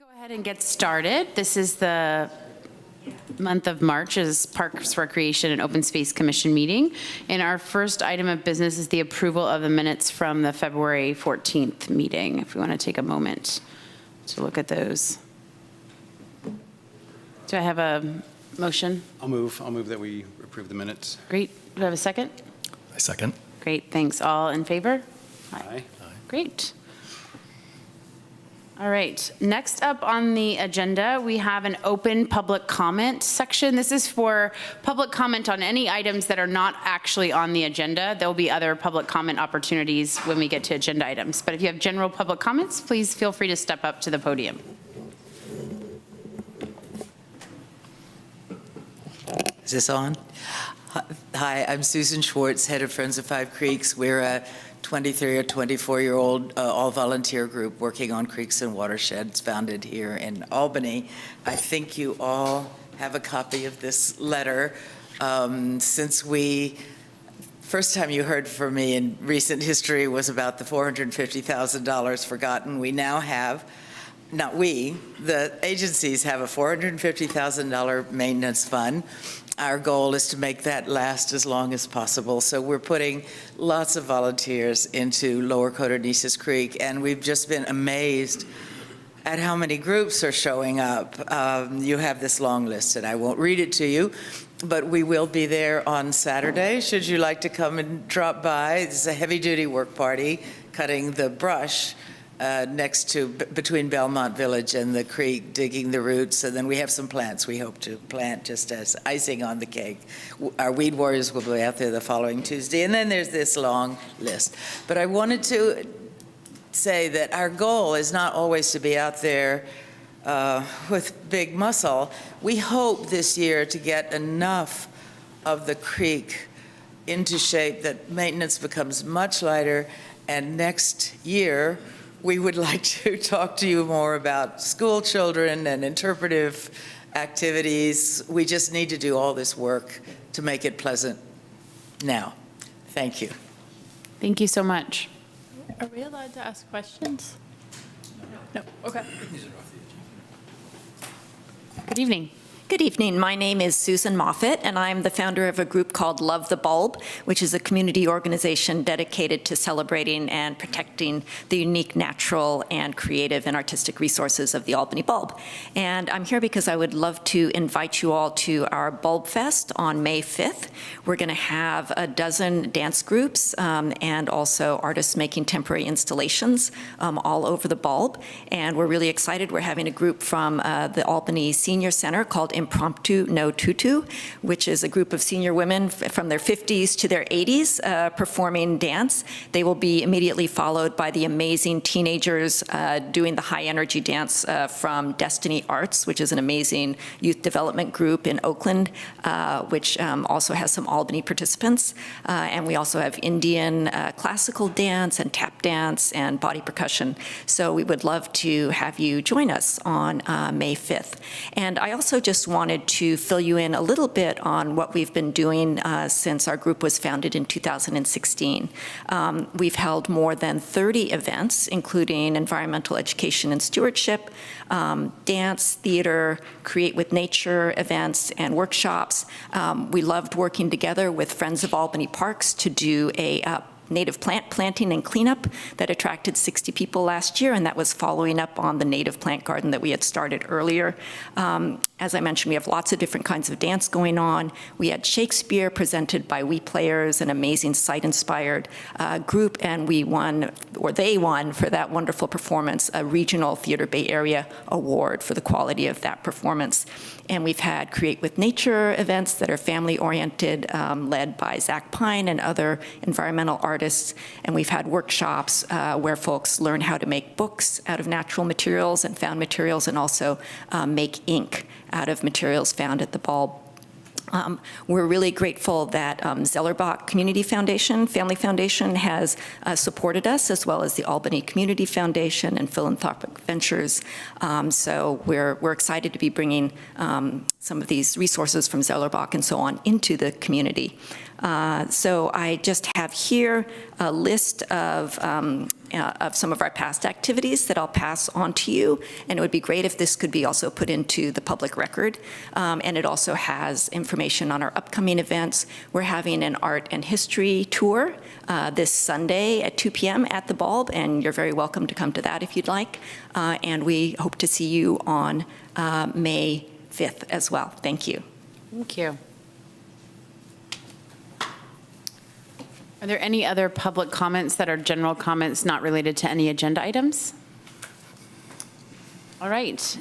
Go ahead and get started. This is the month of March is Parks, Recreation, and Open Space Commission meeting. And our first item of business is the approval of the minutes from the February 14th meeting. If we want to take a moment to look at those. Do I have a motion? I'll move that we approve the minutes. Great. Do I have a second? I second. Great. Thanks. All in favor? Aye. Great. All right, next up on the agenda, we have an open public comment section. This is for public comment on any items that are not actually on the agenda. There'll be other public comment opportunities when we get to agenda items. But if you have general public comments, please feel free to step up to the podium. Is this on? Hi, I'm Susan Schwartz, head of Friends of Five Creeks. We're a 23 or 24-year-old all-volunteer group working on creeks and watersheds founded here in Albany. I think you all have a copy of this letter. Since first time you heard from me in recent history was about the $450,000 forgotten. We now have, not we, the agencies have a $450,000 maintenance fund. Our goal is to make that last as long as possible. So we're putting lots of volunteers into Lower Codornices Creek, and we've just been amazed at how many groups are showing up. You have this long list, and I won't read it to you, but we will be there on Saturday. Should you like to come and drop by, it's a heavy-duty work party, cutting the brush between Belmont Village and the creek, digging the roots, and then we have some plants we hope to plant just as icing on the cake. Our weed warriors will be out there the following Tuesday, and then there's this long list. But I wanted to say that our goal is not always to be out there with big muscle. We hope this year to get enough of the creek into shape that maintenance becomes much lighter, and next year we would like to talk to you more about school children and interpretive activities. We just need to do all this work to make it pleasant now. Thank you. Thank you so much. Are we allowed to ask questions? No. Okay. Good evening. Good evening. My name is Susan Moffett, and I'm the founder of a group called Love the Bulb, which is a community organization dedicated to celebrating and protecting the unique natural and creative and artistic resources of the Albany bulb. And I'm here because I would love to invite you all to our Bulb Fest on May 5th. We're going to have a dozen dance groups and also artists making temporary installations all over the bulb. And we're really excited. We're having a group from the Albany Senior Center called Impromptu No Tutu, which is a group of senior women from their 50s to their 80s performing dance. They will be immediately followed by the amazing teenagers doing the high energy dance from Destiny Arts, which is an amazing youth development group in Oakland, which also has some Albany participants. And we also have Indian classical dance and tap dance and body percussion. So we would love to have you join us on May 5th. And I also just wanted to fill you in a little bit on what we've been doing since our group was founded in 2016. We've held more than 30 events, including environmental education and stewardship, dance, theater, create with nature events, and workshops. We loved working together with Friends of Albany Parks to do a native plant planting and cleanup that attracted 60 people last year, and that was following up on the native plant garden that we had started earlier. As I mentioned, we have lots of different kinds of dance going on. We had Shakespeare presented by We Players, an amazing site-inspired group, and we won, or they won, for that wonderful performance, a Regional Theater Bay Area Award for the quality of that performance. And we've had Create with Nature events that are family-oriented, led by Zach Pine and other environmental artists. And we've had workshops where folks learn how to make books out of natural materials and found materials, and also make ink out of materials found at the bulb. We're really grateful that Zellerbach Community Foundation, Family Foundation, has supported us, as well as the Albany Community Foundation and Philanthropic Ventures. So we're excited to be bringing some of these resources from Zellerbach and so on into the community. So I just have here a list of of some of our past activities that I'll pass on to you. And it would be great if this could be also put into the public record. And it also has information on our upcoming events. We're having an art and history tour this Sunday at 2 p.m. at the Bulb, and you're very welcome to come to that if you'd like. And we hope to see you on May 5th as well. Thank you. Thank you. Are there any other public comments that are general comments not related to any agenda items? All right.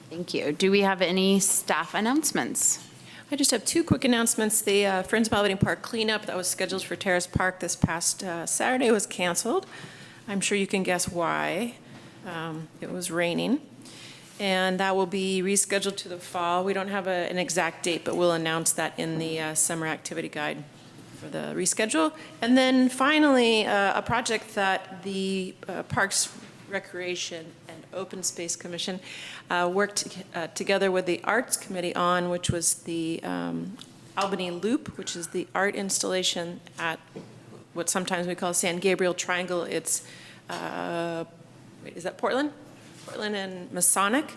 Thank you. Do we have any staff announcements? I just have two quick announcements. The Friends of Albany Park cleanup that was scheduled for Terrace Park this past Saturday was canceled. I'm sure you can guess why. It was raining. And that will be rescheduled to the fall. We don't have an exact date, but we'll announce that in the summer activity guide for the reschedule. And then finally, a project that the Parks, Recreation, and Open Space Commission worked together with the Arts Committee on, which was the Albany Loop, which is the art installation at what sometimes we call San Gabriel Triangle. It's, is that Portland? Portland and Masonic.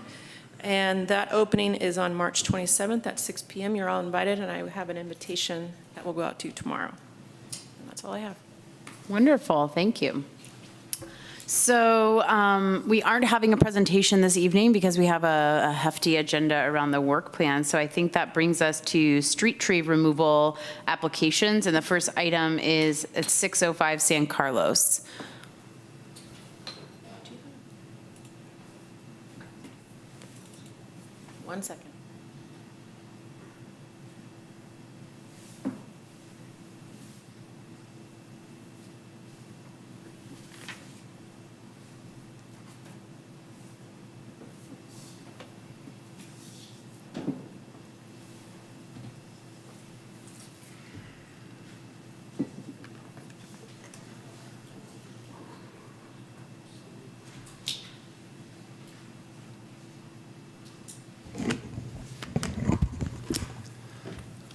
And that opening is on March 27th at 6 p.m. You're all invited, and I have an invitation that will go out to you tomorrow. And that's all I have. Wonderful. Thank you. So we aren't having a presentation this evening because we have a hefty agenda around the work plan. So I think that brings us to street tree removal applications. And the first item is at 605 San Carlos. One second.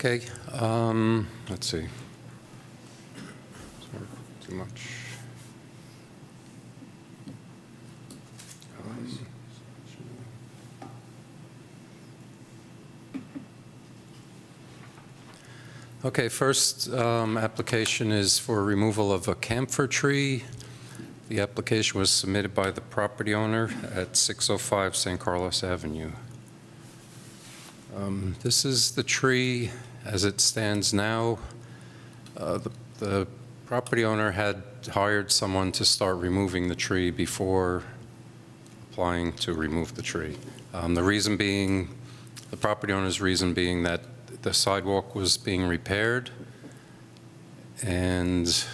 Okay, let's see. Too much. Okay, first application is for removal of a camphor tree. The application was submitted by the property owner at 605 San Carlos Avenue. This is the tree as it stands now. The property owner had hired someone to start removing the tree before applying to remove the tree. The reason being, the property owner's reason being that the sidewalk was being repaired, and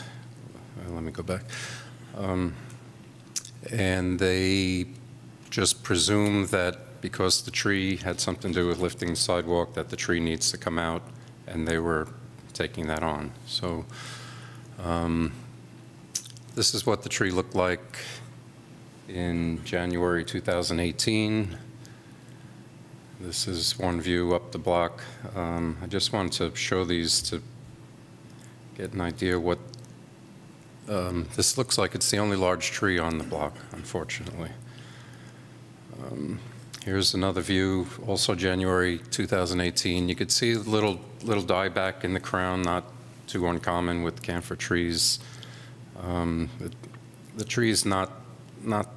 let me go back. And they just presumed that because the tree had something to do with lifting the sidewalk, that the tree needs to come out, and they were taking that on. So this is what the tree looked like in January 2018. This is one view up the block. I just wanted to show these to get an idea what this looks like. It's the only large tree on the block, unfortunately. Here's another view, also January 2018. You could see a little dieback in the crown, not too uncommon with camphor trees. The tree is not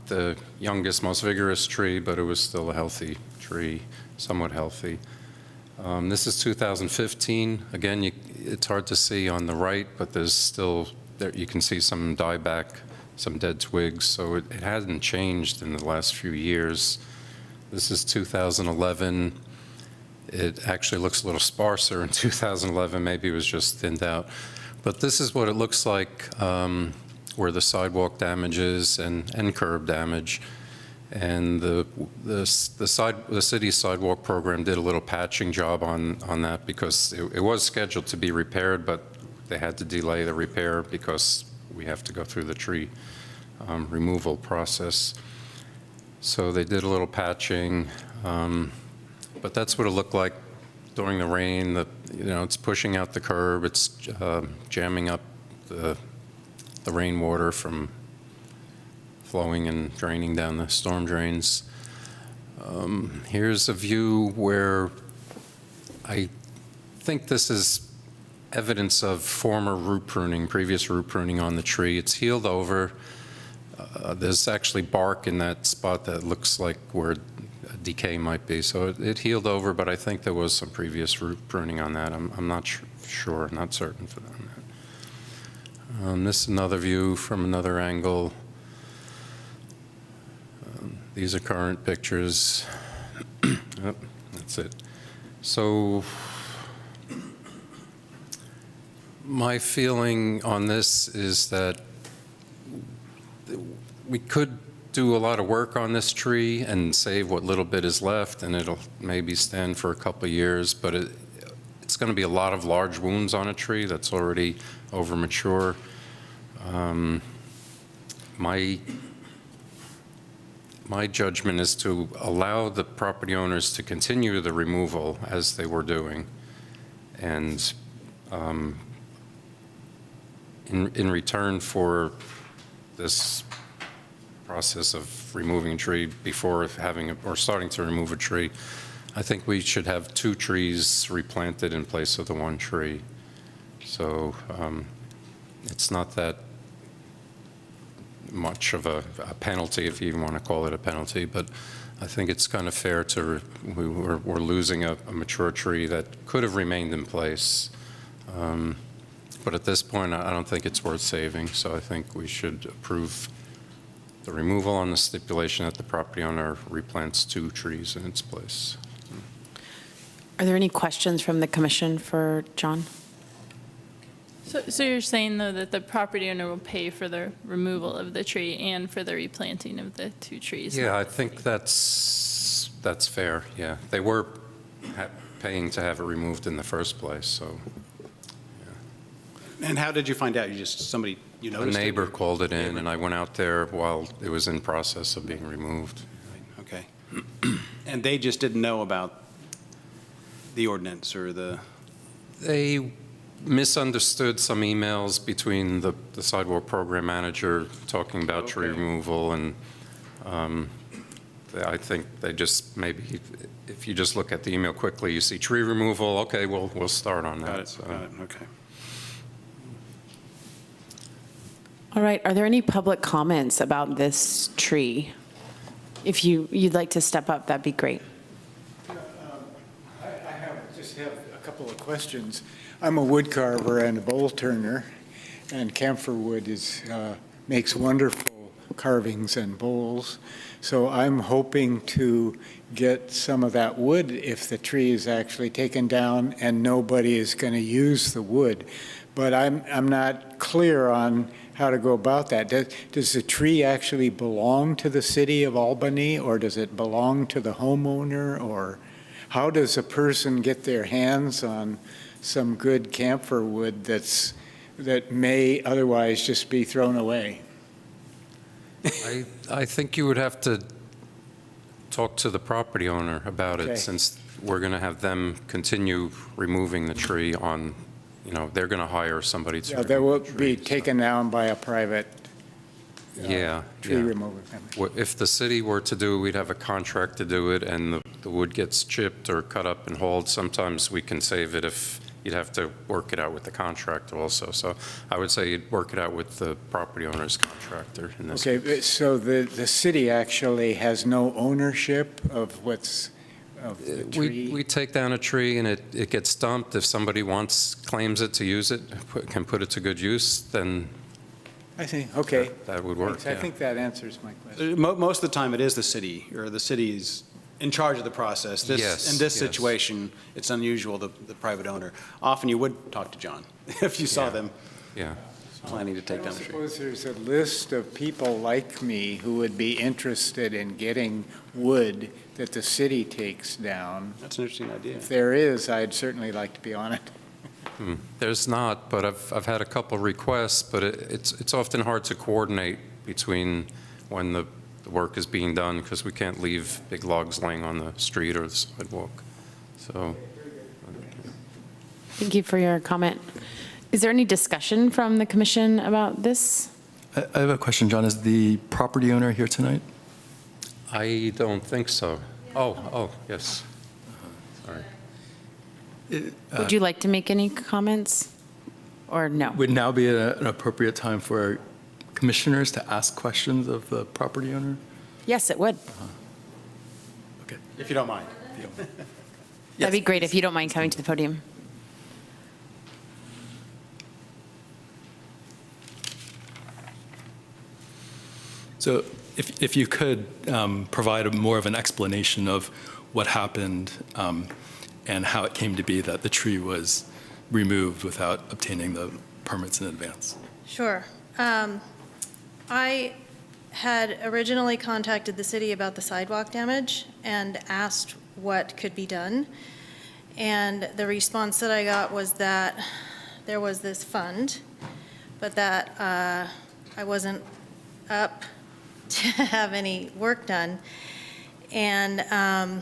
the youngest, most vigorous tree, but it was still a healthy tree, somewhat healthy. This is 2015. Again, it's hard to see on the right, but there's still, there you can see some dieback, some dead twigs, so it hasn't changed in the last few years. This is 2011. It actually looks a little sparser in 2011. Maybe it was just thinned out. But this is what it looks like where the sidewalk damage is and curb damage. And the city's sidewalk program did a little patching job on that because it was scheduled to be repaired, but they had to delay the repair because we have to go through the tree removal process. So they did a little patching, but that's what it looked like during the rain. It's pushing out the curb, it's jamming up the rainwater from flowing and draining down the storm drains. Here's a view where I think this is evidence of former root pruning, previous root pruning on the tree. It's healed over. There's actually bark in that spot that looks like where decay might be. So it healed over, but I think there was some previous root pruning on that. I'm not sure, not certain for that. This is another view from another angle. These are current pictures. Yep, that's it. So my feeling on this is that we could do a lot of work on this tree and save what little bit is left, and it'll maybe stand for a couple of years, but it's going to be a lot of large wounds on a tree that's already over mature. My judgment is to allow the property owners to continue the removal as they were doing, and in return for this process of removing a tree before or starting to remove a tree, I think we should have 2 trees replanted in place of the 1 tree. So it's not that much of a penalty, if you even want to call it a penalty, but I think it's kind of fair to, we're losing a mature tree that could have remained in place. But at this point, I don't think it's worth saving, so I think we should approve the removal on the stipulation that the property owner replants 2 trees in its place. Are there any questions from the commission for John? So you're saying, though, that the property owner will pay for the removal of the tree and for the replanting of the 2 trees? Yeah, I think that's fair, yeah. They were paying to have it removed in the first place, so. And how did you find out? Somebody, you A noticed it? neighbor called it in, and I went out there while it was in process of being removed. Okay. And they just didn't know about the ordinance or the... They misunderstood some emails between the sidewalk program manager talking about tree removal, and I think they just maybe, if you just look at the email quickly, you see tree removal, okay, we'll start on that. Got it, So. got it, okay. All right, are there any public comments about this tree? If you'd like to step up, that'd be great. Just have a couple of questions. I'm a wood carver and a bowl turner, and camphor wood makes wonderful carvings and bowls. So I'm hoping to get some of that wood if the tree is actually taken down and nobody is going to use the wood. But I'm not clear on how to go about that. Does the tree actually belong to the city of Albany, or does it belong to the homeowner, or how does a person get their hands on some good camphor wood that may otherwise just be thrown away? I think you would have to talk to the property owner about Okay. it, since we're going to have them continue removing the tree on, they're going to hire somebody to Yeah, remove that will the be tree, so- taken down by a private Yeah. tree yeah. remover company. If the city were to do it, we'd have a contract to do it, and the wood gets chipped or cut up and hauled. Sometimes we can save it if you'd have to work it out with the contractor also. So I would say you'd work it out with the property owner's contractor in this. Okay, but so the city actually has no ownership of the tree? We take down a tree and it gets dumped. If somebody claims it to use it, can put it to good use, then I see, okay. that would work. Thanks. I yeah. think that answers my question. Most of the time, it is the city, or the city's in charge of the process. Yes, In this yes. situation, it's unusual, the private owner. Often you would talk to John if you saw Yeah. them Yeah. planning to I take don't down the tree. suppose there's a list of people like me who would be interested in getting wood that the city takes down. That's an interesting idea. If there is, I'd certainly like to be on it. There's not, but I've had a couple requests, but it's often hard to coordinate between when the work is being done, because we can't leave big logs laying on the street or the sidewalk. So, Thank you for your comment. Is there any discussion from the commission about this? I have a question, John. Is the property owner here tonight? I don't think so. Oh, yes. Sorry. Would you like to make any comments? Or no? Would now be an appropriate time for commissioners to ask questions of the property owner? Yes, it would. Okay. If you don't mind. That'd be great if you don't mind coming to the podium. So if you could provide more of an explanation of what happened and how it came to be that the tree was removed without obtaining the permits in advance. Sure. I had originally contacted the city about the sidewalk damage and asked what could be done. And the response that I got was that there was this fund, but that I wasn't up to have any work done. And I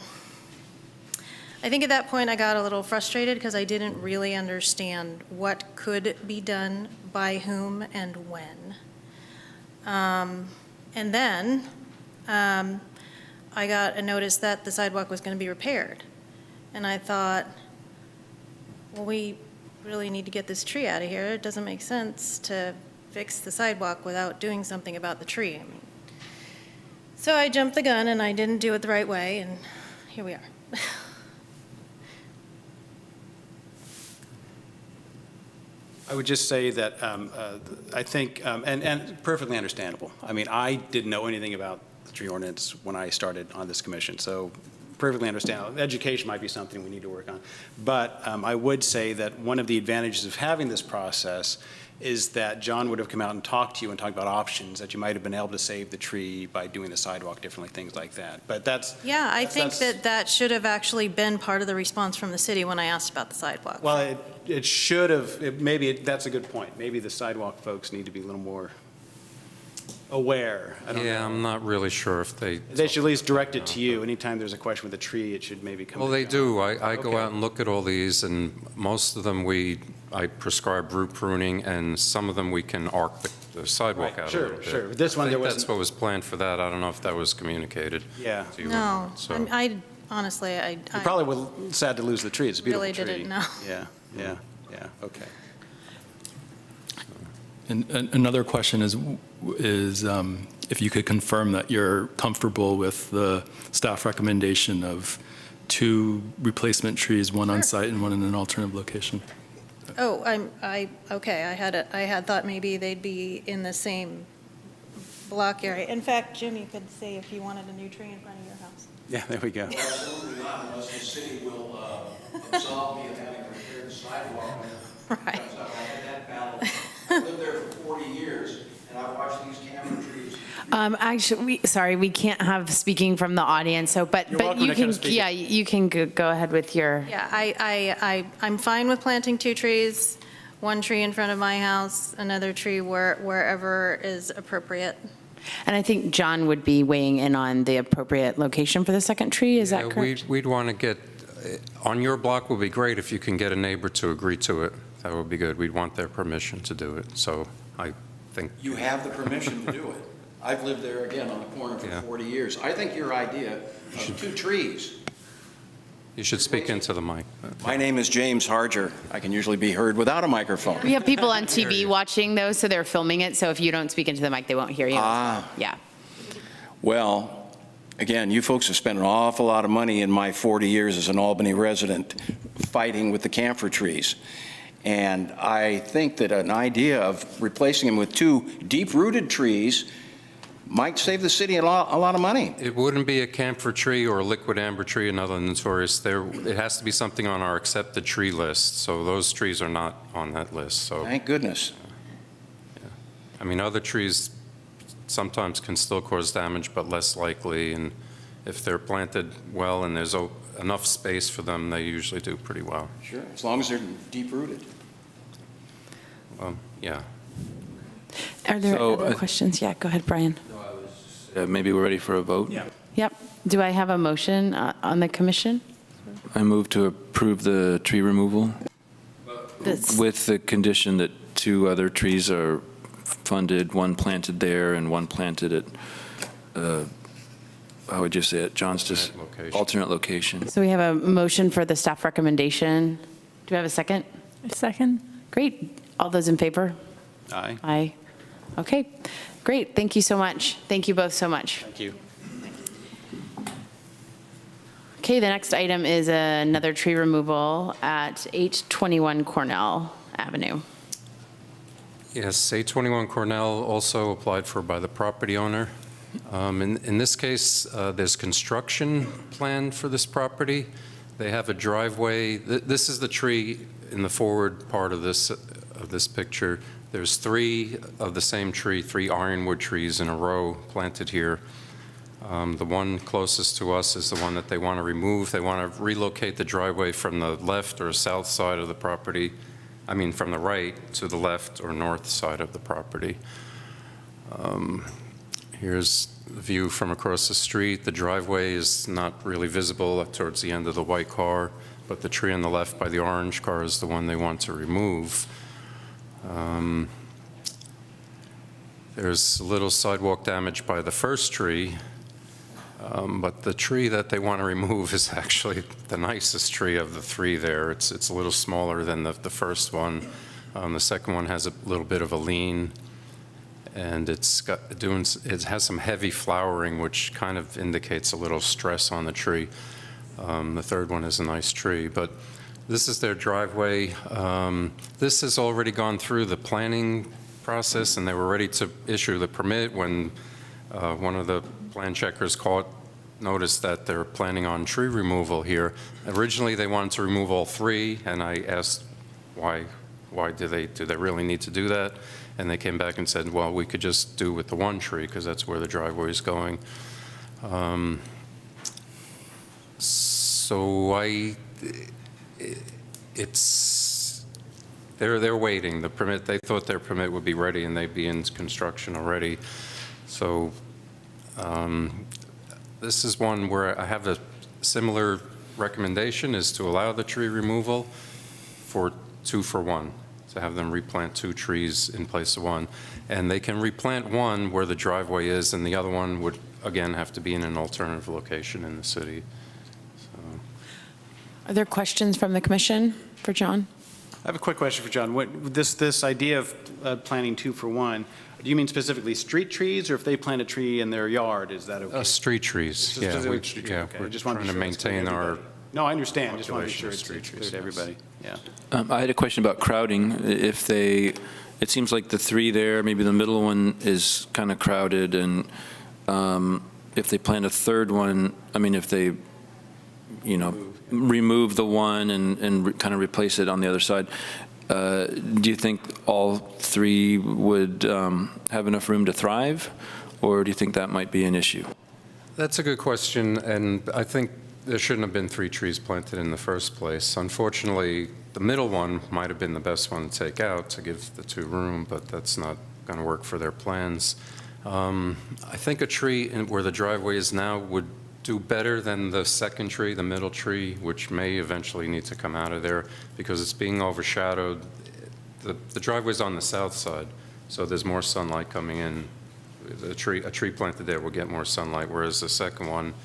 think at that point I got a little frustrated because I didn't really understand what could be done by whom and when. And then I got a notice that the sidewalk was going to be repaired. And I thought, well, we really need to get this tree out of here. It doesn't make sense to fix the sidewalk without doing something about the tree. I mean, so I jumped the gun and I didn't do it the right way, and here we are. I would just say that I think, and perfectly understandable. I mean, I didn't know anything about the tree ordinance when I started on this commission, so perfectly understandable. Education might be something we need to work on. But I would say that one of the advantages of having this process is that John would have come out and talked to you and talked about options, that you might have been able to save the tree by doing the sidewalk differently, things like that. But that's... Yeah, I think that should have actually been part of the response from the city when I asked about the sidewalk. Well, it should have, maybe that's a good point. Maybe the sidewalk folks need to be a little more aware. I don't know. Yeah, I'm not really sure if they... They should at least direct it to you. Anytime there's a question with a tree, it should maybe come to Well, they John. do. I go Okay. out and look at all these, and most of them I prescribe root pruning, and some of them we can arc the sidewalk Right, out sure, a little bit. sure. This one, I there think wasn't- that's what was planned for that. I don't know if that was communicated Yeah. to you or No, not, so. I honestly, I You probably were sad to lose the tree. It's a beautiful really tree. didn't know. Yeah, okay. And another question is if you could confirm that you're comfortable with the staff recommendation of 2 replacement trees, one on site and one in an alternative location. Oh, okay, I had thought maybe they'd be in the same block area. In fact, Jim, you could say if you wanted a new tree in front of your house. Yeah, there we go. Absolutely not, unless the city will absolve me of having repaired the sidewalk. Right. I had that battle. I lived there for 40 years, and I watched these camphor trees. Actually, we can't have speaking from the audience, so, but welcome you to come can, speak. yeah, you can go ahead with your, Yeah, I'm fine with planting 2 trees, 1 tree in front of my house, another tree wherever is appropriate. and I think John would be weighing in on the appropriate location for the second tree, is that Yeah, correct? We'd want to get, on your block would be great if you can get a neighbor to agree to it. That would be good. We'd want their permission to do it, so I think. You have the permission to do it. I've lived there again on the corner for Yeah. 40 years. I think your idea of 2 trees. You should speak into the mic. My name is James Harger. I can usually be heard without a microphone. We have people on TV watching though, so they're filming it, so if you don't speak into the mic, they won't hear you. Ah. Yeah. Well, again, you folks have spent an awful lot of money in my 40 years as an Albany resident fighting with the camphor trees. And I think that an idea of replacing them with 2 deep-rooted trees might save the city a lot of money. It wouldn't be a camphor tree or a liquid amber tree, another notorious. It has to be something on our accepted tree list, so those trees are not on that list, so. Thank goodness. I mean, other trees sometimes can still cause damage, but less likely, and if they're planted well and there's enough space for them, they usually do pretty well. Sure, as long as they're deep-rooted. Yeah. Are there So, other questions? Yeah, go ahead, Brian. Maybe we're ready for a vote? Yeah. Yep. Do I have a motion on the commission? I move to approve the tree removal That's- with the condition that 2 other trees are funded, one planted there and one planted at, how would you say it, John's just Alternate location. alternate location. So we have a motion for the staff recommendation. Do we have a second? A second? Great. All those in favor? Aye. Aye. Okay, great. Thank you so much. Thank you both so much. Thank you. Okay, the next item is another tree removal at 821 Cornell Avenue. Yes, 821 Cornell also applied for by the property owner. In this case, there's construction planned for this property. They have a driveway. This is the tree in the forward part of this picture. There's 3 of the same tree, 3 ironwood trees in a row planted here. The one closest to us is the one that they want to remove. They want to relocate the driveway from the left or south side of the property. I mean, from the right to the left or north side of the property. Here's the view from across the street. The driveway is not really visible towards the end of the white car, but the tree on the left by the orange car is the one they want to remove. There's a little sidewalk damage by the first tree, but the tree that they want to remove is actually the nicest tree of the 3 there. It's a little smaller than the first one. The second one has a little bit of a lean, and it has some heavy flowering, which kind of indicates a little stress on the tree. The third one is a nice tree, but this is their driveway. This has already gone through the planning process, and they were ready to issue the permit when one of the plan checkers noticed that they're planning on tree removal here. Originally, they wanted to remove all 3, and I asked why do they really need to do that? And they came back and said, well, we could just do with the 1 tree because that's where the driveway is going. They're waiting. The permit, they thought their permit would be ready and they'd be in construction already. So this is one where I have a similar recommendation, is to allow the tree removal for 2 for 1, to have them replant 2 trees in place of 1. And they can replant 1 where the driveway is, and the other one would, again, have to be in an alternative location in the city. So. Are there questions from the commission for John? I have a quick question for John. This idea of planting 2 for 1, do you mean specifically street trees, or if they plant a tree in their yard, is that okay? Street trees, yeah. Specifically street trees, okay. We're I just wanted trying to make sure it's clear maintain to our everybody. No, I understand. Just want to make sure population it's of street clear to trees, everybody. Yeah. I had a question about crowding. It seems like the 3 there, maybe the middle one is kind of crowded, and if they plant a third one, I mean, if they, remove the one and kind of replace it on the other side, do you think all 3 would have enough room to thrive, or do you think that might be an issue? That's a good question, and I think there shouldn't have been 3 trees planted in the first place. Unfortunately, the middle one might have been the best one to take out to give the 2 room, but that's not going to work for their plans. I think a tree where the driveway is now would do better than the second tree, the middle tree, which may eventually need to come out of there because it's being overshadowed. The driveway's on the south side, so there's more sunlight coming in. A tree planted there will get more sunlight, whereas the second one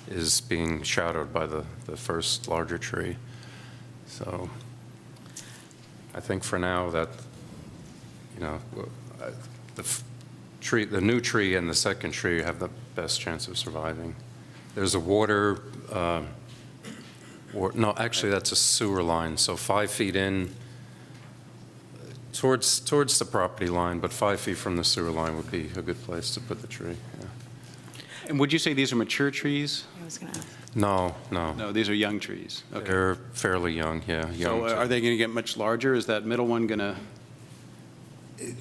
is being shadowed by the first larger tree. So I think for now that, the new tree and the second tree have the best chance of surviving. There's a no, actually that's a sewer line, so 5 feet in towards the property line, but 5 feet from the sewer line would be a good place to put the tree, yeah. And would you say these are mature trees? I was going to ask. No. No, these are young trees. Okay. They're fairly young, yeah. So are they going to get much larger? Is that middle one going to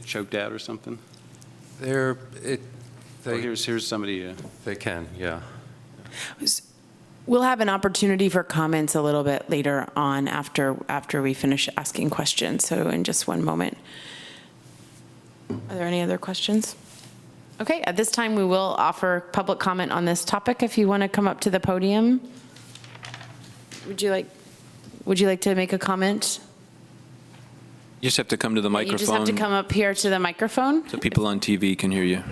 choked out or something? Here's somebody. They can, yeah. We'll have an opportunity for comments a little bit later on after we finish asking questions, so in just one moment. Are there any other questions? Okay, at this time we will offer public comment on this topic. If you want to come up to the podium. Would you like to make a comment? You just have to come to the You just have to microphone come up here to the microphone. so people on TV can hear you.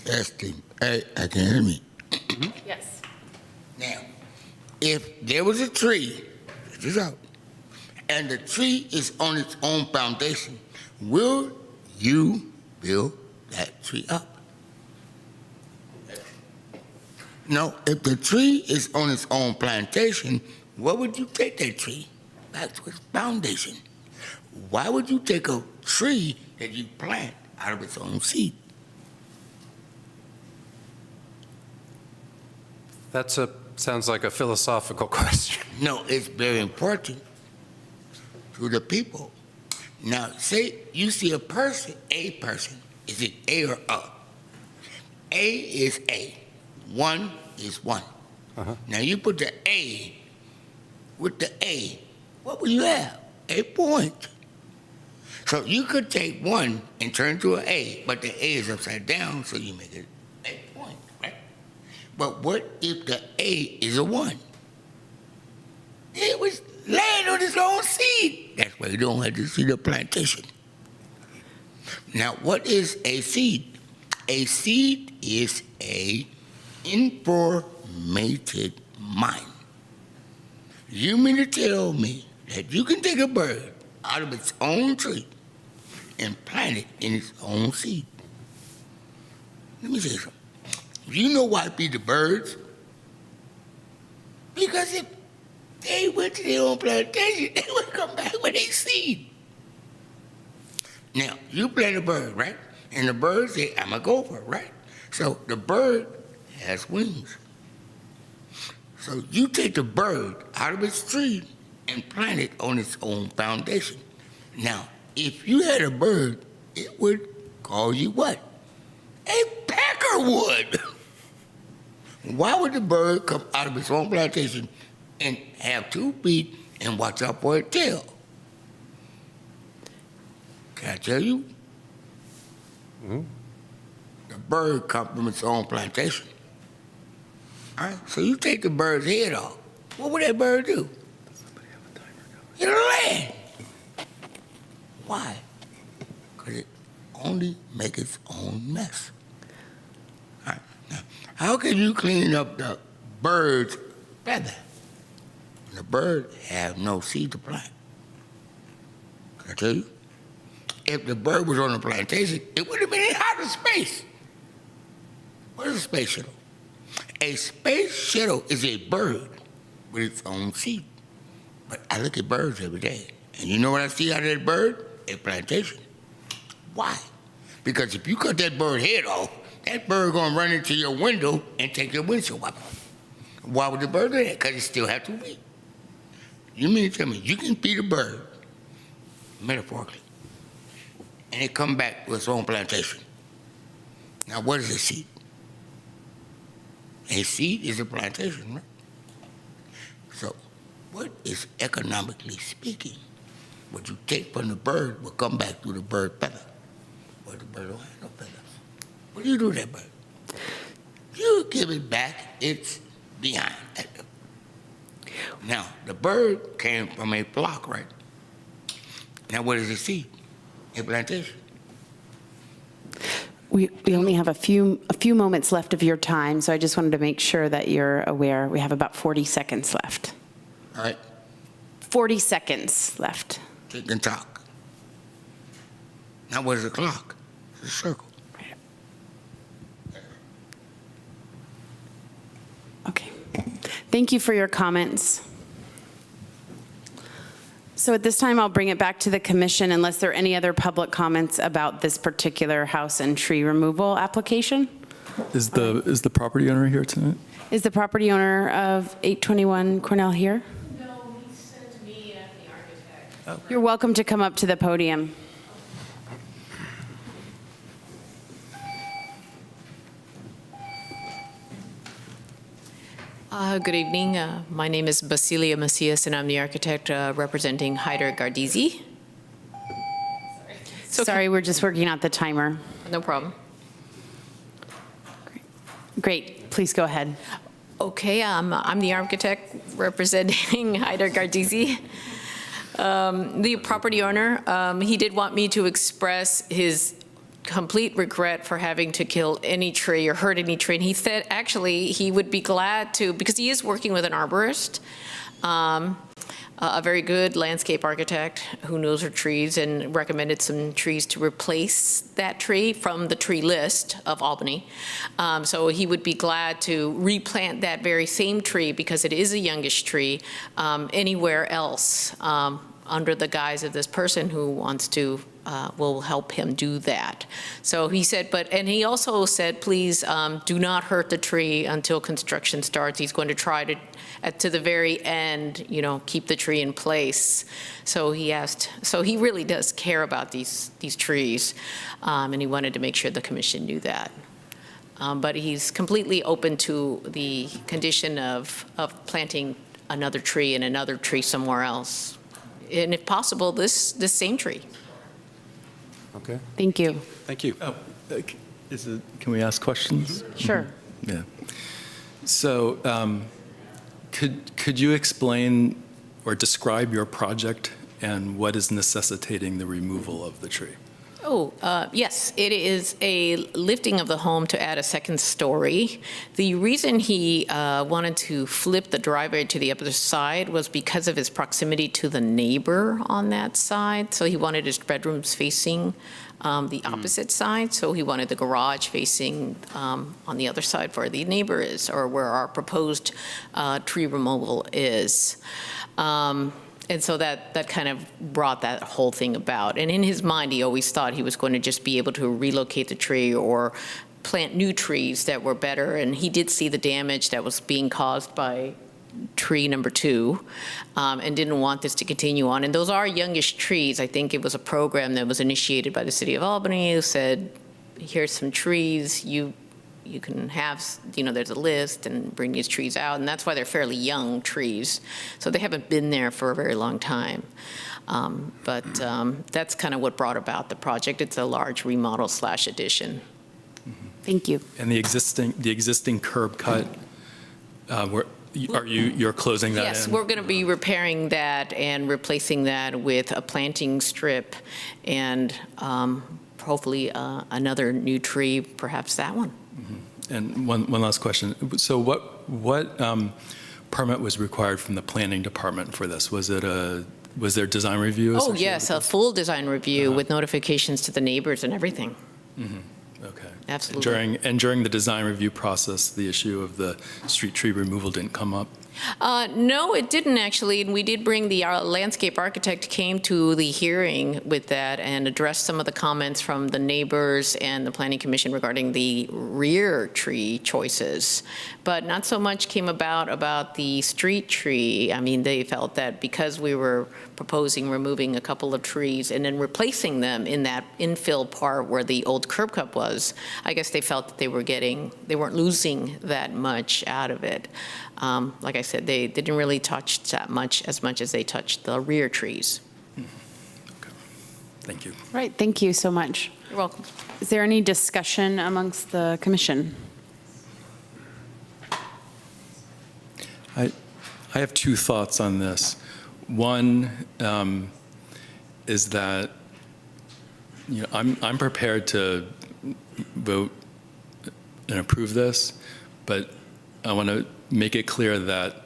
Testing. Hey, I can hear me. Yes. Now, if there was a tree, check this out, and the tree is on its own foundation, will you build that tree up? No, if the tree is on its own plantation, where would you take that tree? Back to its foundation. Why would you take a tree that you plant out of its own seed? Sounds like a philosophical question. No, it's very important to the people. Now, say you see a person. Is it A or A? A is A. One is one. Now, you put the A with the A. What will you have? A point. So you could take one and turn to an A, but the A is upside down, so you make it a point, right? But what if the A is a 1? It was laying on its own seed. That's why you don't have to see the plantation. Now, what is a seed? A seed is a informated mind. You mean to tell me that you can take a bird out of its own tree and plant it in its own seed? Let me say something. You know why feed the birds? Because if they went to their own plantation, they would come back with a seed. Now, you plant a bird, right? And the bird say, I'm a gopher, right? So the bird has wings. So you take the bird out of its tree and plant it on its own foundation. Now, if you had a bird, it would call you what? A pecker would. Why would the bird come out of its own plantation and have 2 feet and watch out for its tail? Can I tell you? The bird comes from its own plantation. All right, so you take the bird's head off. What would that bird do? It'll land. Why? Because it only makes its own mess. All right, now, how can you clean up the bird's feather? The bird have no seed to plant. Can I tell you? If the bird was on a plantation, it would have been in outer space. What is a space shuttle? A space shuttle is a bird with its own seed. But I look at birds every day, and you know what I see out of that bird? A plantation. Why? Because if you cut that bird head off, that bird gonna run into your window and take your windshield wiper. Why would the bird do that? Because it still have 2 feet. You mean to tell me you can feed a bird, metaphorically, and it come back with its own plantation? Now, what is a seed? A seed is a plantation, right? So, what is economically speaking? What you take from the bird will come back through the bird feather. Well, the bird don't have no feathers. What do you do to that bird? You give it back its behind. Now, the bird came from a flock, right? Now, what is a seed? A plantation. We only have a few moments left of your time, so I just wanted to make sure that you're aware. We have about 40 seconds left. All right. 40 seconds left. Tick and talk. Now, what is a clock? It's a circle. Okay. Thank you for your comments. So at this time, I'll bring it back to the commission unless there are any other public comments about this particular house and tree removal application. Is the property owner here tonight? Is the property owner of 821 Cornell here? No, he sent me the architect. You're welcome to come up to the podium. Good evening. My name is Basilia Macias, and I'm the architect representing Hyder Gardizi. Sorry, we're just working out the timer. No problem. Great, please go ahead. Okay, I'm the architect representing Hyder Gardizi. The property owner, he did want me to express his complete regret for having to kill any tree or hurt any tree. And he said, actually, he would be glad to, because he is working with an arborist, a very good landscape architect who knows her trees, and recommended some trees to replace that tree from the tree list of Albany. So he would be glad to replant that very same tree, because it is a youngish tree, anywhere else under the guise of this person who wants to will help him do that. So he said, and he also said, please do not hurt the tree until construction starts. He's going to try to the very end, keep the tree in place. So he asked, so he really does care about these trees, and he wanted to make sure the commission knew that. But he's completely open to the condition of planting another tree and another tree somewhere else. And if possible, this same tree. Okay. Thank you. Thank you. Can we ask questions? Sure. Yeah. So could you explain or describe your project and what is necessitating the removal of the tree? Oh, yes, it is a lifting of the home to add a second story. The reason he wanted to flip the driveway to the other side was because of his proximity to the neighbor on that side. So he wanted his bedrooms facing the opposite side. So he wanted the garage facing on the other side where the neighbor is, or where our proposed tree removal is. And so that kind of brought that whole thing about. And in his mind, he always thought he was going to just be able to relocate the tree or plant new trees that were better. And he did see the damage that was being caused by tree number 2, and didn't want this to continue on. And those are youngish trees. I think it was a program that was initiated by the city of Albany who said, here's some trees, you can have, there's a list, and bring these trees out. And that's why they're fairly young trees. So they haven't been there for a very long time. But that's kind of what brought about the project. It's a large remodel / addition. Thank you. And the existing curb cut, you're closing that in? Yes, we're going to be repairing that and replacing that with a planting strip and hopefully another new tree, perhaps that one. And one last question. So what permit was required from the planning department for this? Was there design review? Oh, yes, a full design review with notifications to the neighbors and everything. Okay. Absolutely. During the design review process, the issue of the street tree removal didn't come up? No, it didn't actually. And we did bring the landscape architect came to the hearing with that and addressed some of the comments from the neighbors and the planning commission regarding the rear tree choices. But not so much came about the street tree. I mean, they felt that because we were proposing removing a couple of trees and then replacing them in that infill part where the old curb cut was, I guess they felt that they weren't losing that much out of it. Like I said, they didn't really touch that much as they touched the rear trees. Okay. Thank you. Right, thank you so much. You're welcome. Is there any discussion amongst the commission? I have 2 thoughts on this. One is that I'm prepared to vote and approve this, but I want to make it clear that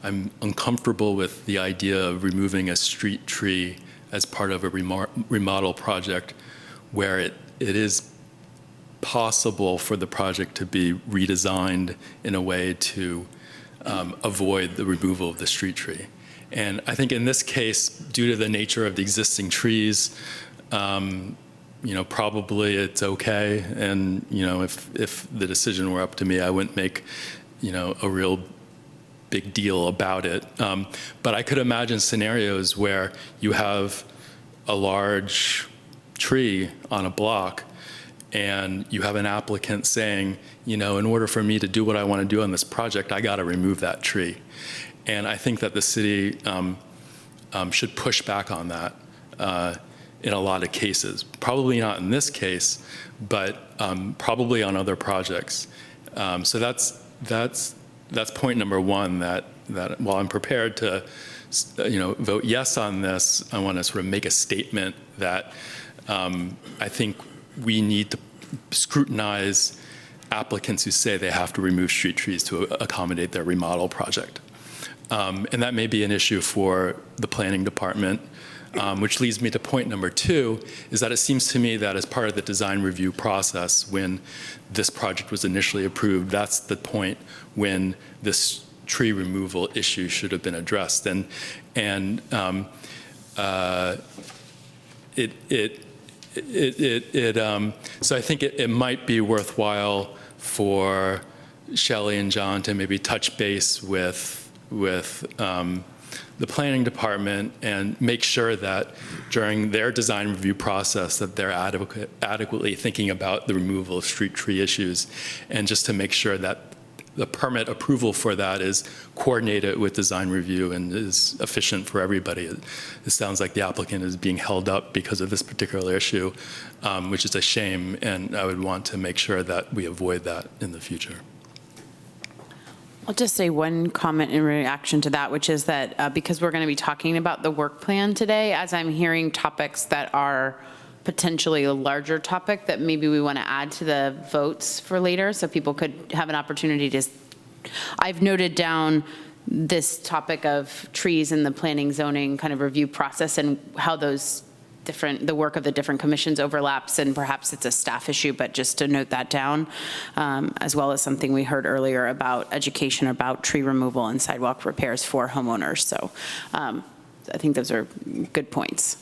I'm uncomfortable with the idea of removing a street tree as part of a remodel project where it is possible for the project to be redesigned in a way to avoid the removal of the street tree. And I think in this case, due to the nature of the existing trees, probably it's okay. And, if the decision were up to me, I wouldn't make, a real big deal about it. But I could imagine scenarios where you have a large tree on a block and you have an applicant saying, in order for me to do what I want to do on this project, I got to remove that tree. And I think that the city should push back on that in a lot of cases. Probably not in this case, but probably on other projects. So that's point number one, that while I'm prepared to vote yes on this, I want to sort of make a statement that I think we need to scrutinize applicants who say they have to remove street trees to accommodate their remodel project. And that may be an issue for the planning department, which leads me to point number two, is that it seems to me that as part of the design review process, when this project was initially approved, that's the point when this tree removal issue should have been addressed. So I think it might be worthwhile for Shelley and John to maybe touch base with the planning department and make sure that during their design review process that they're adequately thinking about the removal of street tree issues, and just to make sure that the permit approval for that is coordinated with design review and is efficient for everybody. It sounds like the applicant is being held up because of this particular issue, which is a shame, and I would want to make sure that we avoid that in the future. I'll just say one comment in reaction to that, which is that because we're going to be talking about the work plan today, as I'm hearing topics that are potentially a larger topic that maybe we want to add to the votes for later, so people could have an opportunity to, I've noted down this topic of trees and the planning zoning kind of review process and how those the work of the different commissions overlaps, and perhaps it's a staff issue, but just to note that down, as well as something we heard earlier about education about tree removal and sidewalk repairs for homeowners. So I think those are good points.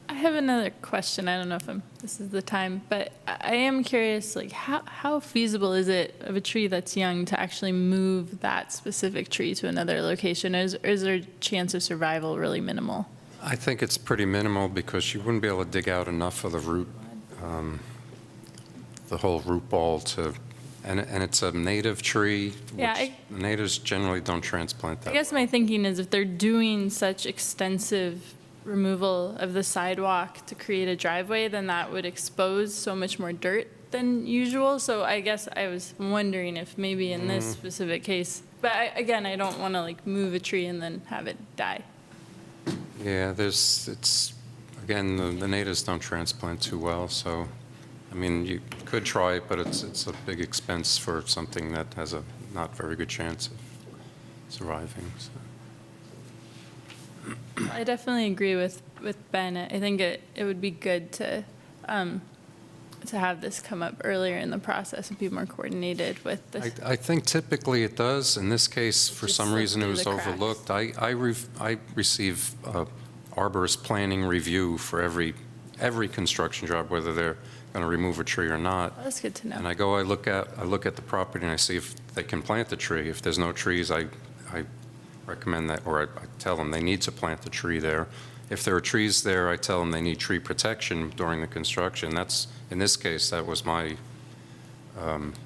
I have another question. I don't know if this is the time, but I am curious, like how feasible is it of a tree that's young to actually move that specific tree to another location? Is there a chance of survival really minimal? I think it's pretty minimal because you wouldn't be able to dig out enough of the root, the whole root ball to, and it's a native tree, which natives generally don't transplant that. I guess my thinking is if they're doing such extensive removal of the sidewalk to create a driveway, then that would expose so much more dirt than usual. So I guess I was wondering if maybe in this specific case, but again, I don't want to like move a tree and then have it die. Yeah, again, the natives don't transplant too well, so, I mean, you could try it, but it's a big expense for something that has a not very good chance of surviving. So. I definitely agree with Ben. I think it would be good to have this come up earlier in the process and be more coordinated with this. I think typically it does. In this case, for Just some reason, it was through the cracks. overlooked. I receive arborist planning review for every construction job, whether they're going to remove a tree or not. Well, that's good to know. And I look at the property and I see if they can plant the tree. If there's no trees, I recommend that, or I tell them they need to plant the tree there. If there are trees there, I tell them they need tree protection during the construction. In this case, that was my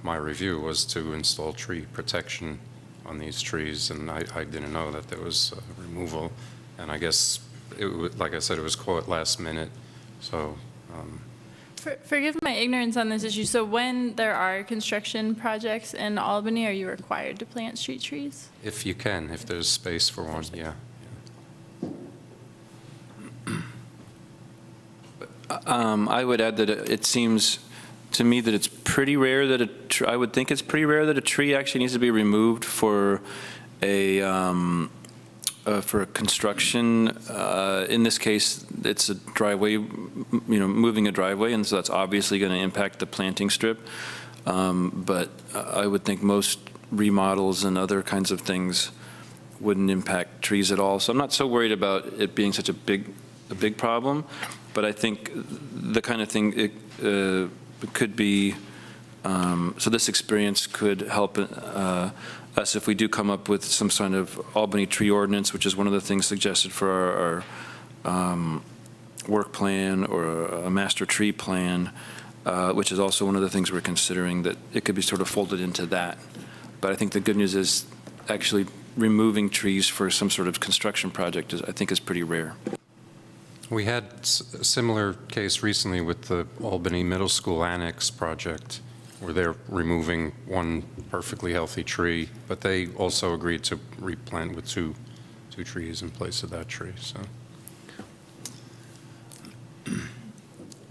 review, was to install tree protection on these trees, and I didn't know that there was removal, and I guess, like I said, it was caught last minute, so. Forgive my ignorance on this issue. So when there are construction projects in Albany, are you required to plant street trees? If you can, if there's space for one, yeah. I would add that it seems to me that it's pretty rare that I would think it's pretty rare that a tree actually needs to be removed for a construction. In this case, it's a driveway, moving a driveway, and so that's obviously going to impact the planting strip. But I would think most remodels and other kinds of things wouldn't impact trees at all. So I'm not so worried about it being such a big problem. But I think the kind of thing it could be, so this experience could help us if we do come up with some sort of Albany tree ordinance, which is one of the things suggested for our work plan or a master tree plan. which is also one of the things we're considering, that it could be sort of folded into that. But I think the good news is actually removing trees for some sort of construction project I think is pretty rare. We had a similar case recently with the Albany Middle School Annex project, where they're removing one perfectly healthy tree, but they also agreed to replant with two trees in place of that tree, so.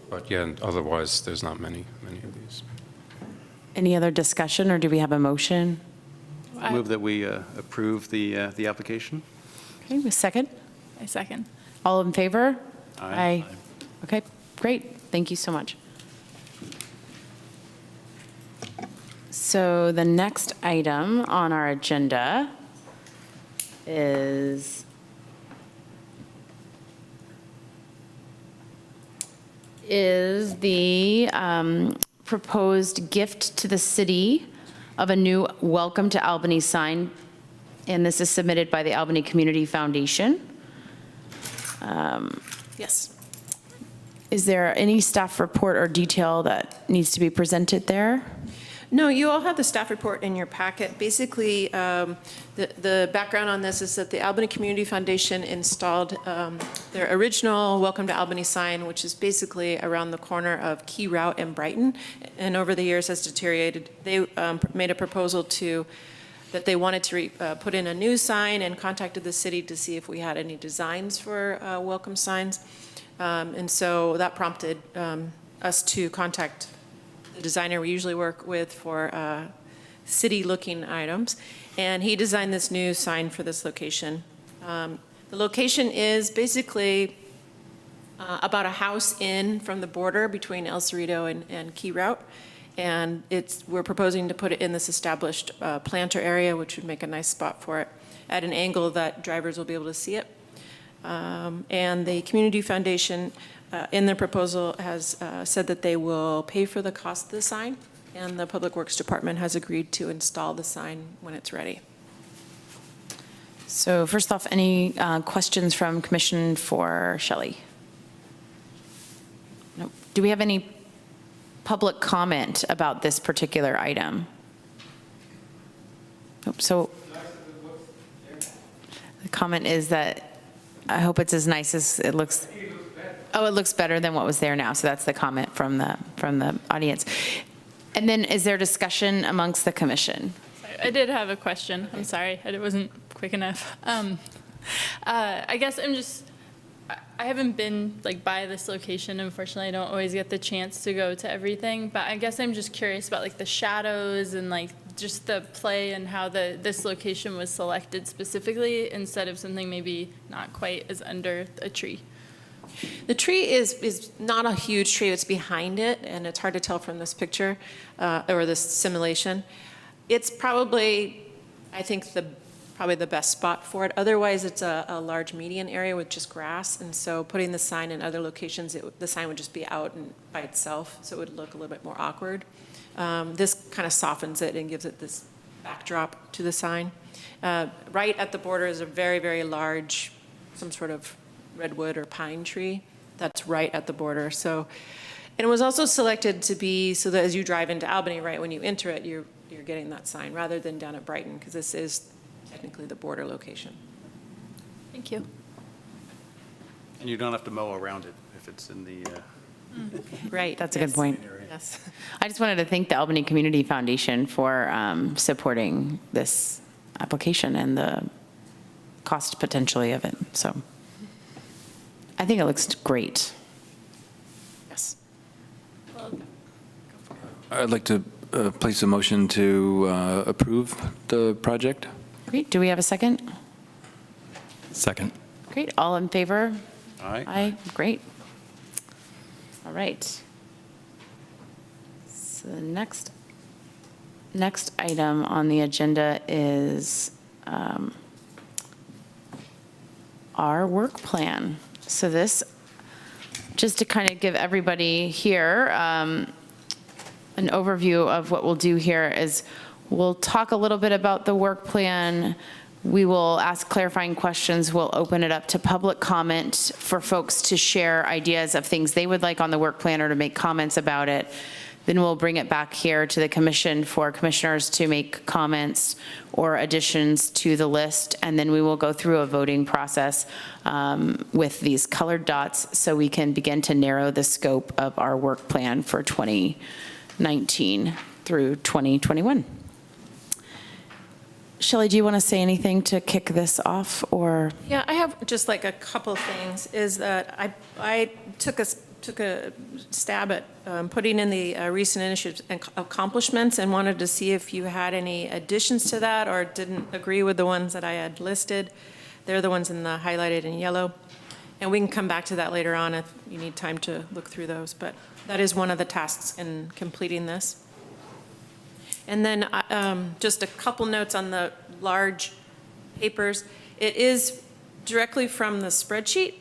But yeah, otherwise, there's not many of these. Any other discussion, or do we have a motion? Move that we approve the application? Okay, a second? I second. All in favor? Aye. Okay, great. Thank you so much. So the next item on our agenda is the proposed gift to the city of a new Welcome to Albany sign, and this is submitted by the Albany Community Foundation. Yes. Is there any staff report or detail that needs to be presented there? No, you all have the staff report in your packet. Basically, the background on this is that the Albany Community Foundation installed their original Welcome to Albany sign, which is basically around the corner of Key Route and Brighton, and over the years has deteriorated. They made a proposal that they wanted to put in a new sign and contacted the city to see if we had any designs for welcome signs. And so that prompted us to contact the designer we usually work with for city-looking items, and he designed this new sign for this location. The location is basically about a house in from the border between El Cerrito and Key Route, and we're proposing to put it in this established planter area, which would make a nice spot for it, at an angle that drivers will be able to see it. And the Community Foundation, in their proposal, has said that they will pay for the cost of the sign, and the Public Works Department has agreed to install the sign when it's ready. So first off, any questions from Commission for Shelley? Nope. Do we have any public comment about this particular item? Nope. So the comment is that I hope it's as nice as it looks. Oh, it looks better than what was there now. So that's the comment from the audience. And then is there discussion amongst the commission? I did have a question. I'm sorry, I wasn't quick enough. I guess I haven't been by this location. Unfortunately, I don't always get the chance to go to everything, but I guess I'm just curious about the shadows and just the play and how this location was selected specifically instead of something maybe not quite as under a tree. The tree is not a huge tree. It's behind it, and it's hard to tell from this picture or this simulation. It's probably, I think, probably the best spot for it. Otherwise, it's a large median area with just grass, and so putting the sign in other locations, the sign would just be out and by itself, so it would look a little bit more awkward. This kind of softens it and gives it this backdrop to the sign. Right at the border is a very, very large, some sort of redwood or pine tree that's right at the border. So, and it was also selected to be so that as you drive into Albany, right when you enter it, you're getting that sign rather than down at Brighton, because this is technically the border location. Thank you. And you don't have to mow around it if it's in the... Right. That's a good point. Yes. I just wanted to thank the Albany Community Foundation for supporting this application and the cost potentially of it. So I think it looks great. Yes. I'd like to place a motion to approve the project. Great. Do we have a second? Second. Great. All in favor? Aye. Aye. Great. All right. So the next item on the agenda is our work plan. So this, just to kind of give everybody here an overview of what we'll do here is we'll talk a little bit about the work plan. We will ask clarifying questions. We'll open it up to public comment for folks to share ideas of things they would like on the work plan or to make comments about it. Then we'll bring it back here to the commission for commissioners to make comments or additions to the list. And then we will go through a voting process with these colored dots so we can begin to narrow the scope of our work plan for 2019 through 2021. Shelley, do you want to say anything to kick this off, or? Yeah, I have just like a couple things, is that I took a stab at putting in the recent initiatives and accomplishments and wanted to see if you had any additions to that or didn't agree with the ones that I had listed. They're the ones in the highlighted in yellow. And we can come back to that later on if you need time to look through those. But that is one of the tasks in completing this. And then just a couple notes on the large papers. It is directly from the spreadsheet,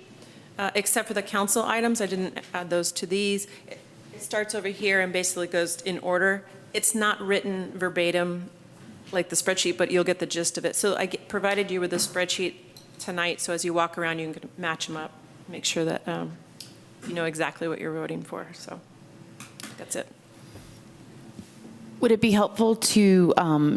except for the council items. I didn't add those to these. It starts over here and basically goes in order. It's not written verbatim like the spreadsheet, but you'll get the gist of it. So I provided you with a spreadsheet tonight, so as you walk around, you can match them up, make sure that you know exactly what you're voting for. So that's it. Would it be helpful to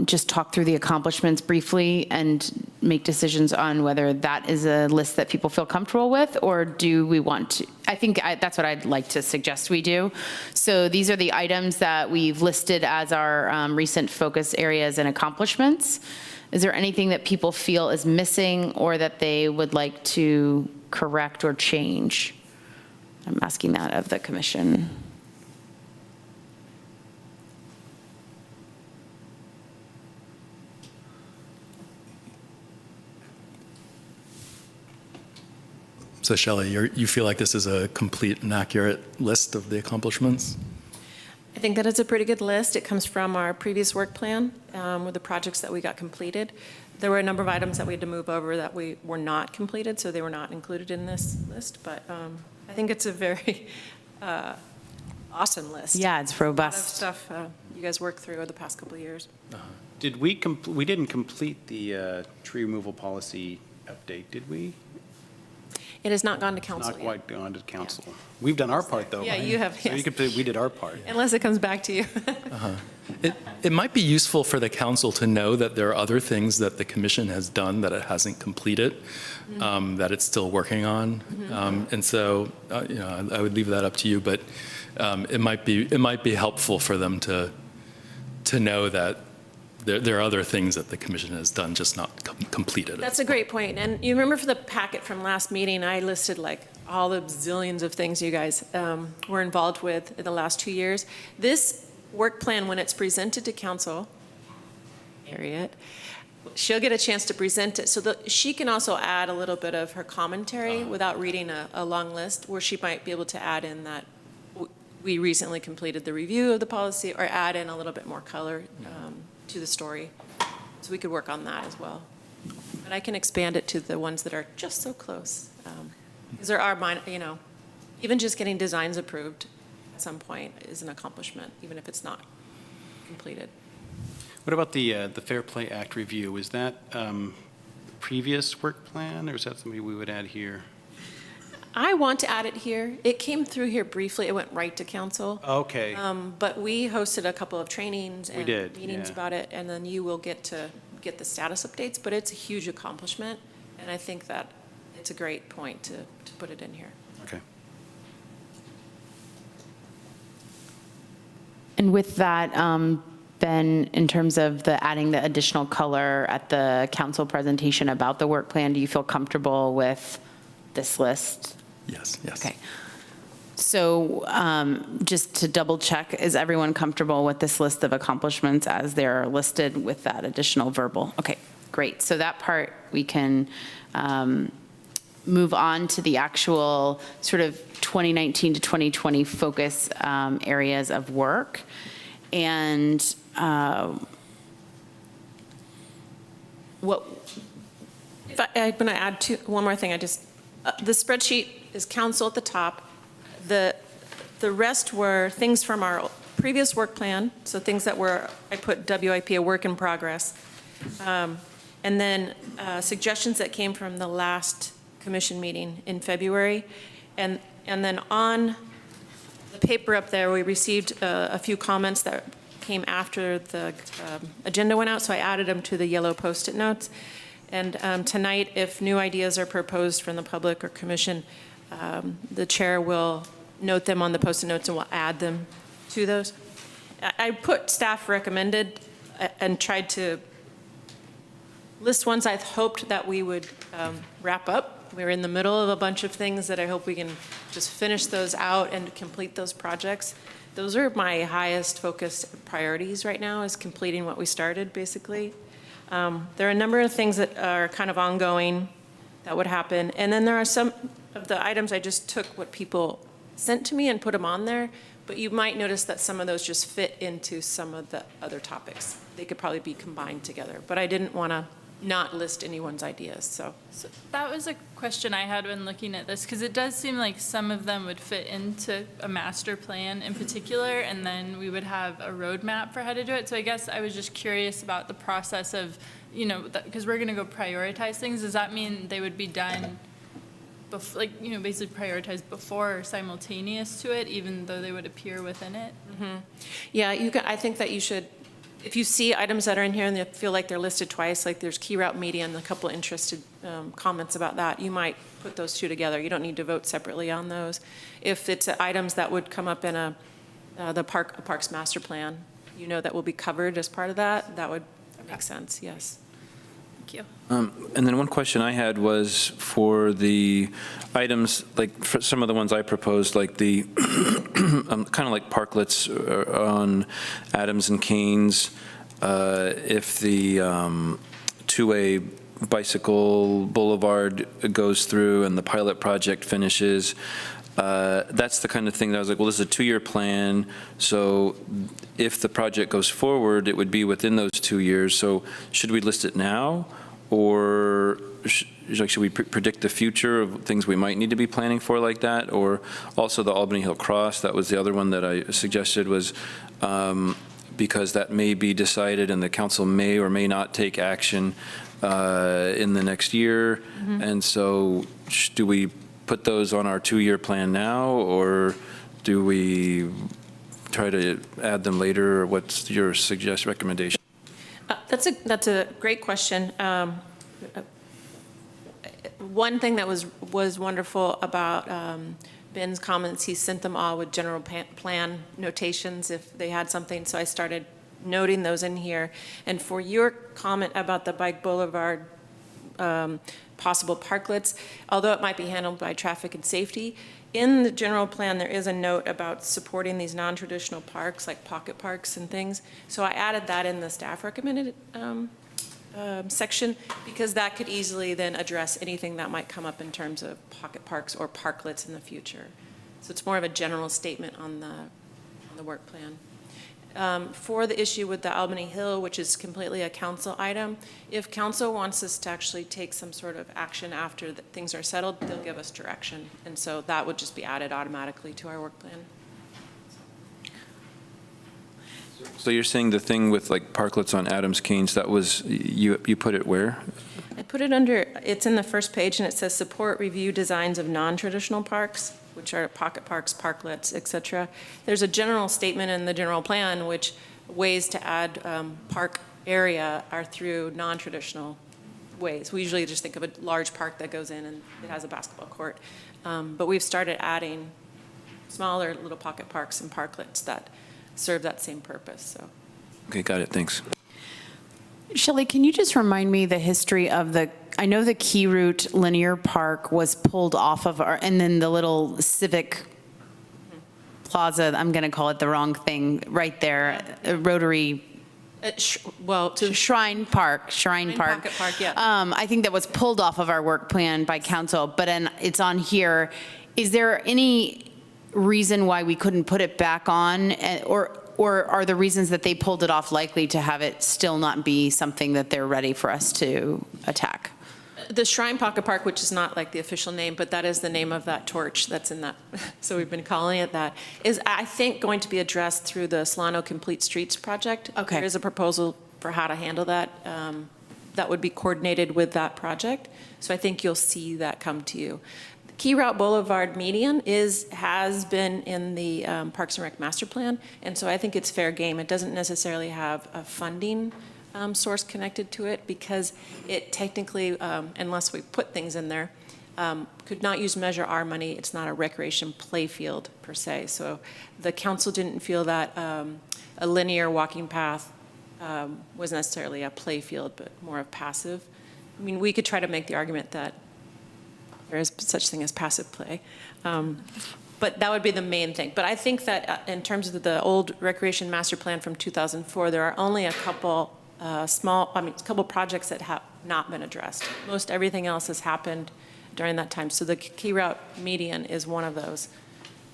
just talk through the accomplishments briefly and make decisions on whether that is a list that people feel comfortable with, or do we want to? I think that's what I'd like to suggest we do. So these are the items that we've listed as our recent focus areas and accomplishments. Is there anything that people feel is missing or that they would like to correct or change? I'm asking that of the commission. So Shelley, you feel like this is a complete and accurate list of the accomplishments? I think that it's a pretty good list. It comes from our previous work plan with the projects that we got completed. There were a number of items that we had to move over that we were not completed, so they were not included in this list. But I think it's a very awesome list. Yeah, it's robust. A lot of stuff you guys worked through over the past couple of years. Did we didn't complete the tree removal policy update, did we? It has not gone to council Not yet. quite gone to council. We've done our part, though. Yeah, right? you have, So yes. you could say we did our part. Unless it comes back to you. It might be useful for the council to know that there are other things that the commission has done that it hasn't completed, that it's still working on. And so, you know, I would leave that up to you, but it might be helpful for them to know that there are other things that the commission has done, just not completed. That's a great point. And you remember for the packet from last meeting, I listed like all the zillions of things you guys were involved with in the last 2 years. This work plan, when it's presented to council, Harriet, she'll get a chance to present it so that she can also add a little bit of her commentary without reading a long list, where she might be able to add in that we recently completed the review of the policy, or add in a little bit more color to the story. So we could work on that as well. But I can expand it to the ones that are just so close. Because there are, you know, even just getting designs approved at some point is an accomplishment, even if it's not completed. What about the Fair Play Act review? Is that previous work plan, or is that something we would add here? I want to add it here. It came through here briefly. It went right to council. Okay. But we hosted a couple of trainings and meetings yeah. about it, and then you will get to get the status updates. But it's a huge accomplishment, and I think that it's a great point to put it in here. Okay. And with that, Ben, in terms of adding the additional color at the council presentation about the work plan, do you feel comfortable with this list? Yes, yes. Okay. So just to double check, is everyone comfortable with this list of accomplishments as they're listed with that additional verbal? Okay, great. So that part we can move on to the actual sort of 2019 to 2020 focus areas of work. And If I'm going to add one more thing, the spreadsheet is council at the top. The rest were things from our previous work plan, so things that were, I put WIP, a work in progress. And And then suggestions that came from the last commission meeting in February. And then on the paper up there, we received a few comments that came after the agenda went out, so I added them to the yellow Post-it notes. And tonight, if new ideas are proposed from the public or commission, the chair will note them on the Post-it notes and will add them to those. I put staff recommended and tried to list ones I hoped that we would wrap up. We're in the middle of a bunch of things that I hope we can just finish those out and complete those projects. Those are my highest focused priorities right now, is completing what we started, basically. There are a number of things that are kind of ongoing that would happen. And then there are some of the items I just took what people sent to me and put them on there. But you might notice that some of those just fit into some of the other topics. They could probably be combined together. But I didn't want to not list anyone's ideas, so. So that was a question I had when looking at this, because it does seem like some of them would fit into a master plan in particular, and then we would have a roadmap for how to do it. So I guess I was just curious about the process of, because we're going to go prioritize things. Does that mean they would be done, basically prioritized before or simultaneous to it, even though they would appear within it? Mm-hmm. Yeah, I think that you should. If you see items that are in here and they feel like they're listed twice, like there's key route media and a couple interested comments about that, you might put those two together. You don't need to vote separately on those. If it's items that would come up in the Parks Master Plan, that will be covered as part of that, that would make sense, yes. Thank you. And then one question I had was for the items, like for some of the ones I proposed, like the kind of like parklets on Adams and Keynes, if the two-way bicycle boulevard goes through and the pilot project finishes, that's the kind of thing that I was like, well, this is a 2-year plan, so if the project goes forward, it would be within those 2 years. So should we list it now, or should we predict the future of things we might need to be planning for like that? Or also the Albany Hill Cross, that was the other one that I suggested, was because that may be decided and the council may or may not take action in the next year. Mm-hmm. And so do we put those on our 2-year plan now, or do we try to add them later? Or what's your recommendation? That's a great question. One thing that was wonderful about Ben's comments, he sent them all with general plan notations if they had something, so I started noting those in here. And for your comment about the bike boulevard possible parklets, although it might be handled by traffic and safety, in the general plan, there is a note about supporting these non-traditional parks, like pocket parks and things. So I added that in the staff recommended section, because that could easily then address anything that might come up in terms of pocket parks or parklets in the future. So it's more of a general statement on the work plan. For the issue with the Albany Hill, which is completely a council item, if council wants us to actually take some sort of action after things are settled, they'll give us direction. And so that would just be added automatically to our work plan. So you're saying the thing with like parklets on Adams Keynes, that was, you put it where? I put it under, it's in the first page, and it says support review designs of non-traditional parks, which are pocket parks, parklets, et cetera. There's a general statement in the general plan which ways to add park area are through non-traditional ways. We usually just think of a large park that goes in and it has a basketball court. But we've started adding smaller little pocket parks and parklets that serve that same purpose. So. Okay, got it, thanks. Shelley, can you just remind me the history of I know the Key Route Linear Park was pulled off of and then the little civic plaza, I'm going to call it the wrong thing, right there, Rotary. Shrine Park. Pocket Park, yeah. I think that was pulled off of our work plan by council, but it's on here. Is there any reason why we couldn't put it back on, or are the reasons that they pulled it off likely to have it still not be something that they're ready for us to attack? The Shrine Pocket Park, which is not like the official name, but that is the name of that torch that's in that, so we've been calling it that, is I think going to be addressed through the Solano Complete Streets project. Okay. There is a proposal for how to handle that. that would be coordinated with that project. So I think you'll see that come to you. Key Route Boulevard median has been in the Parks and Rec master plan, and so I think it's fair game. It doesn't necessarily have a funding source connected to it because it technically, unless we put things in there, could not use Measure R money. It's not a recreation play field per se. So the council didn't feel that a linear walking path was necessarily a play field, but more of passive. I mean, we could try to make the argument that there is such thing as passive play. But that would be the main thing. But I think that in terms of the old recreation master plan from 2004, there are only a couple couple projects that have not been addressed. Most everything else has happened during that time. So the Key Route median is one of those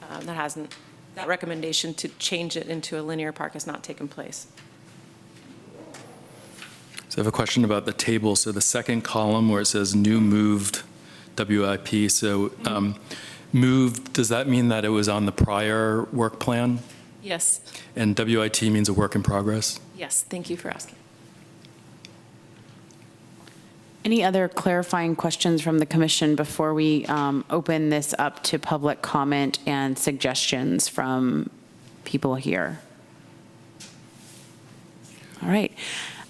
that hasn't, that recommendation to change it into a linear park has not taken place. So I have a question about the table. So the second column where it says new moved WIP, so moved, does that mean that it was on the prior work plan? Yes. And WIT means a work in progress? Yes, thank you for asking. Any other clarifying questions from the commission before we open this up to public comment and suggestions from people here? All right.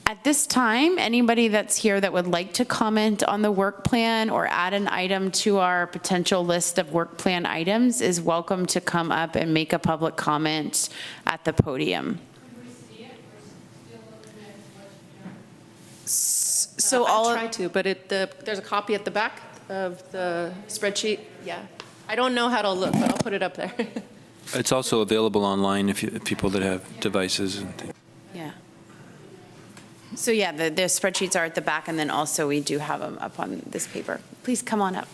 At this time, anybody that's here that would like to comment on the work plan or add an item to our potential list of work plan items is welcome to come up and make a public comment at the podium. So I'll try to, but there's a copy at the back of the spreadsheet. Yeah. I don't know how to look, but I'll put it up there. It's also available online if people that have devices and things. Yeah. So yeah, the spreadsheets are at the back, and then also we do have them up on this paper. Please come on up.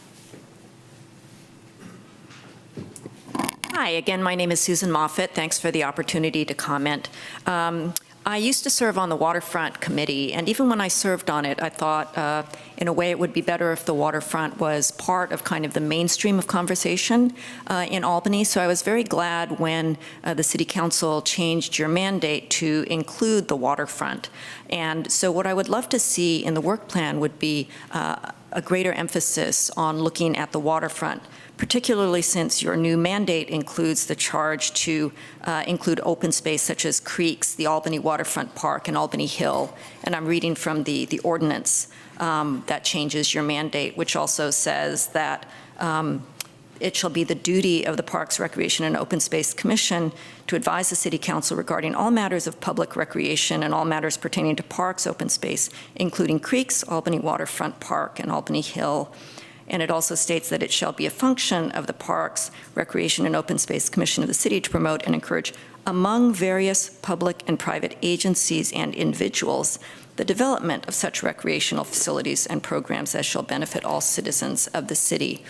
Hi, again, my name is Susan Moffett. Thanks for the opportunity to comment. I used to serve on the waterfront committee, and even when I served on it, I thought in a way it would be better if the waterfront was part of kind of the mainstream of conversation in Albany. So I was very glad when the city council changed your mandate to include the waterfront. And so what I would love to see in the work plan would be a greater emphasis on looking at the waterfront, particularly since your new mandate includes the charge to include open space such as creeks, the Albany Waterfront Park, and Albany Hill. And I'm reading from the ordinance that changes your mandate, which also says that it shall be the duty of the Parks, Recreation, and Open Space Commission to advise the City Council regarding all matters of public recreation and all matters pertaining to parks, open space, including creeks, Albany Waterfront Park, and Albany Hill. And it also states that it shall be a function of the Parks, Recreation, and Open Space Commission of the city to promote and encourage among various public and private agencies and individuals the development of such recreational facilities and programs as shall benefit all citizens of the city.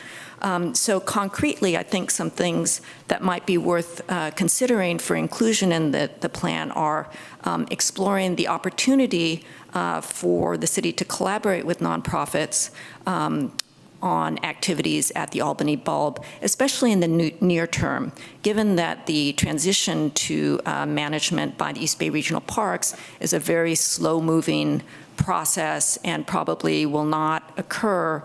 So concretely, I think some things that might be worth considering for inclusion in the plan are exploring the opportunity for the city to collaborate with nonprofits on activities at the Albany Bulb, especially in the near term, given that the transition to management by the East Bay Regional Parks is a very slow-moving process and probably will not occur,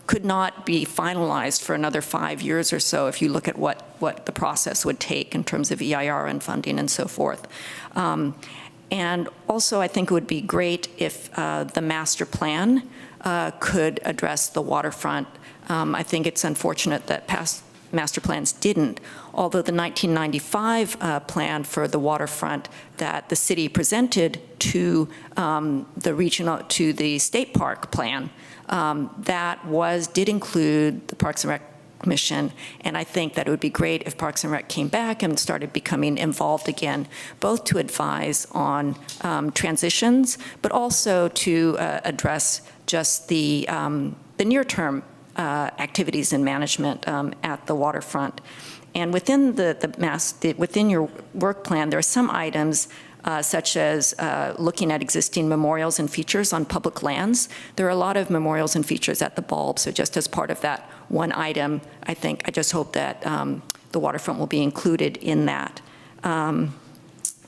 could not be finalized for another 5 years or so if you look at what the process would take in terms of EIR and funding and so forth. And also, I think it would be great if the master plan could address the waterfront. I think it's unfortunate that past master plans didn't, although the 1995 plan for the waterfront that the city presented to the state park plan, did include the Parks and Rec Commission, and I think that it would be great if Parks and Rec came back and started becoming involved again, both to advise on transitions, but also to address just the near-term activities and management at the waterfront. And within within your work plan, there are some items such as looking at existing memorials and features on public lands. There are a lot of memorials and features at the Bulb, so just as part of that one item, I just hope that the waterfront will be included in that.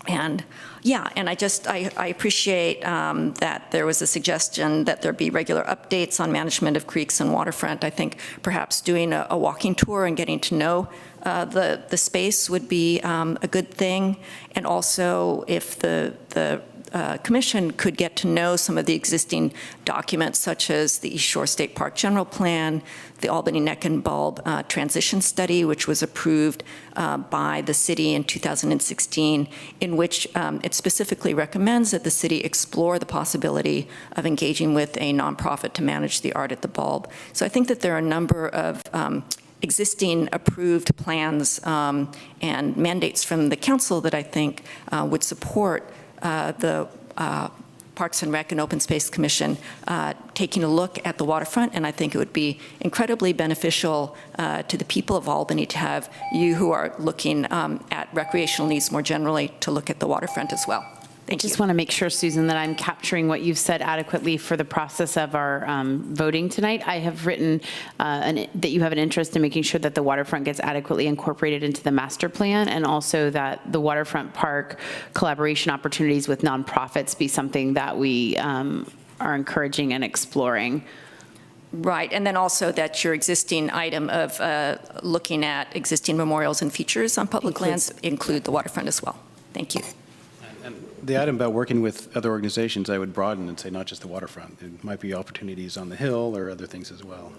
And yeah, and I appreciate that there was a suggestion that there be regular updates on management of creeks and waterfront. I think perhaps doing a walking tour and getting to know the space would be a good thing. And also if the Commission could get to know some of the existing documents, such as the East Shore State Park General Plan, the Albany Neck and Bulb Transition Study, which was approved by the city in 2016, in which it specifically recommends that the city explore the possibility of engaging with a nonprofit to manage the art at the bulb. So I think that there are a number of existing approved plans and mandates from the council that I think would support the Parks and Rec and Open Space Commission taking a look at the waterfront, and I think it would be incredibly beneficial to the people of Albany to have you who are looking at recreational needs more generally to look at the waterfront as well. Thank you. I just want to make sure, Susan, that I'm capturing what you've said adequately for the process of our voting tonight. I have written that you have an interest in making sure that the waterfront gets adequately incorporated into the master plan, and also that the waterfront park collaboration opportunities with nonprofits be something that we are encouraging and exploring. Right, and then also that your existing item of looking at existing memorials and features on public lands include the waterfront as well. Thank you. The item about working with other organizations, I would broaden and say not just the waterfront. There might be opportunities on the Hill or other things as well.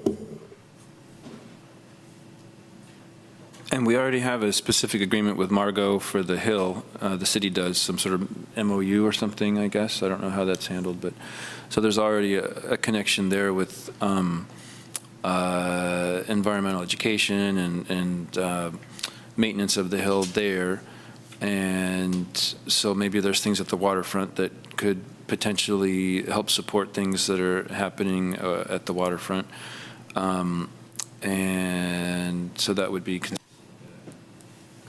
And we already have a specific agreement with Margot for the Hill. The city does some sort of MOU or something, I guess. I don't know how that's handled, but so there's already a connection there with environmental education and maintenance of the Hill there. And so maybe there's things at the waterfront that could potentially help support things that are happening at the waterfront. And so that would be.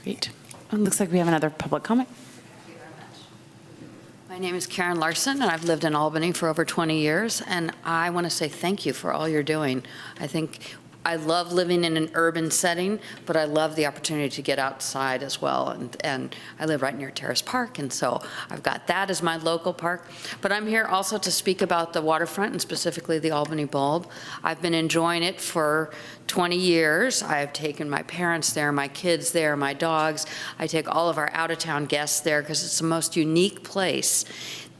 Great. It looks like we have another public comment. Thank you very much. My name is Karen Larson, and I've lived in Albany for over 20 years, and I want to say thank you for all you're doing. I think I love living in an urban setting, but I love the opportunity to get outside as well. And I live right near Terrace Park, and so I've got that as my local park. But I'm here also to speak about the waterfront and specifically the Albany Bulb. I've been enjoying it for 20 years. I have taken my parents there, my kids there, my dogs. I take all of our out-of-town guests there because it's the most unique place.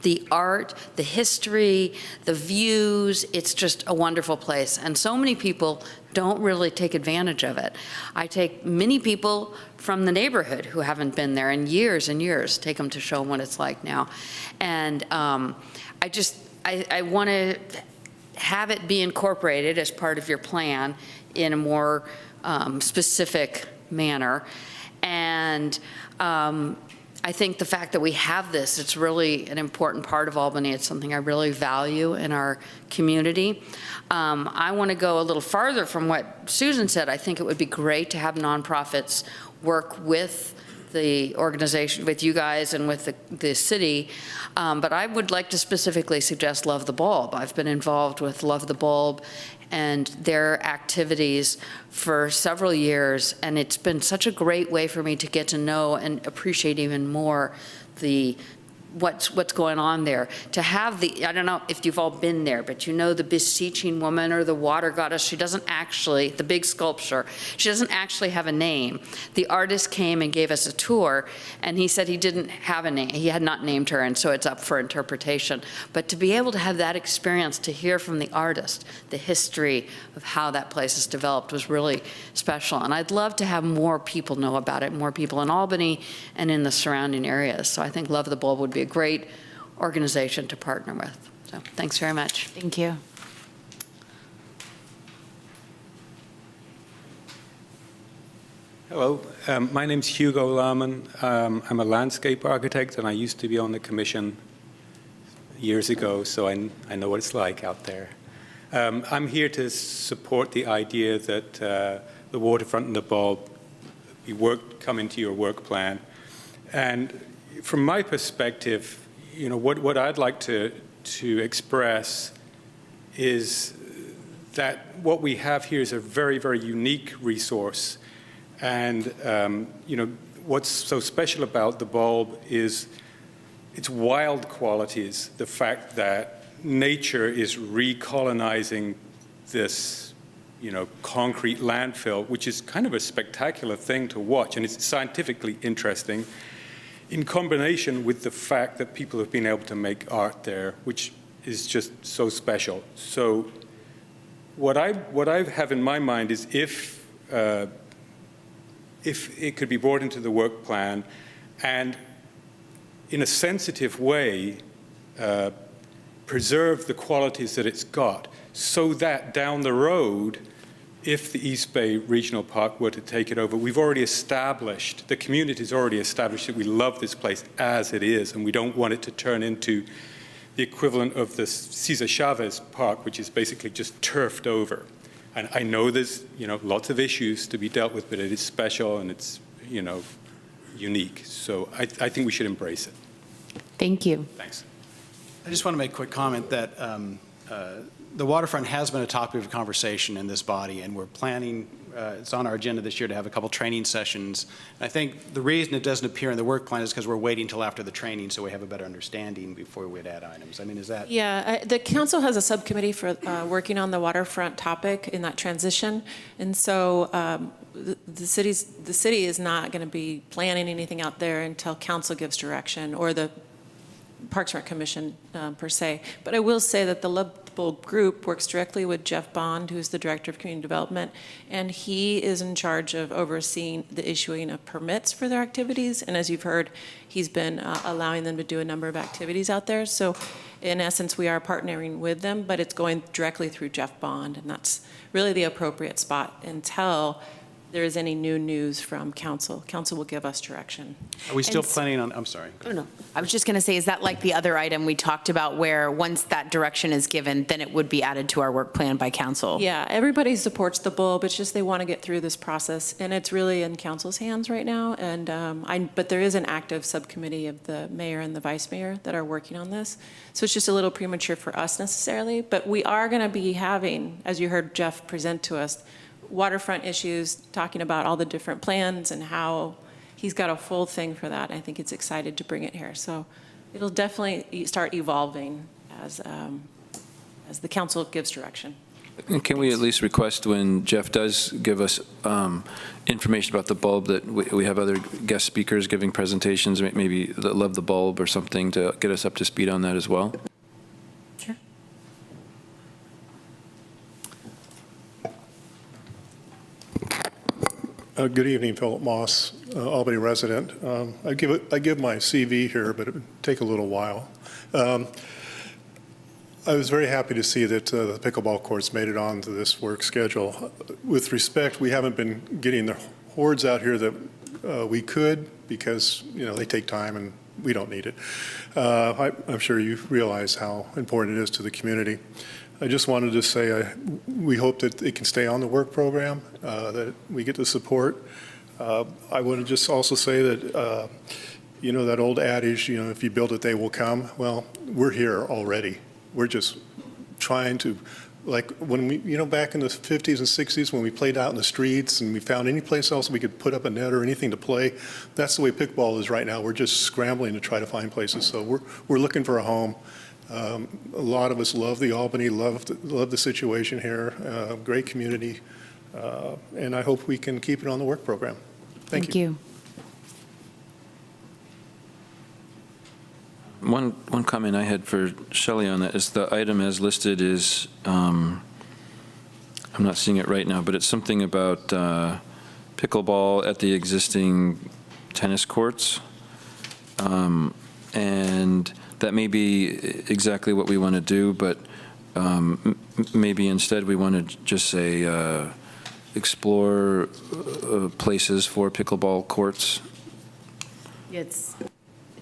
The art, the history, the views, it's just a wonderful place. And so many people don't really take advantage of it. I take many people from the neighborhood who haven't been there in years and years, take them to show them what it's like now. And I want to have it be incorporated as part of your plan in a more specific manner. And I think the fact that we have this, it's really an important part of Albany. It's something I really value in our community. I want to go a little farther from what Susan said. I think it would be great to have nonprofits work with the organization, with you guys and with the city. But I would like to specifically suggest Love the Bulb. I've been involved with Love the Bulb and their activities for several years, and it's been such a great way for me to get to know and appreciate even more what's going on there. To have I don't know if you've all been there, but you know the beseeching woman or the water goddess, she doesn't actually, the big sculpture, she doesn't actually have a name. The artist came and gave us a tour, and he said he didn't have a name. He had not named her, and so it's up for interpretation. But to be able to have that experience, to hear from the artist, the history of how that place is developed was really special. And I'd love to have more people know about it, more people in Albany and in the surrounding areas. So I think Love the Bulb would be a great organization to partner with. So thanks very much. Thank you. Hello, my name's Hugo Lahman. I'm a landscape architect, and I used to be on the commission years ago, so I know what it's like out there. I'm here to support the idea that the waterfront and the bulb come into your work plan. And from my perspective, you know, what I'd like to express is that what we have here is a very, very unique resource. And, you know, what's so special about the bulb is its wild qualities, the fact that nature is recolonizing this, concrete landfill, which is kind of a spectacular thing to watch, and it's scientifically interesting, in combination with the fact that people have been able to make art there, which is just so special. So what I have in my mind is if it could be brought into the work plan and in a sensitive way preserve the qualities that it's got, so that down the road, if the East Bay Regional Park were to take it over, we've already established, the community's already established that we love this place as it is, and we don't want it to turn into the equivalent of the Cesar Chavez Park, which is basically just turfed over. And I know there's, lots of issues to be dealt with, but it is special and it's, unique. So I think we should embrace it. Thank you. Thanks. I just want to make a quick comment that the waterfront has been a topic of conversation in this body, and we're planning, it's on our agenda this year to have a couple training sessions. And I think the reason it doesn't appear in the work plan is because we're waiting until after the training so we have a better understanding before we'd add items. I mean, is that? Yeah, the council has a subcommittee for working on the waterfront topic in that transition. And so the city is not going to be planning anything out there until council gives direction, or the Parks and Rec Commission per se. But I will say that the Lovable Group works directly with Jeff Bond, who's the Director of Community Development, and he is in charge of overseeing the issuing of permits for their activities. And as you've heard, he's been allowing them to do a number of activities out there. So in essence, we are partnering with them, but it's going directly through Jeff Bond, and that's really the appropriate spot until there is any new news from council. Council will give us direction. Are we still planning on, I'm sorry. Oh, no. I was just going to say, is that like the other item we talked about where once that direction is given, then it would be added to our work plan by council? Yeah, everybody supports the bulb. It's just they want to get through this process, and it's really in council's hands right now. And but there is an active subcommittee of the mayor and the vice mayor that are working on this. So it's just a little premature for us necessarily, but we are going to be having, as you heard Jeff present to us, waterfront issues, talking about all the different plans and how he's got a full thing for that. I think it's excited to bring it here. So it'll definitely start evolving as the council gives direction. And can we at least request when Jeff does give us information about the bulb that we have other guest speakers giving presentations, maybe that love the bulb or something, to get us up to speed on that as well? Sure. Good evening, Philip Moss, Albany resident. I give my CV here, but it would take a little while. I was very happy to see that the pickleball courts made it onto this work schedule. With respect, we haven't been getting the hordes out here that we could, because they take time and we don't need it. I'm sure you realize how important it is to the community. I just wanted to say we hope that it can stay on the work program, that we get the support. I want to just also say that, that old adage, if you build it, they will come. Well, we're here already. We're just trying to, like when we, back in the 50s and 60s when we played out in the streets and we found any place else we could put up a net or anything to play, that's the way pickleball is right now. We're just scrambling to try to find places. So we're looking for a home. A lot of us love the Albany, love the situation here, great community, and I hope we can keep it on the work program. Thank you. One comment I had for Shelley on that is the item as listed is, I'm not seeing it right now, but it's something about pickleball at the existing tennis courts. And that may be exactly what we want to do, but maybe instead we want to just say explore places for pickleball courts. It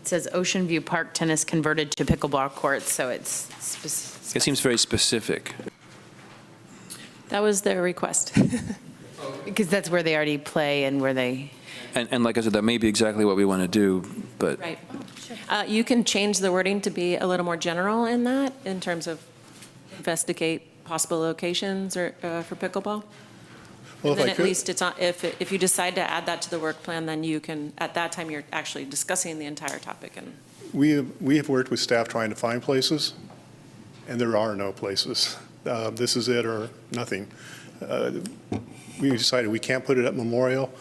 says Ocean View Park tennis converted to pickleball courts, so it's It seems very specific. That was their request. because that's where they already play and where they. And like I said, that may be exactly what we want to do, but. Right. You can change the wording to be a little more general in that, in terms of investigate possible locations or for pickleball. Well, And then if I at could, least it's on, if you decide to add that to the work plan, then you can, at that time, you're actually discussing the entire topic. And we have worked with staff trying to find places, and there are no places. This is it or nothing. We decided we can't put it at Memorial.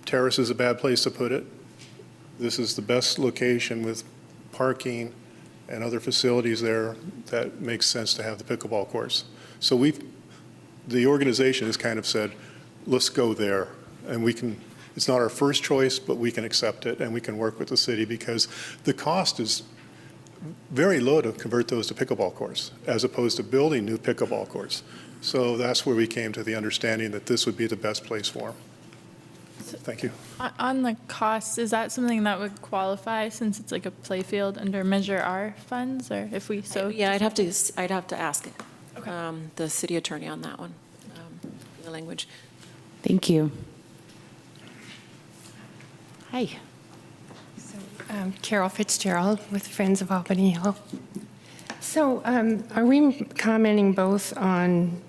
Terrace is a bad place to put it. This is the best location with parking and other facilities there that makes sense to have the pickleball courts. So the organization has kind of said, let's go there. And it's not our first choice, but we can accept it and we can work with the city because the cost is very low to convert those to pickleball courts as opposed to building new pickleball courts. So that's where we came to the understanding that this would be the best place for them. Thank you. On the costs, is that something that would qualify since it's like a play field under Measure R funds, or if we so? yeah, I'd have to ask the city attorney on that one, the language. Thank you. Hi. Carol Fitzgerald with Friends of Albany Hill. So are we commenting both on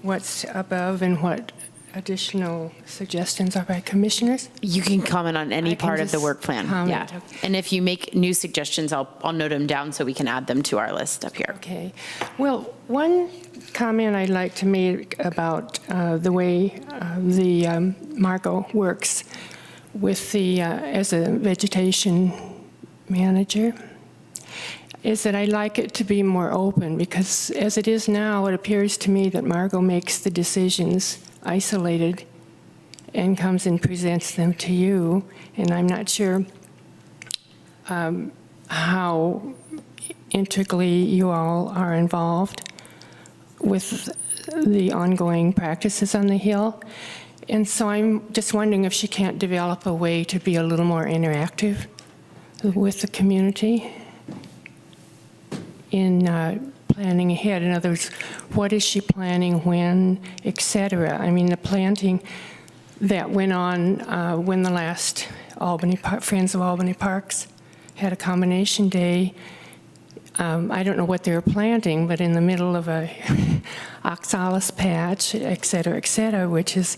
what's above and what additional suggestions are by commissioners? You can comment on any I can part of the just work plan. comment, Yeah. okay. And if you make new suggestions, I'll note them down so we can add them to our list up here. Okay. Well, one comment I'd like to make about the way the Margot works with the as a vegetation manager is that I like it to be more open, because as it is now, it appears to me that Margot makes the decisions isolated and comes and presents them to you, and I'm not sure how integrally you all are involved with the ongoing practices on the Hill. And so I'm just wondering if she can't develop a way to be a little more interactive with the community in planning ahead. In other words, what is she planning, when, et cetera. I mean, the planting that went on when the last Friends of Albany Parks had a combination day. I don't know what they were planting, but in the middle of a oxalis patch, et cetera, which is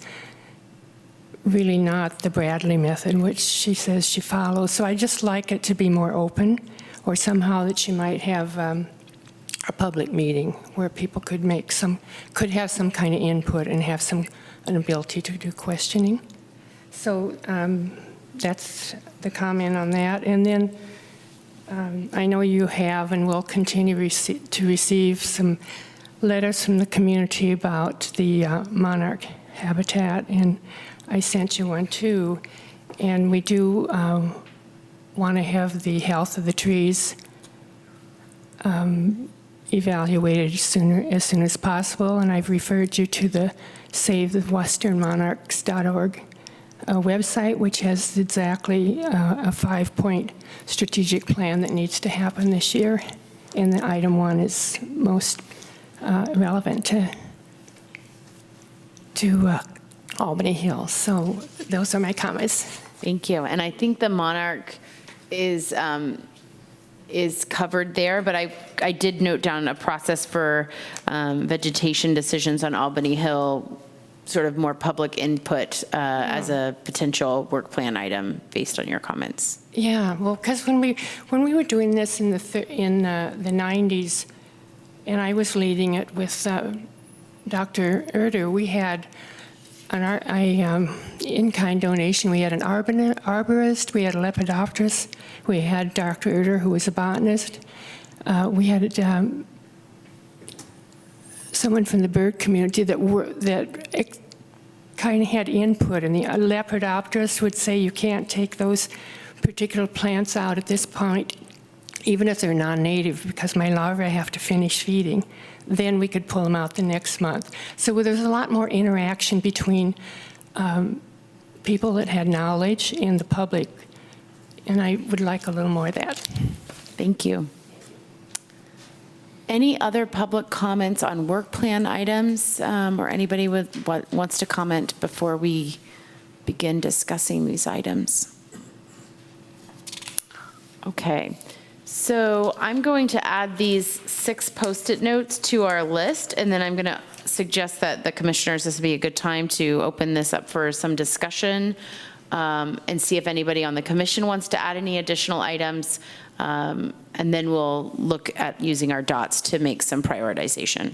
really not the Bradley method, which she says she follows. So I just like it to be more open, or somehow that she might have a public meeting where people could have some kind of input and have an ability to do questioning. So that's the comment on that. And then I know you have and will continue to receive some letters from the community about the monarch habitat, and I sent you one too. And we do want to have the health of the trees evaluated as soon as possible, and I've referred you to the SaveTheWesternMonarchs.org website, which has exactly a 5-point strategic plan that needs to happen this year, and the item 1 is most relevant to Albany Hills. So those are my comments. Thank you. And I think the monarch is covered there, but I did note down a process for vegetation decisions on Albany Hill, sort of more public input as a potential work plan item based on your comments. Yeah, well, because when we were doing this in the 90s, and I was leading it with Dr. Erder, we had an in-kind donation. We had an arborist, we had a lepidopterist, we had Dr. Erder, who was a botanist. We had someone from the bird community that kind of had input, and the lepidopterist would say you can't take those particular plants out at this point, even if they're non-native, because my larvae have to finish feeding. Then we could pull them out the next month. So there's a lot more interaction between people that had knowledge and the public, and I would like a little more of that. Thank you. Any other public comments on work plan items, or anybody wants to comment before we begin discussing these items? Okay. So I'm going to add these 6 Post-it notes to our list, and then I'm going to suggest that the commissioners, this would be a good time to open this up for some discussion and see if anybody on the commission wants to add any additional items. And then we'll look at using our dots to make some prioritization.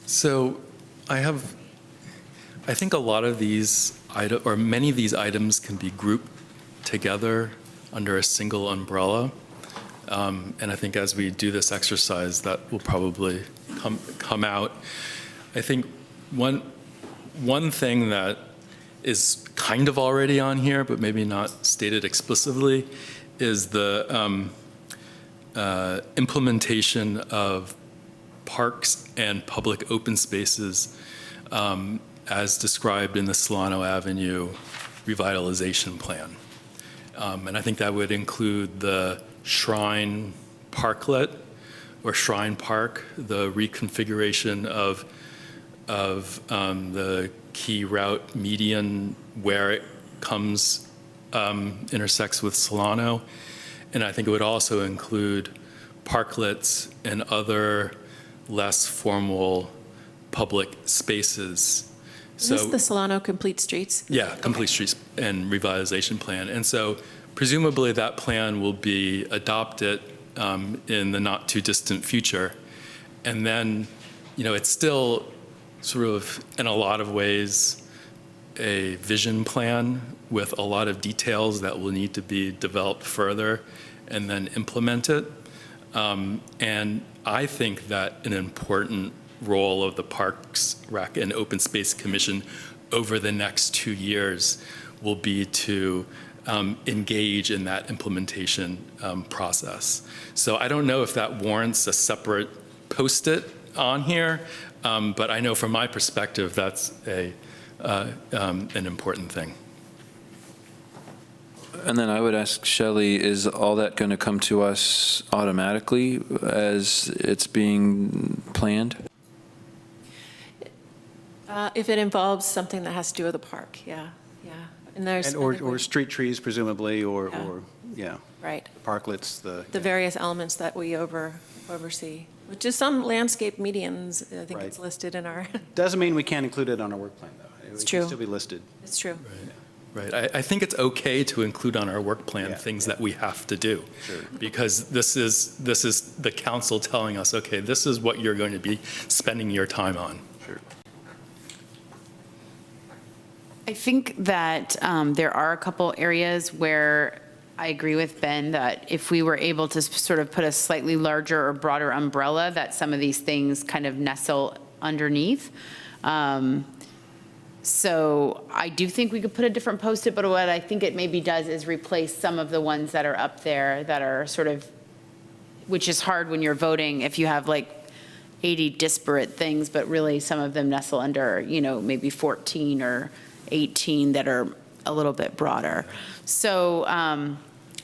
So I think a lot of these items, or many of these items can be grouped together under a single umbrella. And I think as we do this exercise, that will probably come out. I think one thing that is kind of already on here, but maybe not stated explicitly, is the implementation of parks and public open spaces as described in the Solano Avenue revitalization plan. And I think that would include the Shrine Parklet or Shrine Park, the reconfiguration of the key route median where it comes, intersects with Solano. And I think it would also include parklets and other less formal public spaces. Is this the Solano Complete Streets? Yeah, Complete Streets and Revitalization Plan. And so presumably that plan will be adopted in the not too distant future. And then, it's still sort of, in a lot of ways, a vision plan with a lot of details that will need to be developed further and then implemented. And I think that an important role of the Parks, Rec, and Open Space Commission over the next 2 years will be to engage in that implementation process. So I don't know if that warrants a separate post-it on here, but I know from my perspective that's an important thing. And then I would ask Shelley, is all that going to come to us automatically as it's being planned? If it involves something that has to do with the park, yeah. And or street trees presumably, or right. Parklets, the various elements that we oversee, which is some landscape medians. I think it's listed in our. Doesn't mean we can't include it on our work plan, though. It's It true. can still be listed. It's true. Right. I think it's okay to include on our work plan things that we have to do. Sure. Because this is the council telling us, okay, this is what you're going to be spending your time on. Sure. I think that there are a couple areas where I agree with Ben that if we were able to sort of put a slightly larger or broader umbrella, that some of these things kind of nestle underneath. So I do think we could put a different post-it, but what I think it maybe does is replace some of the ones that are up there that are sort of, which is hard when you're voting if you have like 80 disparate things, but really some of them nestle under, maybe 14 or 18 that are a little bit broader. So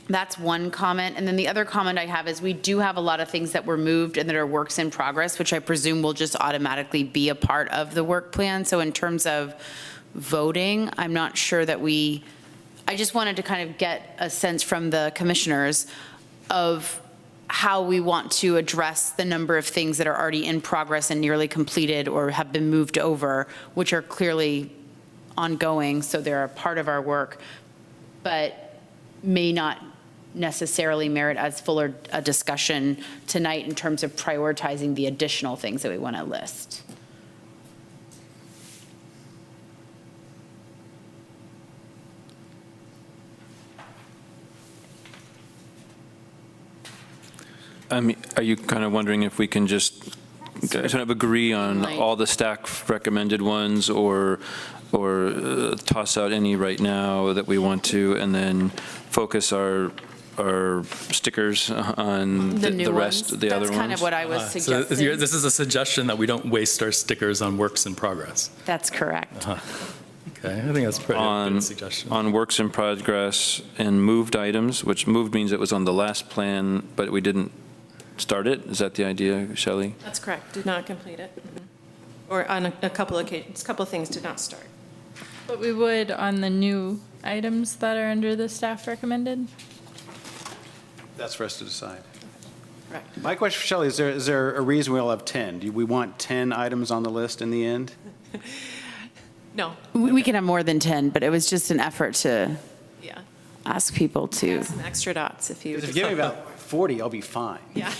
that's one comment. And then the other comment I have is we do have a lot of things that were moved and that are works in progress, which I presume will just automatically be a part of the work plan. So in terms of voting, I'm not sure that I just wanted to kind of get a sense from the commissioners of how we want to address the number of things that are already in progress and nearly completed or have been moved over, which are clearly ongoing, so they're a part of our work, but may not necessarily merit as full a discussion tonight in terms of prioritizing the additional things that we want to list. I mean, are you kind of wondering if we can just kind of agree on all the staff recommended ones, or toss out any right now that we want to, and then focus our stickers on the rest, the other ones? That's kind of what I was suggesting. So this is a suggestion that we don't waste our stickers on works in progress. That's correct. Okay, I think that's pretty good suggestion. On works in progress and moved items, which moved means it was on the last plan, but we didn't start it? Is that the idea, Shelley? That's correct, did not complete it. Or on a couple of occasions, a couple of things did not start. But we would on the new items that are under the staff recommended? That's for us to decide. Right. My question for Shelley, is there a reason we all have 10? Do we want 10 items on the list in the end? No. We can have more than 10, but it was just an effort to Yeah. ask people to. Some extra dots if you. Because if you give me about 40, I'll be fine. Yeah.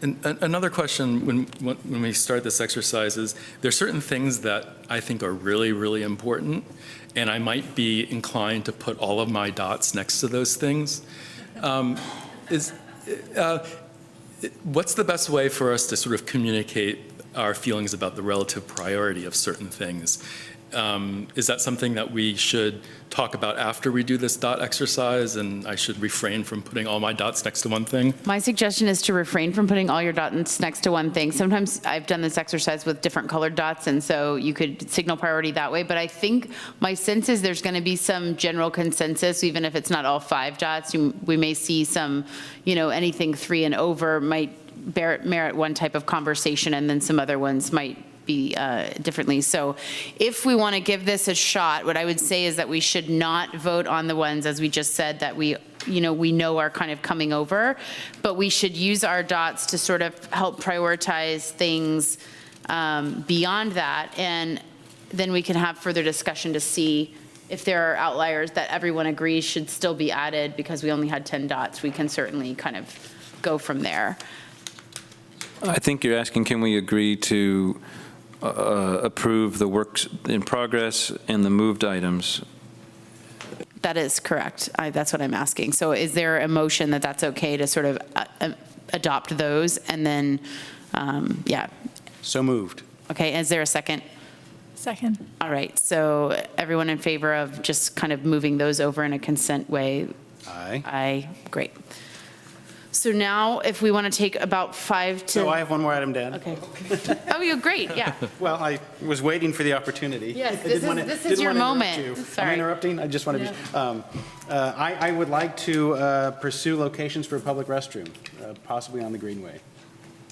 And another question when we start this exercise is, there are certain things that I think are really, really important, and I might be inclined to put all of my dots next to those things. What's the best way for us to sort of communicate our feelings about the relative priority of certain things? Is that something that we should talk about after we do this dot exercise, and I should refrain from putting all my dots next to one thing? My suggestion is to refrain from putting all your dots next to one thing. Sometimes I've done this exercise with different colored dots, and so you could signal priority that way. But I think my sense is there's going to be some general consensus, even if it's not all 5 dots. We may see some, anything 3 and over might merit one type of conversation, and then some other ones might be differently. So if we want to give this a shot, what I would say is that we should not vote on the ones, as we just said, that we know are kind of coming over, but we should use our dots to sort of help prioritize things beyond that, and then we can have further discussion to see if there are outliers that everyone agrees should still be added. Because we only had 10 dots, we can certainly kind of go from there. I think you're asking, can we agree to approve the works in progress and the moved items? That is correct. That's what I'm asking. So is there a motion that that's okay to sort of adopt those, and then, yeah. So moved. Okay, is there a second? Second. All right, so everyone in favor of just kind of moving those over in a consent way? Aye. Aye, great. So now, if we want to take about 5 to... So I have one more item, Dan. Okay. Oh, you're great, yeah. Well, I was waiting for the opportunity. Yes, I this is your moment. You. Sorry. I'm interrupting? I just want to be... I would like to pursue locations for a public restroom, possibly on the Greenway.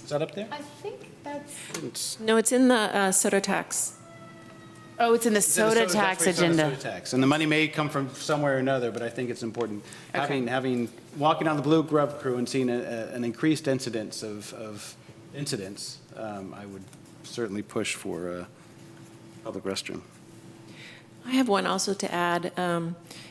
Is that up there? I think that's... No, it's in the soda tax. Oh, it's in the soda tax agenda. Soda tax. And the money may come from somewhere or another, but I think it's important. Having walking on the Blue Grove crew and seeing an increased incidence of incidents, I would certainly push for a public restroom. I have one also to add.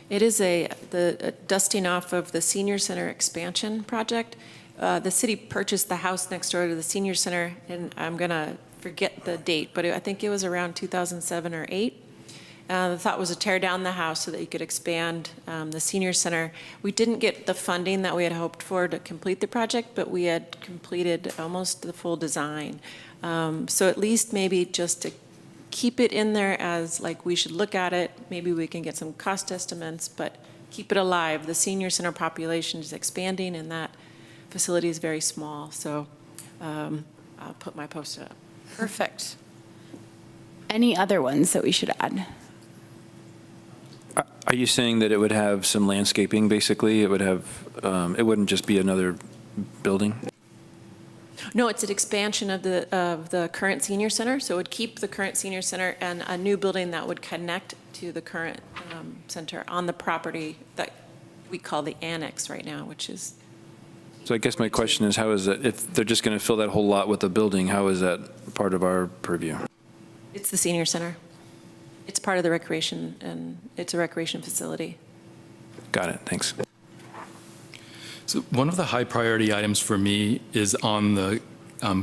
It is the dusting off of the senior center expansion project. The city purchased the house next door to the senior center, and I'm going to forget the date, but I think it was around 2007 or 8. The thought was to tear down the house so that you could expand the senior center. We didn't get the funding that we had hoped for to complete the project, but we had completed almost the full design. So at least maybe just to keep it in there as like we should look at it, maybe we can get some cost estimates, but keep it alive. The senior center population is expanding, and that facility is very small. So I'll put my post-it up. Perfect. Any other ones that we should add? Are you saying that it would have some landscaping, basically? It would have, it wouldn't just be another building? No, it's an expansion of the current senior center, so it would keep the current senior center and a new building that would connect to the current center on the property that we call the annex right now, which is... So I guess my question is, how is that, if they're just going to fill that whole lot with a building, how is that part of our purview? It's the senior center. It's part of the recreation, and it's a recreation facility. Got it, thanks. So one of the high priority items for me is on the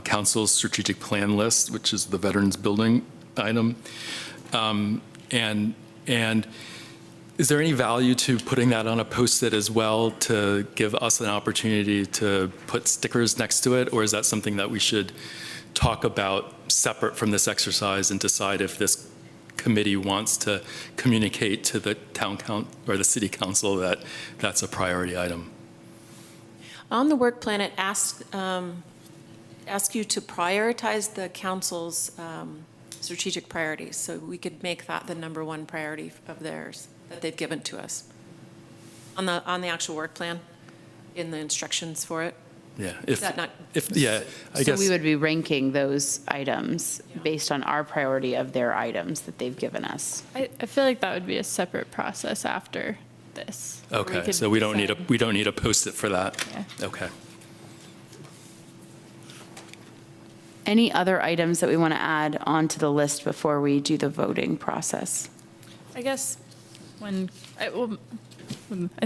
council's strategic plan list, which is the Veterans Building item. And is there any value to putting that on a Post-it as well to give us an opportunity to put stickers next to it? Or is that something that we should talk about separate from this exercise and decide if this committee wants to communicate to the town council or the city council that that's a priority item? On the work plan, it asks you to prioritize the council's strategic priorities. So we could make that the #1 priority of theirs that they've given to us on the actual work plan in the instructions for it. Yeah. Is that not? I So guess. we would be ranking those items based on our priority of their items that they've given us. I feel like that would be a separate process after this. where Okay, could so we don't decide. need a post-it for that? Yeah. Okay. Any other items that we want to add onto the list before we do the voting process? I guess I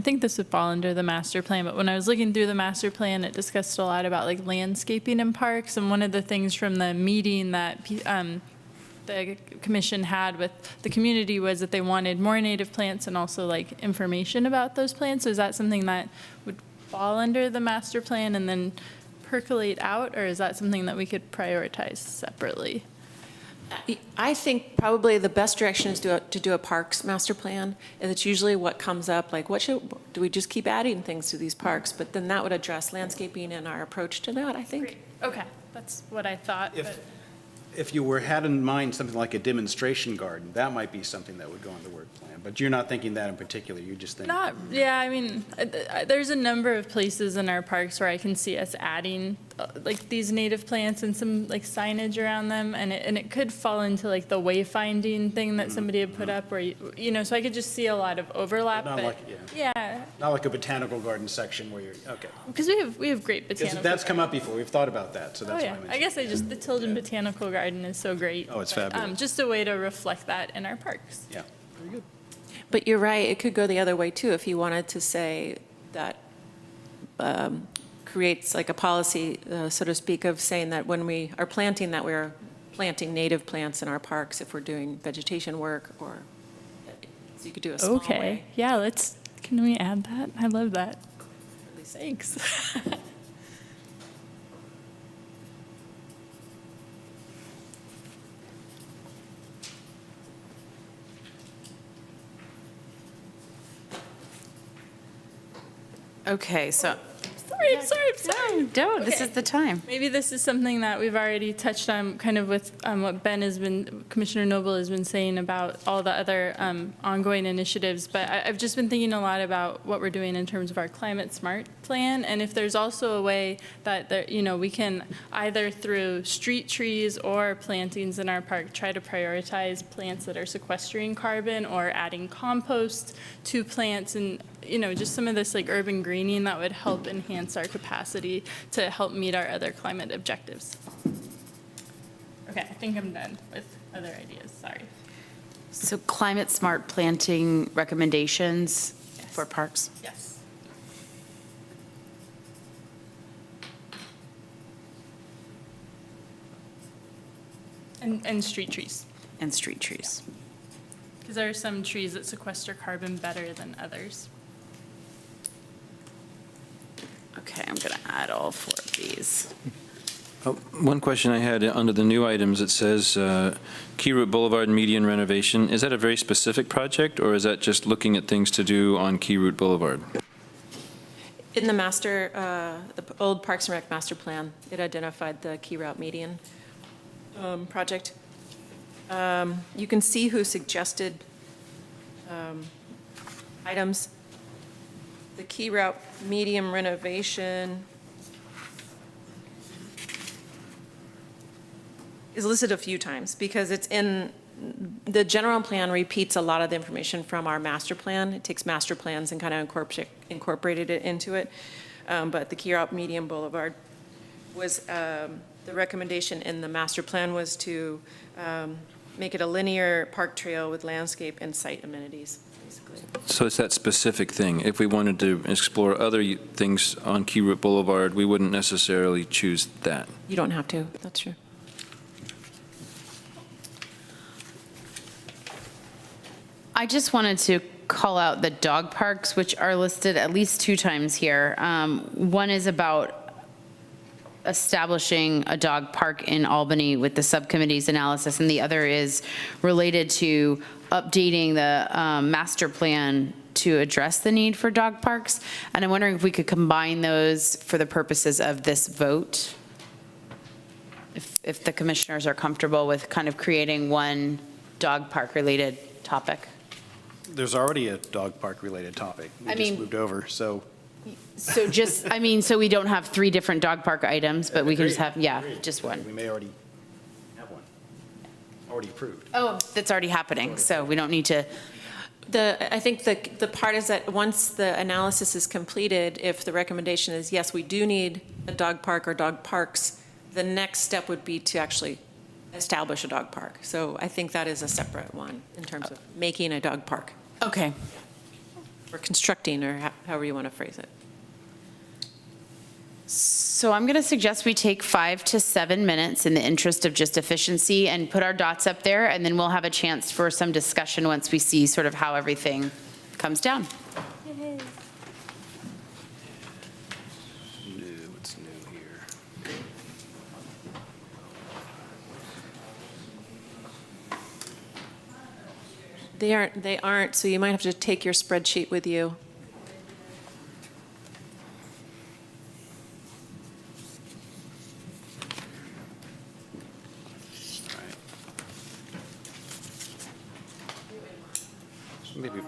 think this would fall under the master plan, but when I was looking through the master plan, it discussed a lot about like landscaping in parks. And one of the things from the meeting that the commission had with the community was that they wanted more native plants and also like information about those plants. So is that something that would fall under the master plan and then percolate out, or is that something that we could prioritize separately? I think probably the best direction is to do a parks master plan, and it's usually what comes up, like do we just keep adding things to these parks? But then that would address landscaping and our approach to that, I think. Okay, that's what I thought. If you had in mind something like a demonstration garden, that might be something that would go on the work plan. But you're not thinking that in particular, you just think. Yeah, I mean, there's a number of places in our parks where I can see us adding like these native plants and some like signage around them, and it could fall into like the wayfinding thing that somebody had put up where, you know, so I could just see a lot of overlap. Not but like, yeah. Not like a botanical garden section where you're, okay. Because we have great botanical. That's come up before, we've thought about that, so that's why I mentioned. I guess the Tilden Botanical Garden is so great. Oh, it's fabulous. Just a way to reflect that in our parks. Yeah, very good. But you're right, it could go the other way too, if you wanted to say that creates like a policy, so to speak, of saying that when we are planting, that we're planting native plants in our parks if we're doing vegetation work, or so you could do a small Okay, way. yeah, can we add that? I love that. Thanks. Okay, so. Sorry. Don't, this is the time. Maybe this is something that we've already touched on, kind of with what Commissioner Noble has been saying about all the other ongoing initiatives, but I've just been thinking a lot about what we're doing in terms of our climate smart plan, and if there's also a way that we can either through street trees or plantings in our park try to prioritize plants that are sequestering carbon or adding compost to plants, and just some of this like urban greening that would help enhance our capacity to help meet our other climate objectives. Okay, I think I'm done with other ideas, sorry. So climate smart planting recommendations for parks? Yes. And street trees. And street trees. Because there are some trees that sequester carbon better than others. Okay, I'm going to add all 4 of these. One question I had under the new items, it says Key Route Boulevard median renovation. Is that a very specific project, or is that just looking at things to do on Key Route Boulevard? In the old Parks and Rec master plan, it identified the key route median project. You can see who suggested items. The key route medium renovation is listed a few times because it's in, the general plan repeats a lot of the information from our master plan. It takes master plans and kind of incorporated it into it. But the key route medium boulevard was, the recommendation in the master plan was to make it a linear park trail with landscape and site amenities. So it's that specific thing. If we wanted to explore other things on Key Route Boulevard, we wouldn't necessarily choose that. You don't have to, that's true. I just wanted to call out the dog parks, which are listed at least 2 times here. One is about establishing a dog park in Albany with the subcommittee's analysis, and the other is related to updating the master plan to address the need for dog parks. And I'm wondering if we could combine those for the purposes of this vote, if the commissioners are comfortable with kind of creating one dog park related topic. There's already a dog park related topic. We just moved over, so So just, I mean, so we don't have 3 different dog park items, but we can just have, yeah, Agreed. just one. We may already have one, already approved. Oh, that's already happening, so we don't need to, I think the part is that once the analysis is completed, if the recommendation is, yes, we do need a dog park or dog parks, the next step would be to actually establish a dog park. So I think that is a separate one in terms of making a dog park, okay. or constructing, or however you want to phrase it. So I'm going to suggest we take 5 to 7 minutes in the interest of just efficiency and put our dots up there, and then we'll have a chance for some discussion once we see sort of how everything comes down. What's new here? They aren't, so you might have to take your spreadsheet with you. Maybe.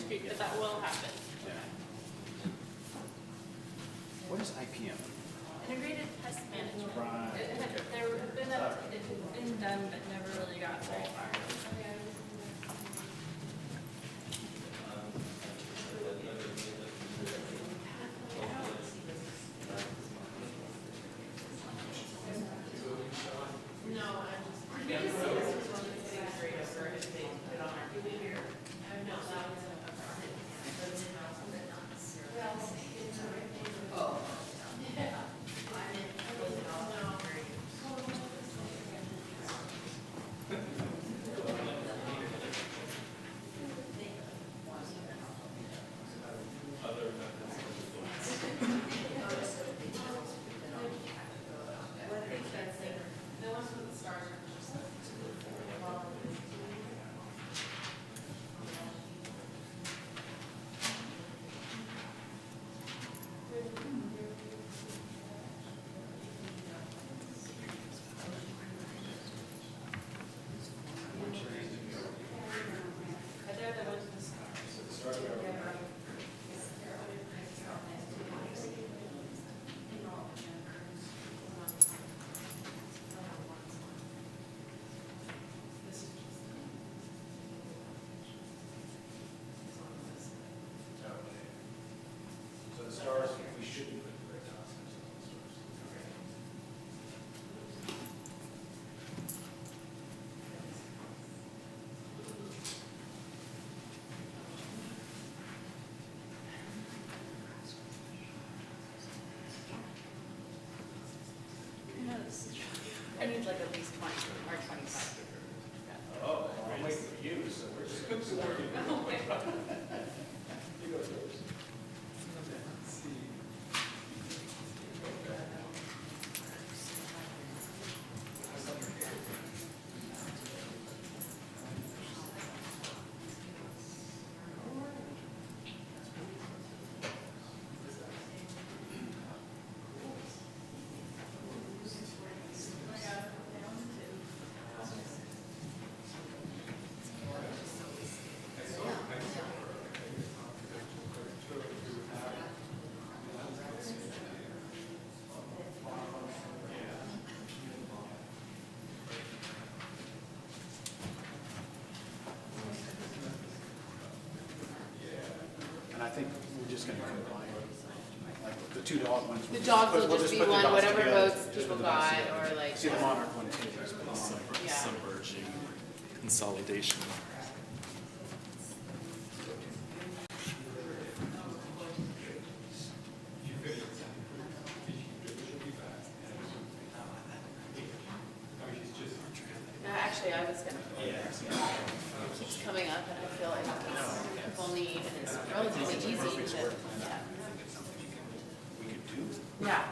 Creek, but that will happen. What is IPM? Integrated pest management. It's been done, but never really got very far. I need like at least 20 or 25. Oh, I'm waiting for you, so And I think we're just going to combine, like, the 2 dog ones. The dogs will We'll just be put the one, dogs whatever together, votes just people put the dogs got, together. or like. See the monarch one too. Yeah. Submerging consolidation. Actually, actually, I was gonna. It keeps coming up, and I feel like people need, and it's relatively easy to, yeah.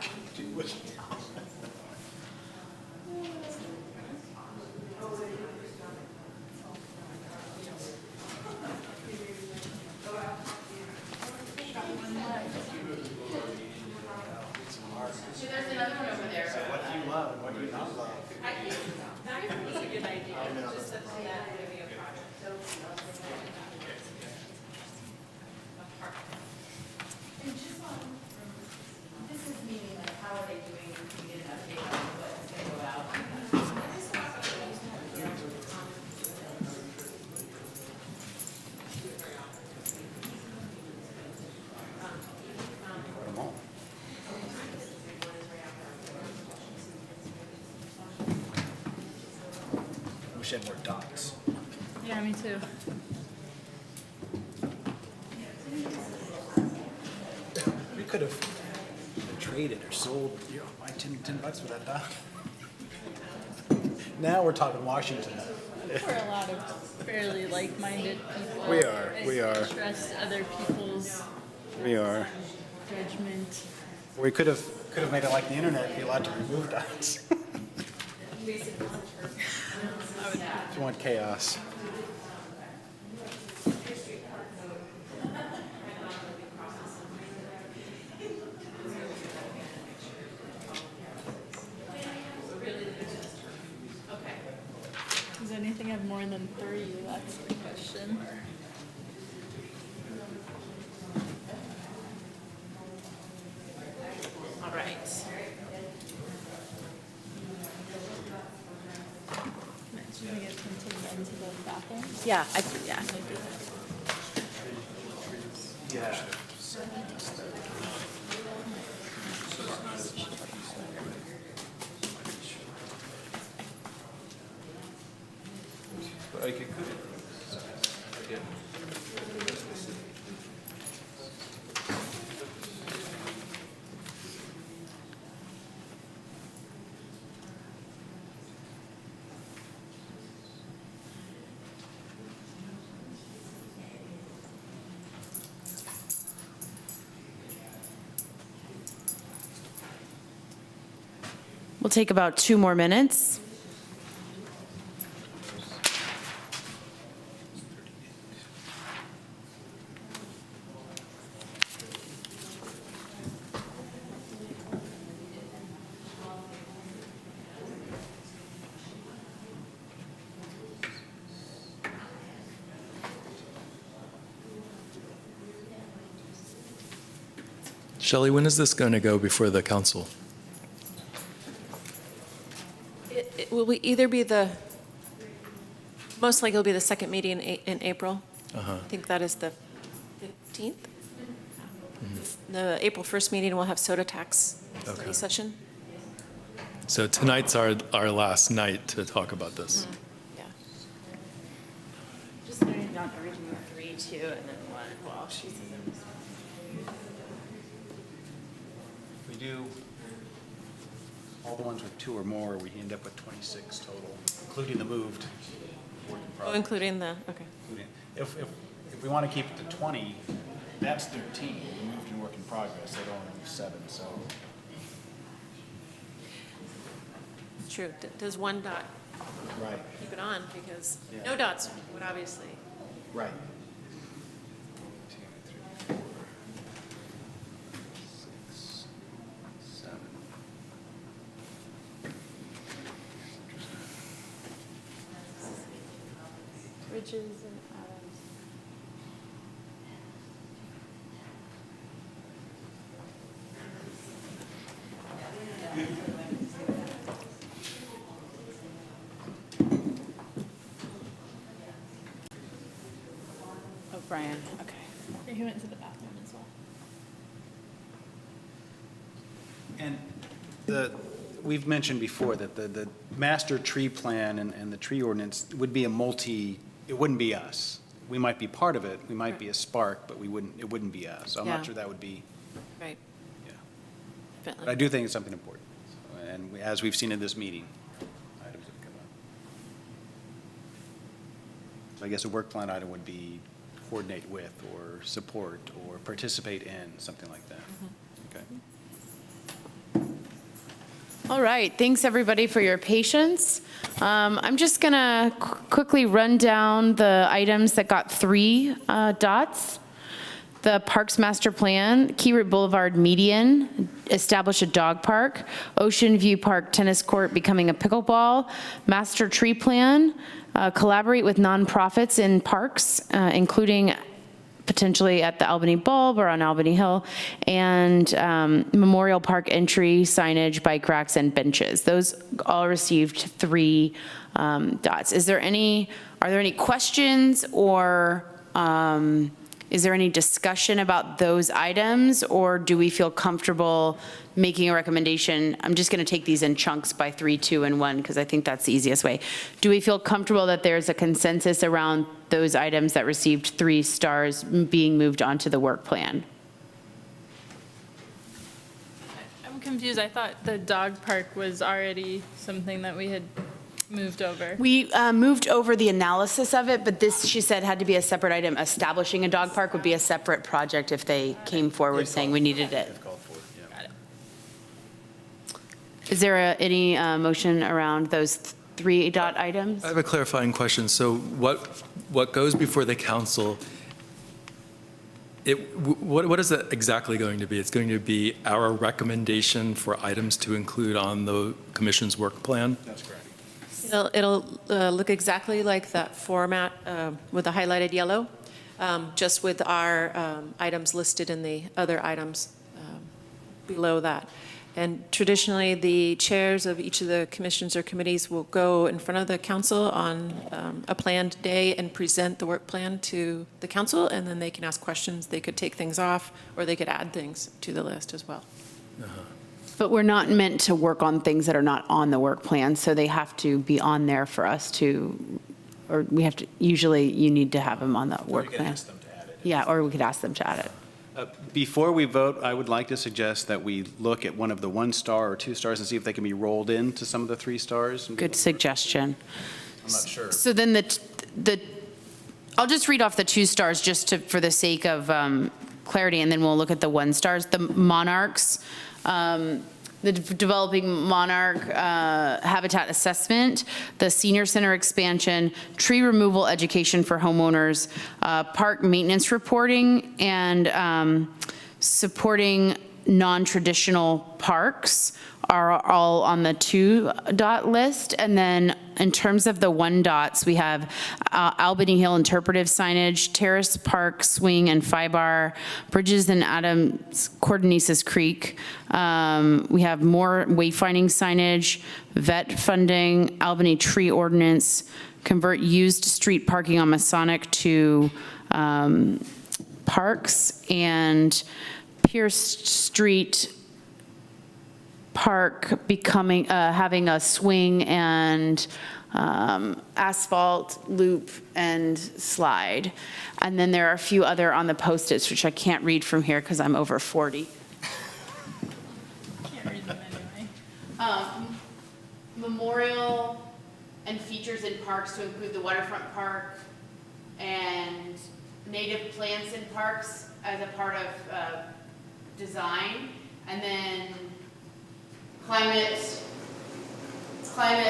There's another one over there. So what do you love and what do you not love? I think that was a good idea. Just that maybe a project. And just on, this is meaning like how are they doing to get an update on what's going to go out? Wish I had more dots. Yeah, me too. We could have traded or sold, buy $10 for that dot. Now we're talking Washington. We're a lot of fairly like-minded people. We are. I trust other people's We are. judgment. We could have made it like the internet, be allowed to remove dots. If you want chaos. Does anything have more than 3? That's the question. All right. Should we get them to into the bathroom? Yeah, Yeah. We'll take about 2 more minutes. Shelley, when is this going to go before the council? It will either be most likely it'll be the second meeting in April. Uh-huh. I think that is the 15th. The April 1st meeting will have soda tax study Okay. session. So tonight's our last night to talk about this. Yeah. Just noting down original 3, 2, and then 1. Well, she's We do all the ones with 2 or more, we end up with 26 total, including the moved. work in Oh, progress. including the, okay. If we want to keep it to 20, that's 13. We moved in work in progress, they don't have 7, so. It's true. Does one dot Right. keep it on? Because Yeah. no dots would obviously. Right. 1, 2, 3, 4, 6, 7. Bridges and Adams. Oh, Brian, okay. Yeah, he went to the bathroom as well. And we've mentioned before that the master tree plan and the tree ordinance would be it wouldn't be us. We might be part of it, we might be a spark, but it wouldn't be us. So I'm Yeah. not sure that would be, Right. yeah. Definitely. But I do think it's something important. And as we've seen in this meeting, items have come I guess a work plan item would be coordinate with, or support, or participate in, something like that. Okay. All right, thanks everybody for your patience. I'm just gonna quickly run down the items that got 3 dots. The Parks Master Plan, Key Route Boulevard median, establish a dog park, Ocean View Park tennis court becoming a pickleball, Master Tree Plan, collaborate with nonprofits in parks, including potentially at the Albany Bulb or on Albany Hill, and Memorial Park entry signage, bike racks, and benches. Those all received 3 dots. Are there any questions, or is there any discussion about those items, or do we feel comfortable making a recommendation? I'm just going to take these in chunks by 3, 2, and 1, because I think that's the easiest way. Do we feel comfortable that there's a consensus around those items that received 3 stars being moved onto the work plan? I'm confused. I thought the dog park was already something that we had moved over. We moved over the analysis of it, but this, she said, had to be a separate item. Establishing a dog park would be a separate project if they came forward saying we needed it. Is there any motion around those 3 dot items? I have a clarifying question. So what goes before the council, what is it exactly going to be? It's going to be our recommendation for items to include on the commission's work plan? That's correct. It'll look exactly like that format with the highlighted yellow, just with our items listed in the other items below that. And traditionally, the chairs of each of the commissions or committees will go in front of the council on a planned day and present the work plan to the council, and then they can ask questions. They could take things off, or they could add things to the list as well. But we're not meant to work on things that are not on the work plan, so they have to be on there for us to, or we have to, usually you need to have them on the work plan. Ask them to add it. Yeah, or we could ask them to add it. Before we vote, I would like to suggest that we look at one of the 1-star or 2 stars and see if they can be rolled into some of the 3 stars. Good suggestion. I'm not sure. So then I'll just read off the 2 stars just for the sake of clarity, and then we'll look at the 1 stars. The monarchs, the developing monarch habitat assessment, the senior center expansion, tree removal education for homeowners, park maintenance reporting, and supporting non-traditional parks are all on the 2 dot list. And then in terms of the 1 dots, we have Albany Hill interpretive signage, Terrace Park swing and Fibar, Bridges and Adams, Cordonesis Creek. We have more wayfinding signage, vet funding, Albany tree ordinance, convert used street parking on Masonic to parks, and Pierce Street Park becoming, having a swing and asphalt loop and slide. And then there are a few other on the Post-its, which I can't read from here because I'm over 40. Can't read them anyway. Memorial and features in parks to include the waterfront park and native plants in parks as a part of design. And then climate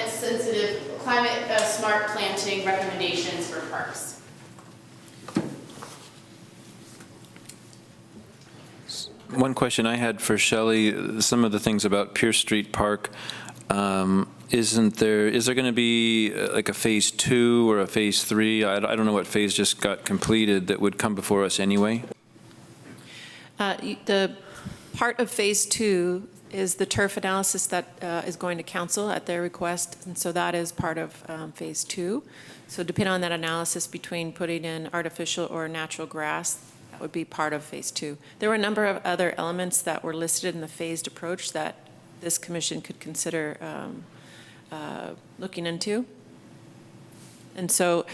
sensitive, climate smart planting recommendations for parks. One question I had for Shelley, some of the things about Pierce Street Park, is there going to be like a phase 2 or a phase 3? I don't know what phase just got completed that would come before us anyway. The part of phase 2 is the turf analysis that is going to council at their request, and so that is part of phase 2. So depending on that analysis between putting in artificial or natural grass, that would be part of phase 2. There were a number of other elements that were listed in the phased approach that this commission could consider looking into. And so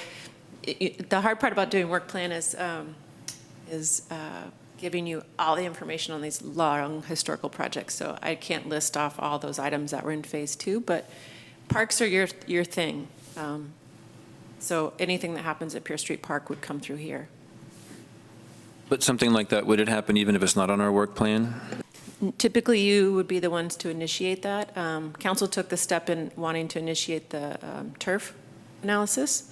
the hard part about doing work plan is giving you all the information on these long historical projects. So I can't list off all those items that were in phase 2, but parks are your thing. So anything that happens at Pierce Street Park would come through here. But something like that, would it happen even if it's not on our work plan? Typically, you would be the ones to initiate that. Council took the step in wanting to initiate the turf analysis.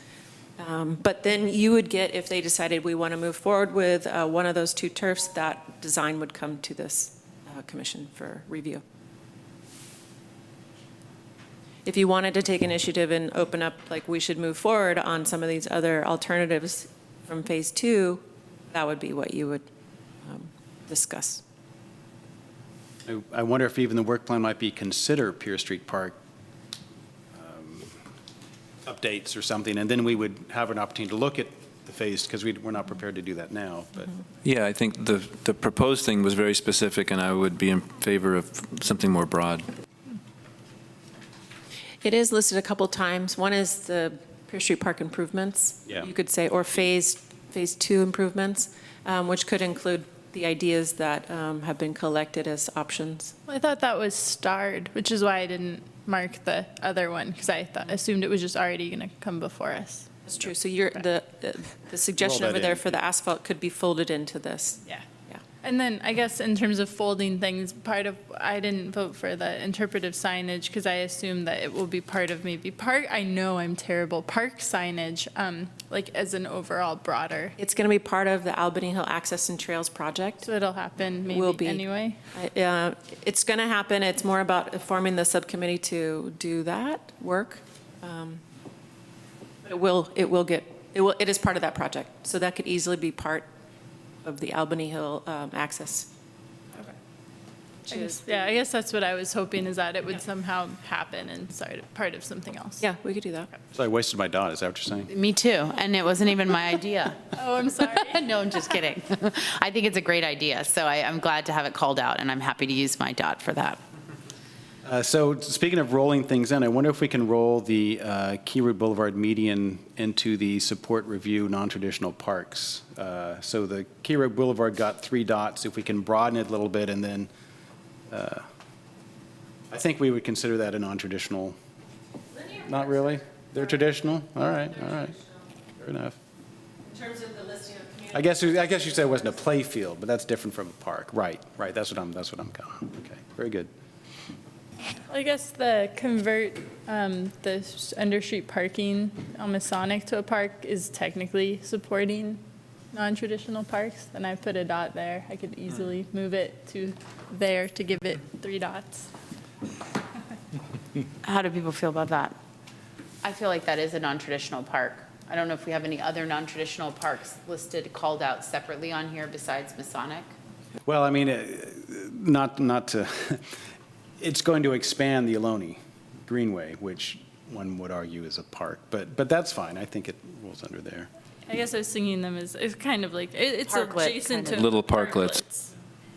But then you would get, if they decided we want to move forward with one of those 2 turfs, that design would come to this commission for review. If you wanted to take initiative and open up, like we should move forward on some of these other alternatives from phase 2, that would be what you would discuss. I wonder if even the work plan might be consider Pierce Street Park updates or something, and then we would have an opportunity to look at the phase, because we're not prepared to do that now, but. Yeah, I think the proposed thing was very specific, and I would be in favor of something more broad. It is listed a couple times. One is the Pierce Street Park improvements, Yeah. you could say, or phase 2 improvements, which could include the ideas that have been collected as options. Well, I thought that was starred, which is why I didn't mark the other one, because I assumed it was just already going to come before us. That's true. So the suggestion Roll that over there in. for the asphalt could be folded into this. Yeah. Yeah. And then I guess in terms of folding things, I didn't vote for the interpretive signage because I assume that it will be part of maybe I know I'm terrible, park signage, like as an overall broader. It's going to be part of the Albany Hill Access and Trails project. So it'll happen Will maybe be. anyway? It's going to happen. It's more about forming the subcommittee to do that work. But it is part of that project. So that could easily be part of the Albany Hill access. I guess that's what I was hoping, is that it would somehow happen and start part of something else. Yeah, we could do that. So I wasted my dot, is that what you're saying? Me too, and it wasn't even my idea. Oh, I'm sorry. No, I'm just kidding. I think it's a great idea, so I'm glad to have it called out, and I'm happy to use my dot for that. So speaking of rolling things in, I wonder if we can roll the Key Route Boulevard median into the support review non-traditional parks. So the Key Route Boulevard got 3 dots. If we can broaden it a little bit, and then I think we would consider that a non-traditional. Not really? They're traditional? All right. Fair enough. In terms of the listing of community. I guess you said it wasn't a play field, but that's different from a park. Right. That's what I'm going. Okay, very good. I guess the convert the understreet parking on Masonic to a park is technically supporting non-traditional parks, then I put a dot there. I could easily move it to there to give it 3 dots. How do people feel about that? I feel like that is a non-traditional park. I don't know if we have any other non-traditional parks listed, called out separately on here besides Masonic. Well, I mean, not to, it's going to expand the Albany Greenway, which one would argue is a park, but that's fine. I think it rolls under there. I guess I was thinking them as, it's kind of like, it's Parklet, adjacent kind to. Little parklets.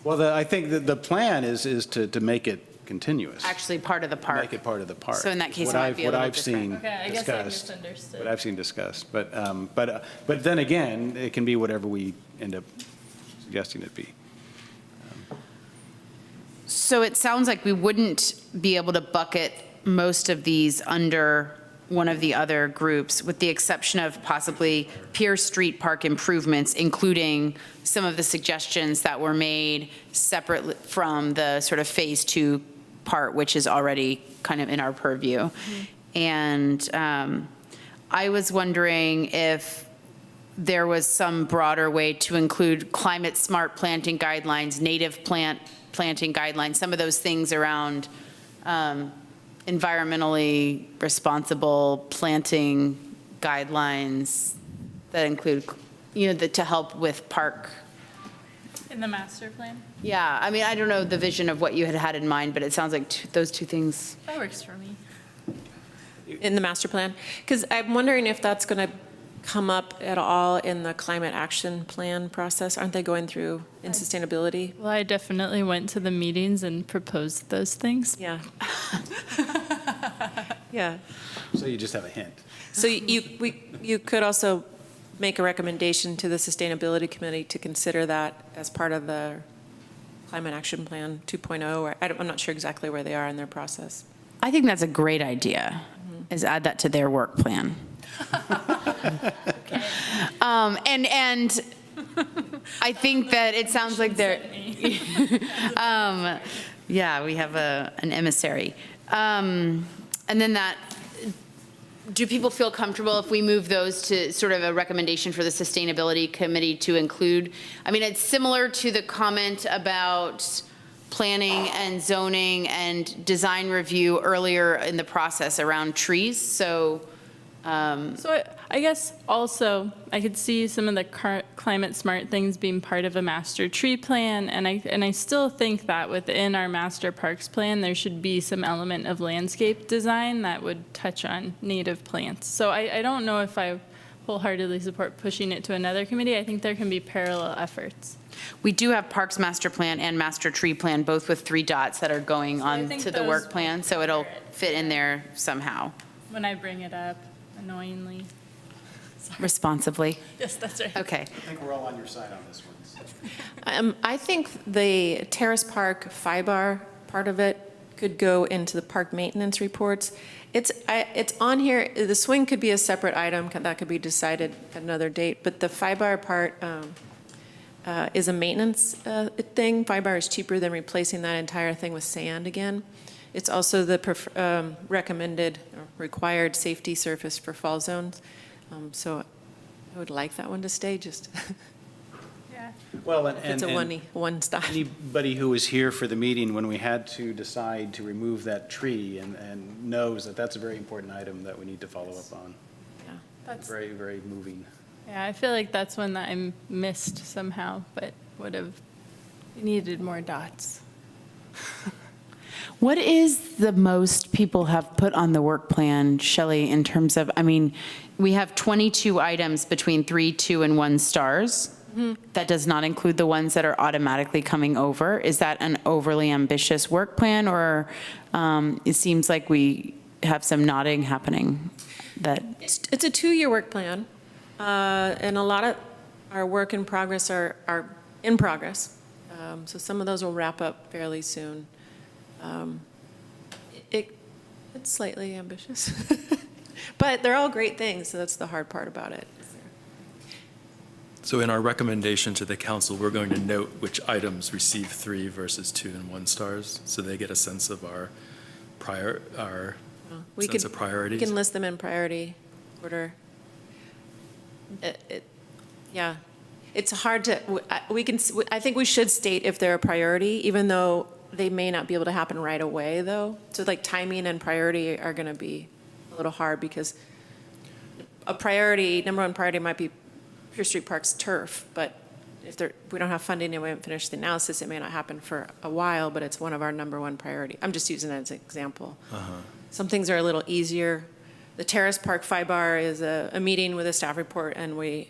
Well, I think the plan is to make it continuous. Actually, part of the park. Make it part of the park. So in that case, What it might I've- be a what little I've different. seen Okay, I guess I discussed. misunderstood. What I've seen discussed. But then again, it can be whatever we end up suggesting it be. So it sounds like we wouldn't be able to bucket most of these under one of the other groups, with the exception of possibly Pierce Street Park improvements, including some of the suggestions that were made separate from the sort of Phase 2 part, which is already kind of in our purview. And I was wondering if there was some broader way to include climate-smart planting guidelines, native planting guidelines, some of those things around environmentally responsible planting guidelines that include, to help with park. In the master plan? Yeah, I mean, I don't know the vision of what you had in mind, but it sounds like those 2 things. That works for me. In the master plan? Because I'm wondering if that's going to come up at all in the climate action plan process. Aren't they going through in sustainability? Well, I definitely went to the meetings and proposed those things. Yeah. Yeah. So you just have a hint. So you could also make a recommendation to the Sustainability Committee to consider that as part of the Climate Action Plan 2.0, or I'm not sure exactly where they are in their process. I think that's a great idea, is add that to their work plan. And I think that it sounds like they're, yeah, we have an emissary. And then do people feel comfortable if we move those to sort of a recommendation for the Sustainability Committee to include? I mean, it's similar to the comment about planning and zoning and design review earlier in the process around trees, so. So I guess also I could see some of the climate smart things being part of a master tree plan, and I still think that within our master parks plan there should be some element of landscape design that would touch on native plants. So I don't know if I wholeheartedly support pushing it to another committee. I think there can be parallel efforts. We do have Parks Master Plan and Master Tree Plan, both with 3 dots that are going on to the work plan, so it'll fit in there somehow. When I bring it up, annoyingly. Responsibly. Yes, that's right. Okay. I think we're all on your side on this one. I think the Terrace Park FIBAR part of it could go into the park maintenance reports. It's on here, the swing could be a separate item, that could be decided at another date, but the FIBAR part is a maintenance thing. FIBAR is cheaper than replacing that entire thing with sand again. It's also the recommended or required safety surface for fall zones. So I would like that one to stay, just Well, it's a one stop. Anybody who was here for the meeting when we had to decide to remove that tree and knows that that's a very important item that we need to follow up on. Yeah. That's, Very, very moving. yeah, I feel like that's one that I missed somehow, but would have needed more dots. What is the most people have put on the work plan, Shelley, in terms of, I mean, we have 22 items between 3, 2, and 1 stars. Mm-hmm. That does not include the ones that are automatically coming over. Is that an overly ambitious work plan, or it seems like we have some nodding happening that? It's a 2-year work plan, and a lot of our work in progress are in progress. So some of those will wrap up fairly soon. It's slightly ambitious, but they're all great things, so that's the hard part about it. So in our recommendation to the council, we're going to note which items receive 3 versus 2 and 1 stars, so they get a sense of our sense of priorities. We can list them in priority order. Yeah, it's hard to, I think we should state if they're a priority, even though they may not be able to happen right away, though. So like timing and priority are going to be a little hard, because a priority, number 1 priority might be Pier Street Park's turf, but if we don't have funding and we haven't finished the analysis, it may not happen for a while, but it's one of our number 1 priority. I'm just using that as an example. Some things are a little easier. The Terrace Park FIBAR is a meeting with a staff report, and we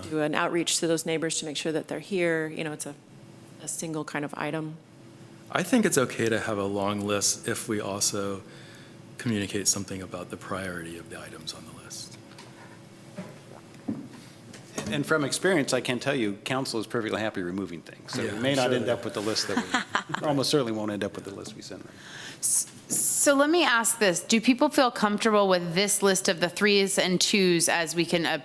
do an outreach to those neighbors to make sure that they're here. You know, it's a single kind of item. I think it's okay to have a long list if we also communicate something about the priority of the items on the list. And from experience, I can tell you, council is perfectly happy removing things. So Yeah, we may I'm not sure end they up with the list that we, almost certainly won't end up with the list we send them. So let me ask this. Do people feel comfortable with this list of the 3s and 2s as we can,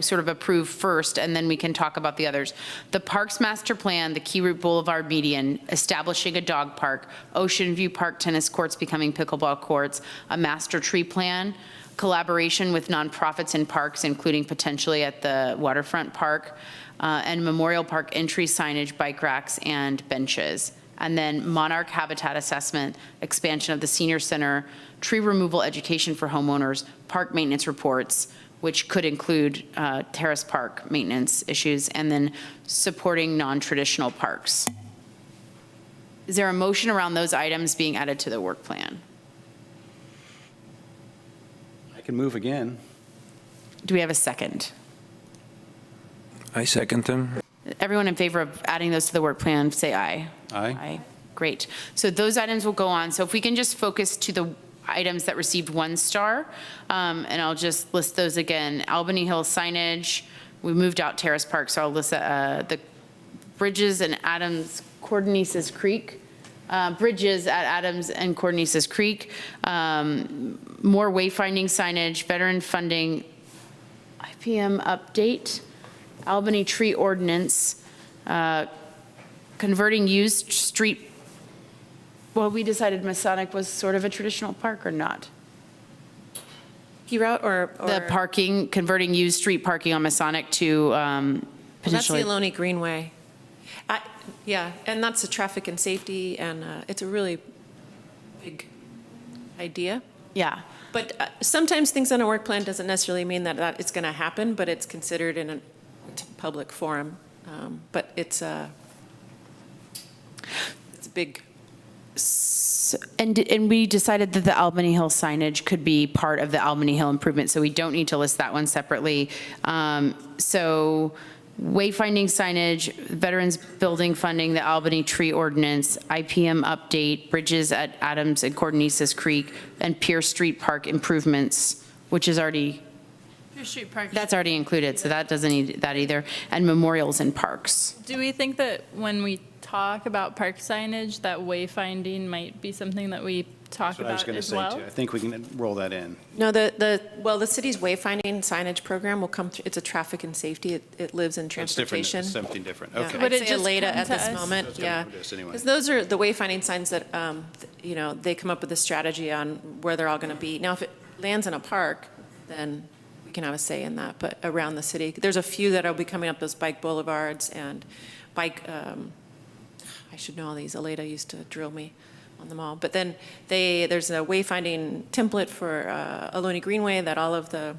sort of approve first, and then we can talk about the others? The Parks Master Plan, the Key Route Boulevard median, establishing a dog park, Ocean View Park tennis courts becoming pickleball courts, a master tree plan, collaboration with nonprofits in parks, including potentially at the waterfront park, and Memorial Park entry signage, bike racks, and benches. And then monarch habitat assessment, expansion of the senior center, tree removal education for homeowners, park maintenance reports, which could include terrace park maintenance issues, and then supporting non-traditional parks. Is there a motion around those items being added to the work plan? I can move again. Do we have a second? I second them. Everyone in favor of adding those to the work plan, say aye. Aye. Great. So those items will go on. So if we can just focus to the items that received 1 star, and I'll just list those again. Albany Hill signage, we moved out Terrace Park, so I'll list the bridges and Adams Cordonices Creek. Bridges at Adams and Cordonices Creek, more wayfinding signage, veteran funding, IPM update, Albany tree ordinance, converting used street, well, we decided Masonic was sort of a traditional park or not? Key route or? The parking, converting used street parking on Masonic to That's potentially. the Albany Greenway. Yeah, and that's the traffic and safety, and it's a really big idea. Yeah. But sometimes things on a work plan doesn't necessarily mean that it's going to happen, but it's considered in a public forum. But it's a big. And we decided that the Albany Hill signage could be part of the Albany Hill improvement, so we don't need to list that one separately. So wayfinding signage, veterans building funding, the Albany tree ordinance, IPM update, bridges at Adams and Cordonesis Creek, and Pierce Street Park improvements, which is already, Street Park. that's already included, so that doesn't need that either, and memorials and parks. Do we think that when we talk about park signage, that wayfinding might be something that we talk That's what I was about going to as say, well? too. I think we can roll that in. No, the city's wayfinding signage program will come through. It's a traffic and safety. It lives in It's different, transportation. it's something different. Yeah, Okay. Would I'd it say just Aleta come at to this us? moment, That's coming yeah. from this anyway. Because those are the wayfinding signs that, they come up with a strategy on where they're all going to be. Now, if it lands in a park, then we can have a say in that, but around the city. There's a few that will be coming up, those bike boulevards and bike, I should know all these. Aleta used to drill me on them all. But then there's a wayfinding template for Albany Greenway that all of the.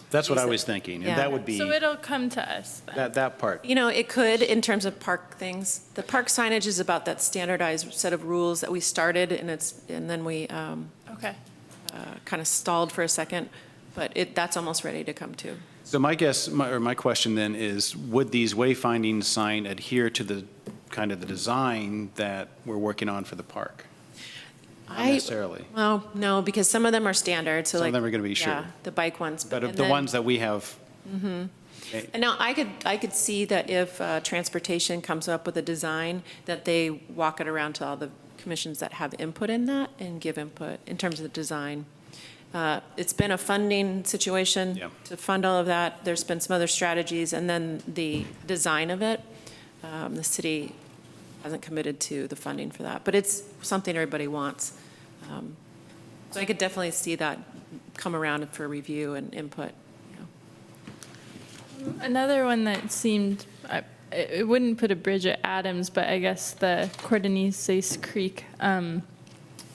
That's what I was thinking, Yeah. and that would be, So it'll come to us then? that part. It could in terms of park things. The park signage is about that standardized set of rules that we started, and then we Okay. kind of stalled for a second, but that's almost ready to come too. So my guess, my question then is, would these wayfinding sign adhere to the kind of the design that we're working on for the park? Not necessarily. Well, no, because some of them are standard, so Some of like. them are gonna be, sure. Yeah, the bike ones. But and of the then- ones that we have, And now, I could see that if transportation comes up with a design, that they walk it around to all the commissions that have input in that and give input in terms of the design. It's been a funding situation Yeah. to fund all of that. There's been some other strategies, and then the design of it, the city hasn't committed to the funding for that, but it's something everybody wants. So I could definitely see that come around for review and input. Another one that seemed, it wouldn't put a bridge at Adams, but I guess the Cordonesis Creek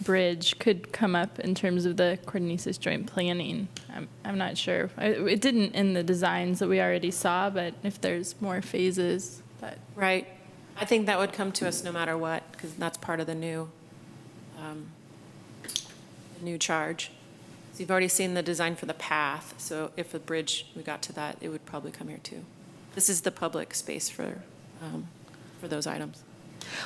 bridge could come up in terms of the Cordonesis joint planning. I'm not sure. It didn't in the designs that we already saw, but if there's more phases, that. Right. I think that would come to us no matter what, because that's part of the new charge. So you've already seen the design for the path, so if a bridge, we got to that, it would probably come here too. This is the public space for those items.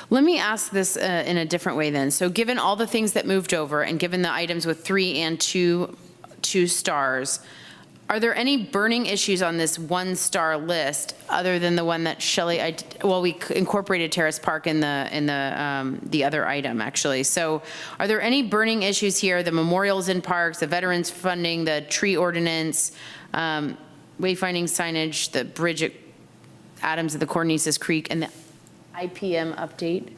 Let me ask this in a different way then. So given all the things that moved over and given the items with 3 and 2 stars, are there any burning issues on this 1-star list other than the one that Shelley, we incorporated Terrace Park in the other item actually. So are there any burning issues here? The memorials in parks, the veterans funding, the tree ordinance, wayfinding signage, the bridge at Adams of the Cordonesis Creek, and the IPM update.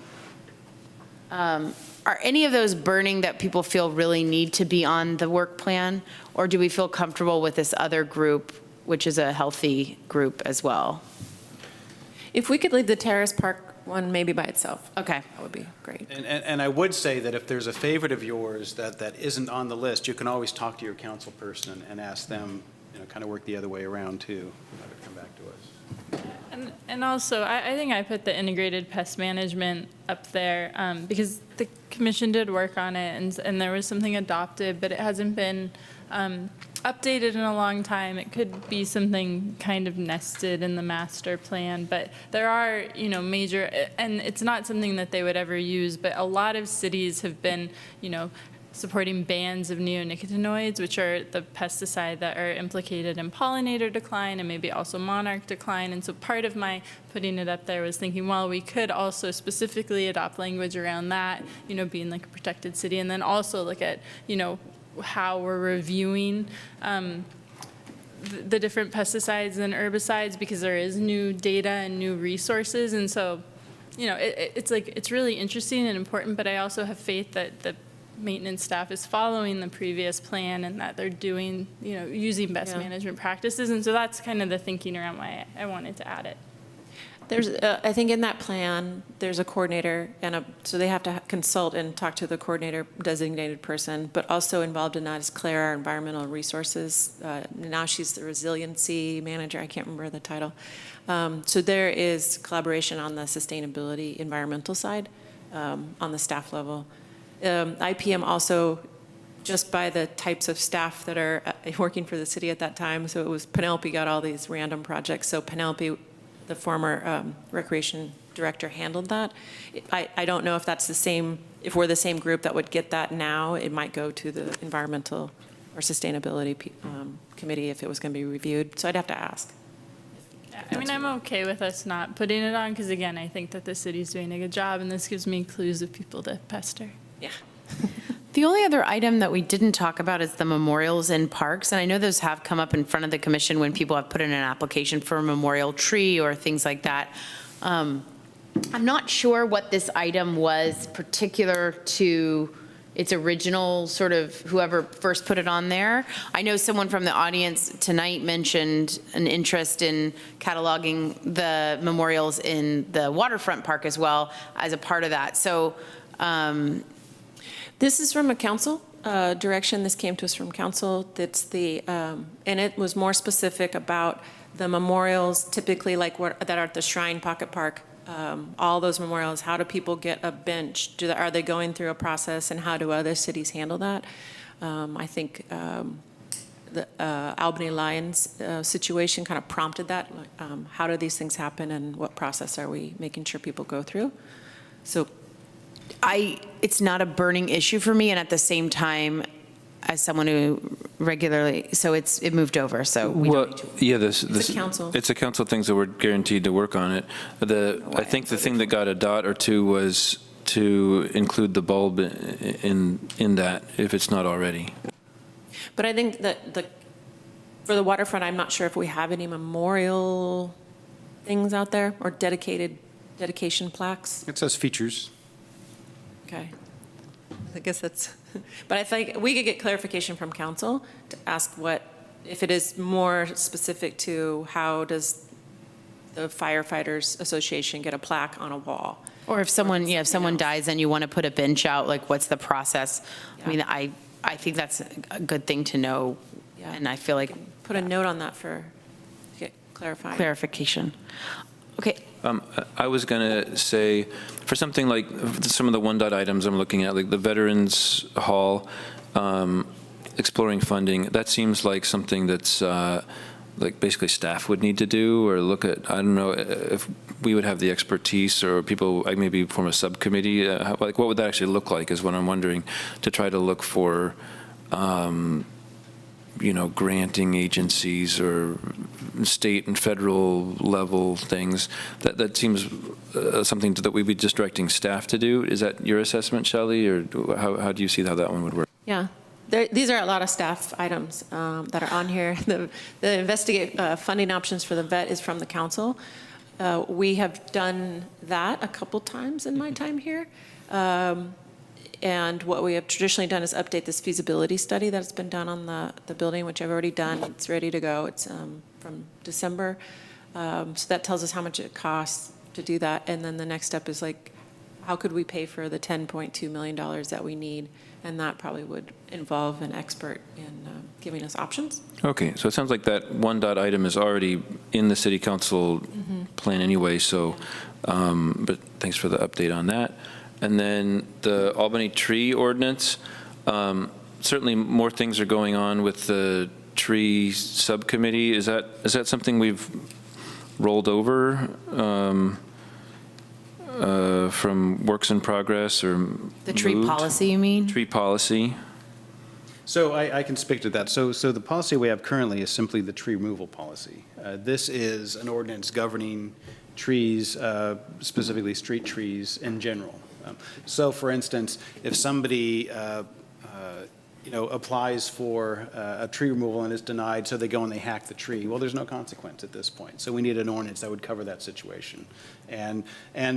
Are any of those burning that people feel really need to be on the work plan? Or do we feel comfortable with this other group, which is a healthy group as well? If we could leave the Terrace Park one maybe by itself. Okay. That would be great. and I would say that if there's a favorite of yours that isn't on the list, you can always talk to your council person and ask them, kind of work the other way around too, have it come back to us. And also, I think I put the integrated pest management up there because the commission did work on it and there was something adopted, but it hasn't been updated in a long time. It could be something kind of nested in the master plan, but there are, major, and it's not something that they would ever use, but a lot of cities have been, supporting bans of neonicotinoids, which are the pesticide that are implicated in pollinator decline and maybe also monarch decline. And so part of my putting it up there was thinking, well, we could also specifically adopt language around that, being like a protected city, and then also look at, how we're reviewing the different pesticides and herbicides because there is new data and new resources. And so, it's really interesting and important, but I also have faith that the maintenance staff is following the previous plan and that they're doing, using best management practices. And so that's kind of the thinking around why I wanted to add it. There's, I think in that plan, there's a coordinator, so they have to consult and talk to the coordinator designated person, but also involved in that is Claire, our environmental resources. Now she's the resiliency manager, I can't remember the title. So there is collaboration on the sustainability environmental side on the staff level. IPM also, just by the types of staff that are working for the city at that time, so it was Penelope got all these random projects, so Penelope, the former recreation director, handled that. I don't know if that's the same, if we're the same group that would get that now, it might go to the environmental or sustainability committee if it was going to be reviewed, so I'd have to ask. I mean, I'm okay with us not putting it on because, again, I think that the city's doing a good job and this gives me clues of people to pester. Yeah. The only other item that we didn't talk about is the memorials in parks. And I know those have come up in front of the commission when people have put in an application for a memorial tree or things like that. I'm not sure what this item was particular to its original sort of whoever first put it on there. I know someone from the audience tonight mentioned an interest in cataloging the memorials in the waterfront park as well as a part of that. So this is from a council direction. This came to us from council. That's the, and it was more specific about the memorials, typically like that are at the Shrine Pocket Park. All those memorials, how do people get a bench? Are they going through a process, and how do other cities handle that? I think the Albany Lions situation kind of prompted that. How do these things happen, and what process are we making sure people go through? So it's not a burning issue for me, and at the same time, as someone who regularly, so it moved over, so we don't need to. Yeah, It's a council. It's a council things that we're guaranteed to work on it. I think the thing that got a dot or two was to include the bulb in that, if it's not already. But I think that for the waterfront, I'm not sure if we have any memorial things out there or dedication plaques. It says features. Okay. I guess that's, but I think we could get clarification from council to ask if it is more specific to how does the firefighters association get a plaque on a wall? Or if someone dies and you want to put a bench out, like what's the process? Yeah. I mean, I think that's a good thing to know. Yeah. And I feel like. Put a note on that to get clarification. Okay. I was going to say, for something like some of the one-dot items I'm looking at, like the Veterans Hall, exploring funding, that seems like something that's like basically staff would need to do or look at. I don't know if we would have the expertise or people like maybe form a subcommittee. Like what would that actually look like is what I'm wondering, to try to look for granting agencies or state and federal level things. That seems something that we'd be just directing staff to do. Is that your assessment, Shelley, or how do you see how that one would work? Yeah. These are a lot of staff items that are on here. The investigate funding options for the vet is from the council. We have done that a couple times in my time here. And what we have traditionally done is update this feasibility study that's been done on the building, which I've already done. It's ready to go. It's from December. So that tells us how much it costs to do that. And then the next step is like, how could we pay for the $10.2 million that we need? And that probably would involve an expert in giving us options. Okay, so it sounds like that one-dot item is already in the city council plan anyway, so, but thanks for the update on that. And then the Albany tree ordinance, certainly more things are going on with the tree subcommittee. Is that something we've rolled over from works in progress or The tree moved? policy, you mean? Tree policy. So I can speak to that. So the policy we have currently is simply the tree removal policy. This is an ordinance governing trees, specifically street trees in general. So for instance, if somebody applies for a tree removal and is denied, so they go and they hack the tree. Well, there's no consequence at this point. So we need an ordinance that would cover that situation. And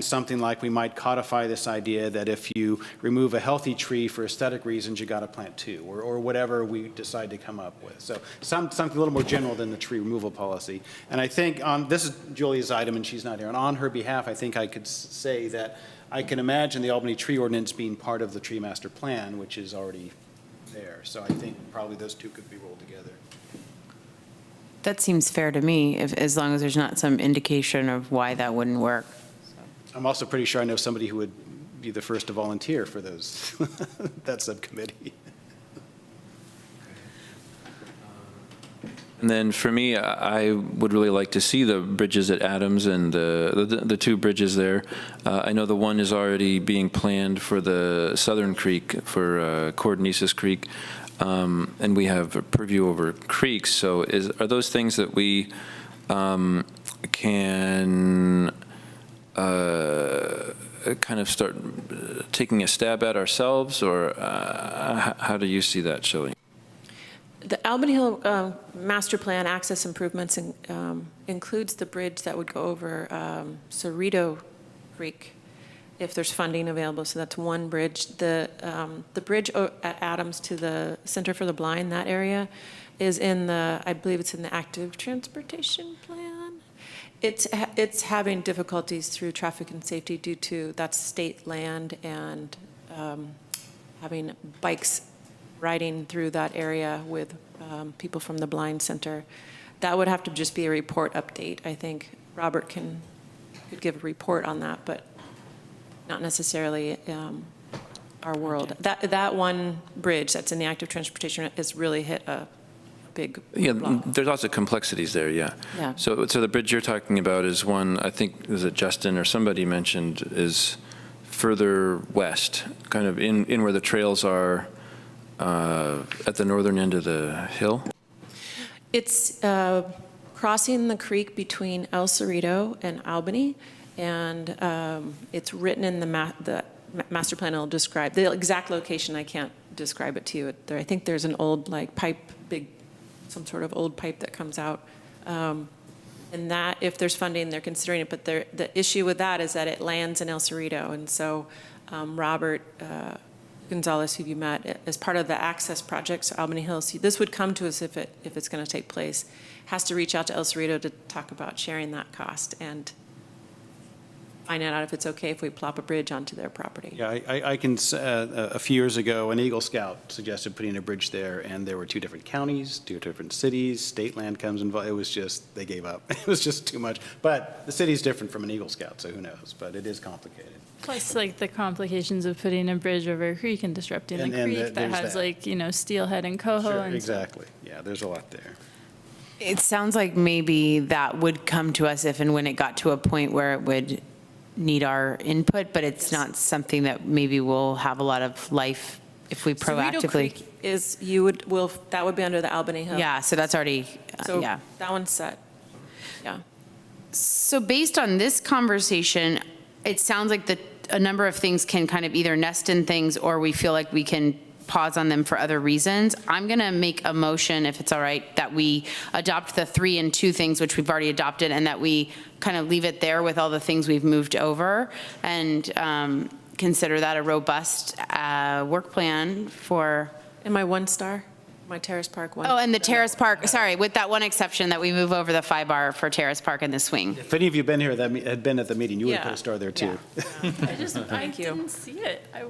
something like we might codify this idea that if you remove a healthy tree for aesthetic reasons, you got to plant two, or whatever we decide to come up with. So something a little more general than the tree removal policy. And I think this is Julia's item, and she's not here. And on her behalf, I think I could say that I can imagine the Albany tree ordinance being part of the tree master plan, which is already there. So I think probably those two could be rolled together. That seems fair to me, as long as there's not some indication of why that wouldn't work. I'm also pretty sure I know somebody who would be the first to volunteer for those, that subcommittee. And then for me, I would really like to see the bridges at Adams and the two bridges there. I know the one is already being planned for the Southern Creek, for Cordonesis Creek, and we have a purview over creeks. So are those things that we can kind of start taking a stab at ourselves, or how do you see that, Shelley? The Albany Hill Master Plan access improvements includes the bridge that would go over Cerrito Creek, if there's funding available. So that's one bridge. The bridge at Adams to the Center for the Blind, that area, is in I believe it's in the active transportation plan. It's having difficulties through traffic and safety due to that's state land and having bikes riding through that area with people from the Blind Center. That would have to just be a report update. I think Robert could give a report on that, but not necessarily our world. That one bridge that's in the active transportation has really hit a big block. There's lots of complexities there, yeah. So the bridge you're talking about is one, I think, was it Justin or somebody mentioned, is further west, kind of in where the trails are, at the northern end of the hill? It's crossing the creek between El Cerrito and Albany, and it's written in the master plan. It'll describe the exact location. I can't describe it to you. I think there's an old pipe, some sort of old pipe that comes out, and that if there's funding, they're considering it. But the issue with that is that it lands in El Cerrito, and so Robert Gonzalez, who you met, as part of the access project, so Albany Hills, this would come to us if it's going to take place, has to reach out to El Cerrito to talk about sharing that cost and find out if it's okay if we plop a bridge onto their property. Yeah, I can, a few years ago, an Eagle Scout suggested putting a bridge there, and there were two different counties, two different cities, state land comes involved. It was just, they gave up. It was just too much. But the city's different from an Eagle Scout, so who knows? But it is complicated. Plus, the complications of putting a bridge over a creek and disrupting the creek that has, steelhead and coho. Sure, and exactly. Yeah, there's a lot there. It sounds like maybe that would come to us if and when it got to a point where it would need our input, but it's not something that maybe will have a lot of life if we proactively. Cerrito Creek is, that would be under the Albany Hill. Yeah, so that's already, So yeah. that one's set. Yeah. So based on this conversation, it sounds like a number of things can kind of either nest in things, or we feel like we can pause on them for other reasons. I'm going to make a motion, if it's all right, that we adopt the 3 and 2 things, which we've already adopted, and that we kind of leave it there with all the things we've moved over, and consider that a robust work plan for. And my 1 star, my Terrace Park one. Oh, and the Terrace Park, sorry, with that one exception that we move over the 5-bar for Terrace Park and the swing. If any of you been here that had been at the meeting, you would have put a star there too. I didn't see it. I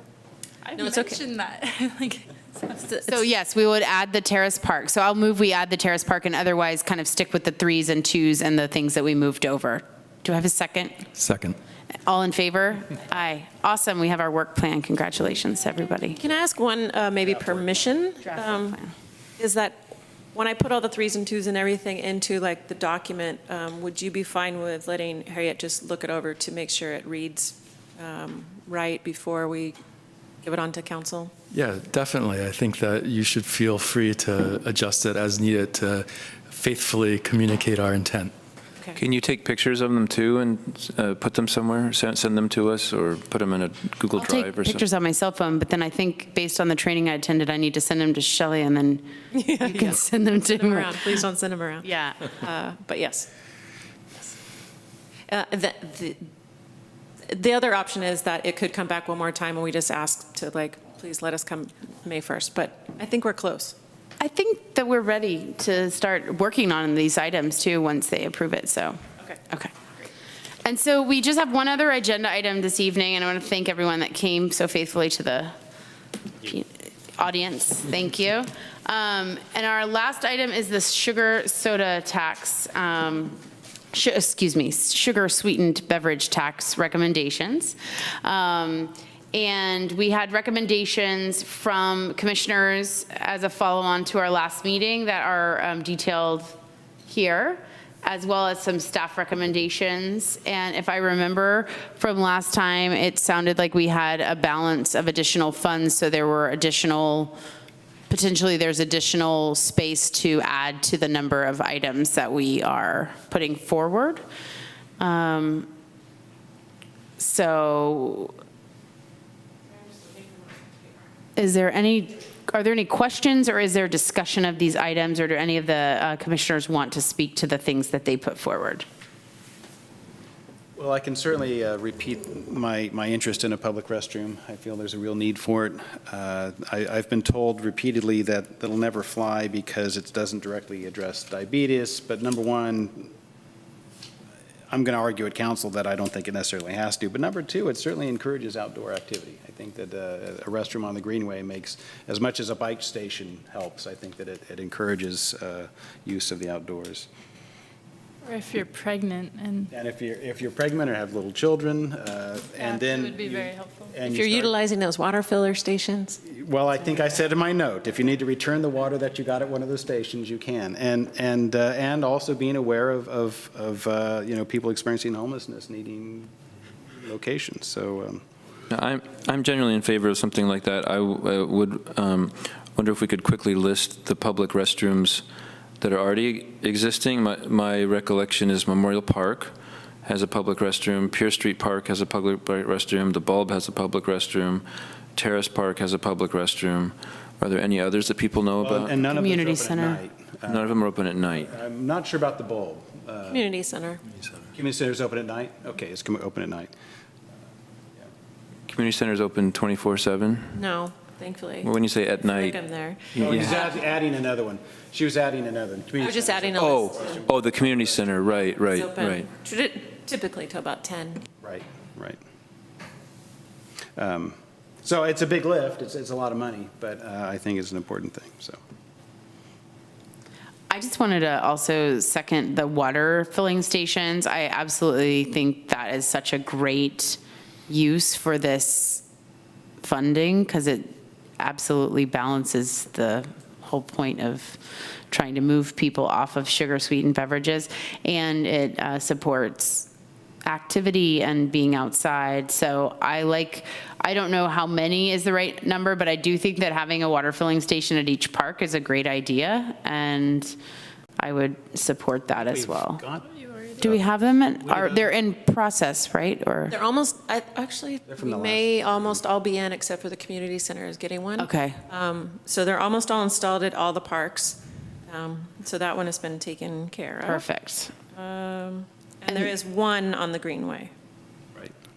No, it's mentioned okay. that. So yes, we would add the Terrace Park. So I'll move we add the Terrace Park, and otherwise kind of stick with the 3s and 2s and the things that we moved over. Do I have a second? Second. All in favor? Aye. Awesome, we have our work plan. Congratulations, everybody. Can I ask one maybe permission? Is that when I put all the 3s and 2s and everything into the document, would you be fine with letting Harriet just look it over to make sure it reads right before we give it on to council? Yeah, definitely. I think that you should feel free to adjust it as needed to faithfully communicate our intent. Can you take pictures of them too and put them somewhere, send them to us, or put them in a Google I'll Drive take or something? pictures on my cell phone, but then I think based on the training I attended, I need to send them to Shelley, and then you can send them to Send them her. around. Please don't send them around. Yeah. But yes. The other option is that it could come back one more time, and we just ask to, like, please let us come May 1st. But I think we're close. I think that we're ready to start working on these items too, once they approve it, so. Okay. And so we just have one other agenda item this evening, and I want to thank everyone that came so faithfully to the audience. Thank you. And our last item is the sugar soda tax, sugar sweetened beverage tax recommendations. And we had recommendations from commissioners as a follow-on to our last meeting that are detailed here, as well as some staff recommendations. And if I remember from last time, it sounded like we had a balance of additional funds, so there were potentially there's additional space to add to the number of items that we are putting forward. So are there any questions, or is there discussion of these items, or do any of the commissioners want to speak to the things that they put forward? Well, I can certainly repeat my interest in a public restroom. I feel there's a real need for it. I've been told repeatedly that it'll never fly because it doesn't directly address diabetes, but number one, I'm going to argue at council that I don't think it necessarily has to, but number two, it certainly encourages outdoor activity. I think that a restroom on the Greenway makes, as much as a bike station helps, I think that it encourages use of the outdoors. Or if you're pregnant and. And if you're pregnant or have little children, and then. It would be very helpful. If you're utilizing those water filler stations. Well, I think I said in my note, if you need to return the water that you got at one of those stations, you can. And also being aware of people experiencing homelessness needing locations, so. I'm generally in favor of something like that. I would wonder if we could quickly list the public restrooms that are already existing. My recollection is Memorial Park has a public restroom, Pierce Street Park has a public restroom, the Bulb has a public restroom, Terrace Park has a public restroom. Are there any others that people know about? And none Community of them are open center. at night. None of them are open at night. I'm not sure about the Bulb. Community center. Community center's open at night? Okay, it's open at night. Community center is open 24/7? No, thankfully. Well, when you say at night. I'm there. Oh, he's adding another one. She was adding another one. I was just adding a list. Oh, the community center, right. It's open typically till about 10. Right. So it's a big lift, it's a lot of money, but I think it's an important thing, so. I just wanted to also second the water filling stations. I absolutely think that is such a great use for this funding, because it absolutely balances the whole point of trying to move people off of sugar-sweetened beverages, and it supports activity and being outside. So I don't know how many is the right number, but I do think that having a water filling station at each park is a great idea, and I would support that as well. Do we have them? They're in process, right? Or They're almost, actually, we may almost all be in, except for the community center is getting one. Okay. So they're almost all installed at all the parks. So that one has been taken care of. Perfect. And there is one on the Greenway.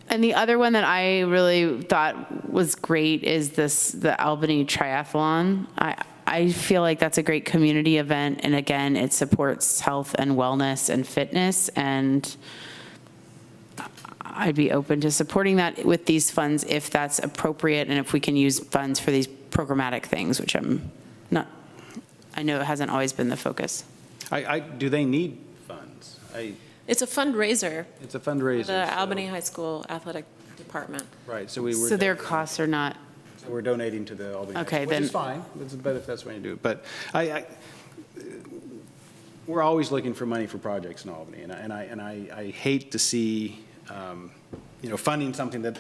And the other one that I really thought was great is the Albany Triathlon. I feel like that's a great community event, and again, it supports health and wellness and fitness, and I'd be open to supporting that with these funds if that's appropriate, and if we can use funds for these programmatic things, which I know it hasn't always been the focus. Do they need funds? It's a fundraiser. It's a fundraiser. For the Albany High School Athletic Department. Right, so their costs are not. So we're donating to the Albany. Okay, which then. is fine, it's better if that's the way you do it. But we're always looking for money for projects in Albany, and I hate to see, funding something that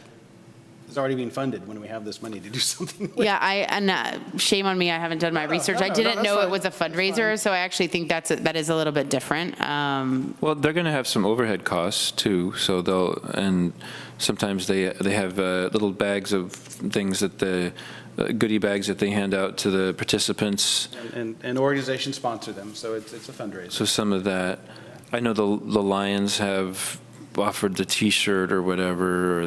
is already being funded when we have this money to do something with. Yeah, shame on me, I haven't done my research. I didn't know it was a fundraiser, so I actually think that is a little bit different. Well, they're going to have some overhead costs too, so and sometimes they have little bags of things that goodie bags that they hand out to the participants. And organizations sponsor them, so it's a fundraiser. So some of that, I know the Lions have offered the T-shirt or whatever,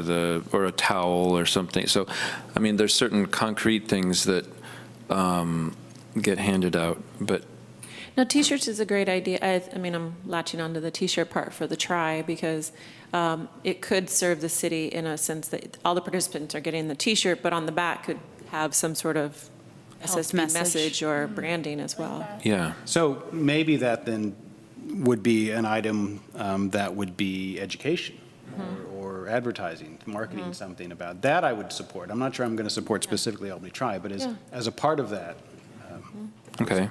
or a towel or something. So, I mean, there's certain concrete things that get handed out, but. No, T-shirts is a great idea. I mean, I'm latching onto the T-shirt part for the try because it could serve the city in a sense that all the participants are getting the T-shirt, but on the back could have some sort of SSB message or branding as well. Yeah. So maybe that then would be an item that would be education or advertising, marketing something about that. I would support. I'm not sure I'm going to support specifically Albany Try, but as a part of that. Okay.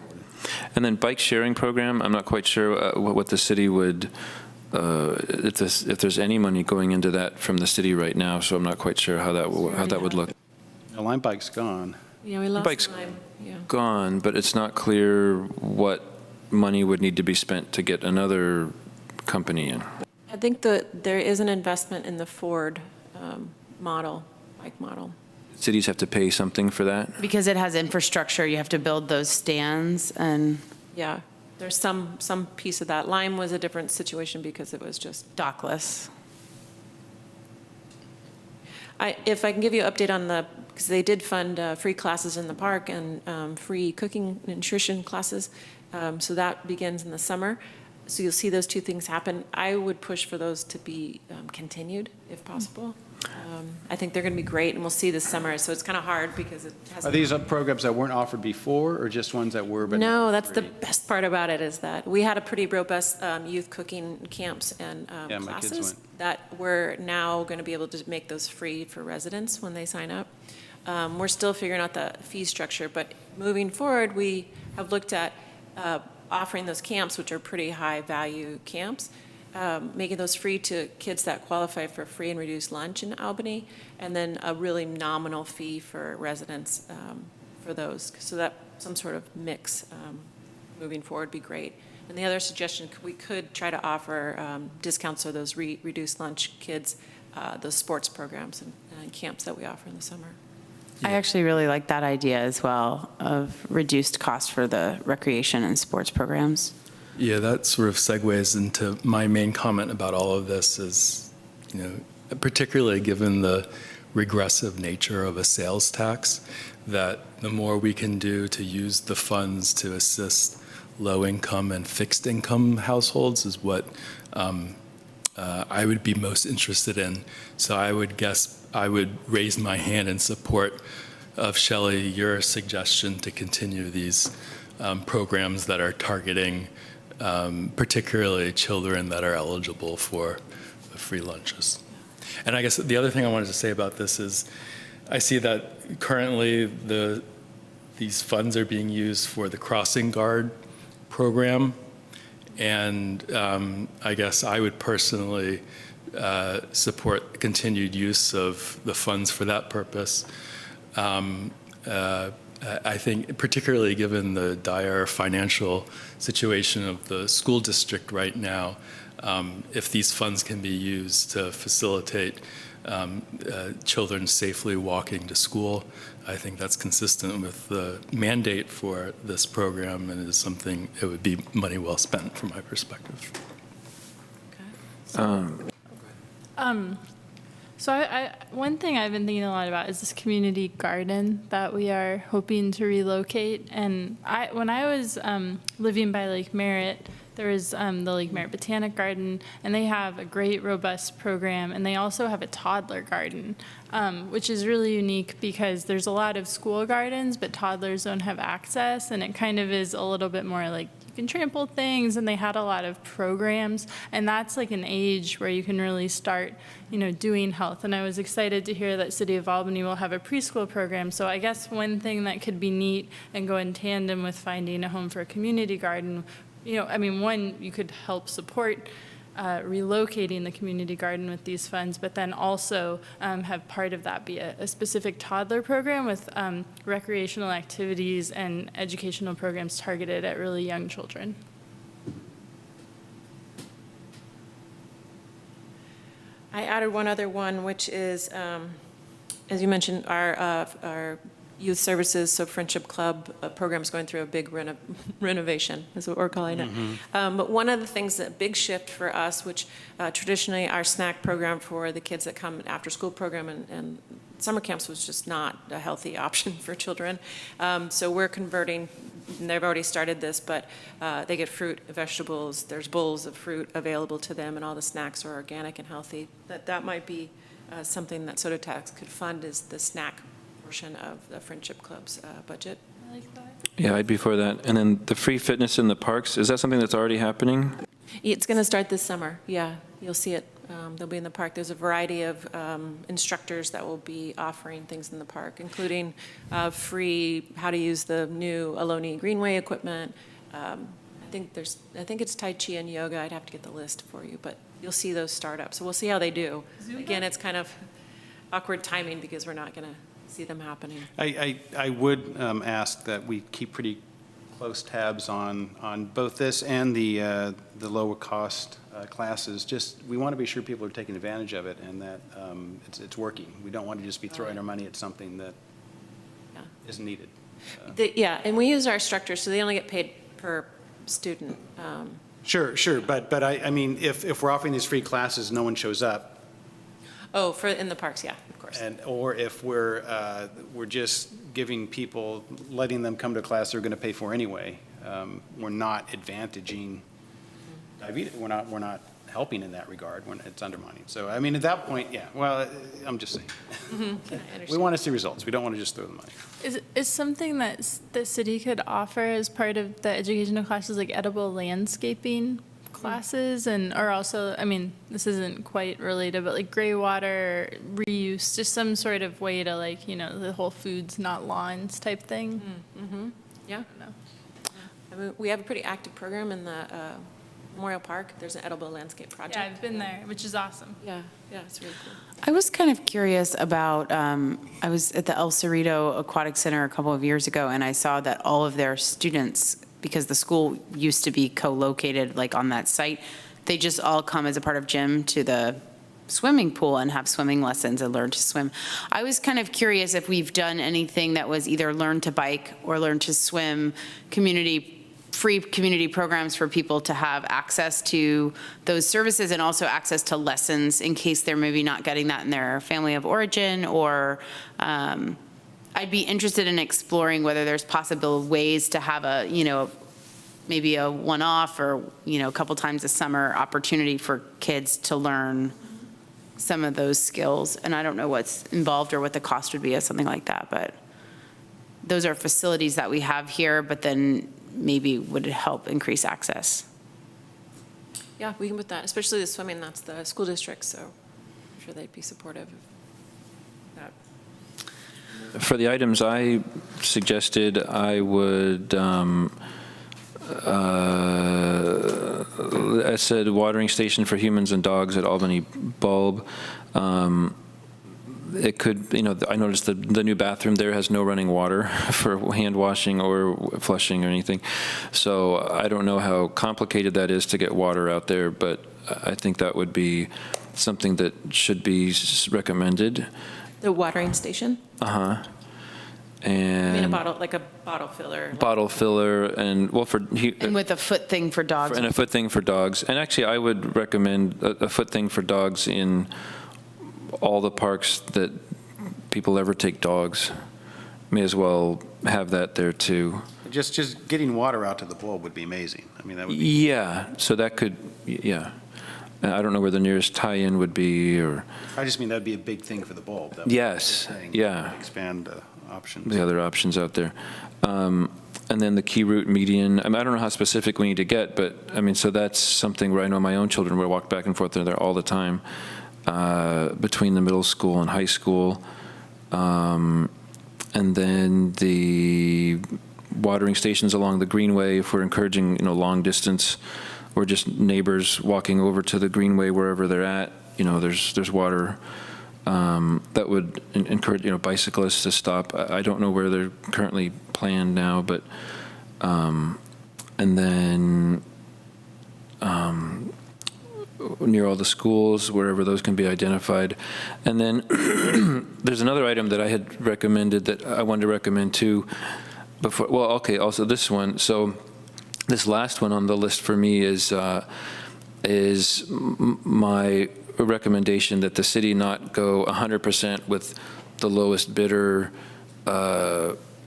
And then bike sharing program, I'm not quite sure what the city would, if there's any money going into that from the city right now, so I'm not quite sure how that would look. The Lime Bike's gone. Yeah, we lost Bike's time. Yeah. gone, but it's not clear what money would need to be spent to get another company in. I think there is an investment in the Ford bike model. Cities have to pay something for that? Because it has infrastructure, you have to build those stands and. Yeah, there's some piece of that. Lime was a different situation because it was just dockless. If I can give you an update on because they did fund free classes in the park and free cooking nutrition classes. So that begins in the summer. So you'll see those two things happen. I would push for those to be continued if possible. I think they're going to be great, and we'll see this summer. So it's kind of hard because it hasn't. Are these programs that weren't offered before, or just ones that were? But no, that's the best part about it is that we had a pretty robust youth cooking camps and classes that we're now going to be able to make those free for residents when they sign up. We're still figuring out the fee structure, but moving forward, we have looked at offering those camps, which are pretty high value camps, making those free to kids that qualify for free and reduced lunch in Albany, and then a really nominal fee for residents for those. So that some sort of mix moving forward would be great. And the other suggestion, we could try to offer discounts for those reduced lunch kids, those sports programs and camps that we offer in the summer. I actually really like that idea as well of reduced cost for the recreation and sports programs. Yeah, that sort of segues into my main comment about all of this is, particularly given the regressive nature of a sales tax, that the more we can do to use the funds to assist low-income and fixed-income households is what I would be most interested in. So I would raise my hand in support of Shelley, your suggestion to continue these programs that are targeting particularly children that are eligible for free lunches. And I guess the other thing I wanted to say about this is I see that currently these funds are being used for the crossing guard program. And I guess I would personally support continued use of the funds for that purpose. I think particularly given the dire financial situation of the school district right now, if these funds can be used to facilitate children safely walking to school, I think that's consistent with the mandate for this program and is something, it would be money well spent from my perspective. So one thing I've been thinking a lot about is this community garden that we are hoping to relocate. And when I was living by Lake Merritt, there was the Lake Merritt Botanic Garden, and they have a great, robust program. And they also have a toddler garden, which is really unique because there's a lot of school gardens, but toddlers don't have access. And it kind of is a little bit more like you can trample things, and they had a lot of programs. And that's like an age where you can really start, doing health. And I was excited to hear that City of Albany will have a preschool program. So I guess one thing that could be neat and go in tandem with finding a home for a community garden, one, you could help support relocating the community garden with these funds, but then also have part of that be a specific toddler program with recreational activities and educational programs targeted at really young children. I added one other one, which is, as you mentioned, our youth services, so Friendship Club program is going through a big renovation, is what we're calling it. But one of the things, that big shift for us, which traditionally our snack program for the kids that come after school program and summer camps was just not a healthy option for children. So we're converting, and they've already started this, but they get fruit, vegetables, there's bowls of fruit available to them, and all the snacks are organic and healthy. That might be something that Soda Tax could fund, is the snack portion of the Friendship Club's budget. I like that. Yeah, I'd be for that. And then the free fitness in the parks, is that something that's already happening? It's going to start this summer, yeah. You'll see it. They'll be in the park. There's a variety of instructors that will be offering things in the park, including free, how to use the new Albany Greenway equipment. I think it's Tai Chi and yoga. I'd have to get the list for you, but you'll see those start up. So we'll see how they do. Zumba? Again, it's kind of awkward timing because we're not going to see them happening. I would ask that we keep pretty close tabs on both this and the lower cost classes. Just, we want to be sure people are taking advantage of it and that it's working. We don't want to just be throwing our money at something that isn't needed. Yeah, and we use our instructors, so they only get paid per student. Sure, but I mean, if we're offering these free classes, no one shows up. Oh, in the parks, yeah, of course. Or if we're just giving people, letting them come to a class they're going to pay for anyway, we're not advantaging diabetes. We're not helping in that regard when it's undermining. So, I mean, at that point, yeah, well, I'm just saying. We want to see results. We don't want to just throw the money. Is something that the city could offer as part of the educational classes, like edible landscaping classes, or also, I mean, this isn't quite related, but like gray water reuse, just some sort of way to, like, you know, the whole foods, not lawns type thing? Yeah. I mean, we have a pretty active program in the Memorial Park. There's an edible landscape project. Yeah, I've been there, which is awesome. Yeah, it's really cool. I was kind of curious about, I was at the El Cerrito Aquatic Center a couple of years ago, and I saw that all of their students, because the school used to be co-located like on that site, they just all come as a part of gym to the swimming pool and have swimming lessons and learn to swim. I was kind of curious if we've done anything that was either learn to bike or learn to swim, free community programs for people to have access to those services and also access to lessons in case they're maybe not getting that in their family of origin, or I'd be interested in exploring whether there's possible ways to have a, you know, maybe a one-off or, you know, a couple times a summer opportunity for kids to learn some of those skills. And I don't know what's involved or what the cost would be of something like that, but those are facilities that we have here, but then maybe would help increase access. Yeah, we can put that, especially the swimming, that's the school district, so I'm sure they'd be supportive of that. For the items I suggested, I would, I said watering station for humans and dogs at Albany Bulb. It could, you know, I noticed the new bathroom there has no running water for hand washing or flushing or anything. So I don't know how complicated that is to get water out there, but I think that would be something that should be recommended. The watering station? And I mean, like a bottle filler. Bottle filler, and well, and with a foot thing for dogs. And a foot thing for dogs. And actually, I would recommend a foot thing for dogs in all the parks that people ever take dogs. May as well have that there too. Just getting water out to the bulb would be amazing. I mean, that would be. Yeah, so that could, yeah. I don't know where the nearest tie-in would be, or. I just mean that'd be a big thing for the bulb. That would yes, be a big thing. Yeah. Expand options. The other options out there. And then the key route median, I mean, I don't know how specific we need to get, but I mean, so that's something where I know my own children will walk back and forth there all the time between the middle school and high school. And then the watering stations along the Greenway, if we're encouraging, you know, long distance or just neighbors walking over to the greenway wherever they're at, there's water. That would encourage, bicyclists to stop. I don't know where they're currently planned now, but, and then near all the schools, wherever those can be identified. And then there's another item that I had recommended that I wanted to recommend too before, well, okay, also this one. So this last one on the list for me is my recommendation that the city not go 100% with the lowest bidder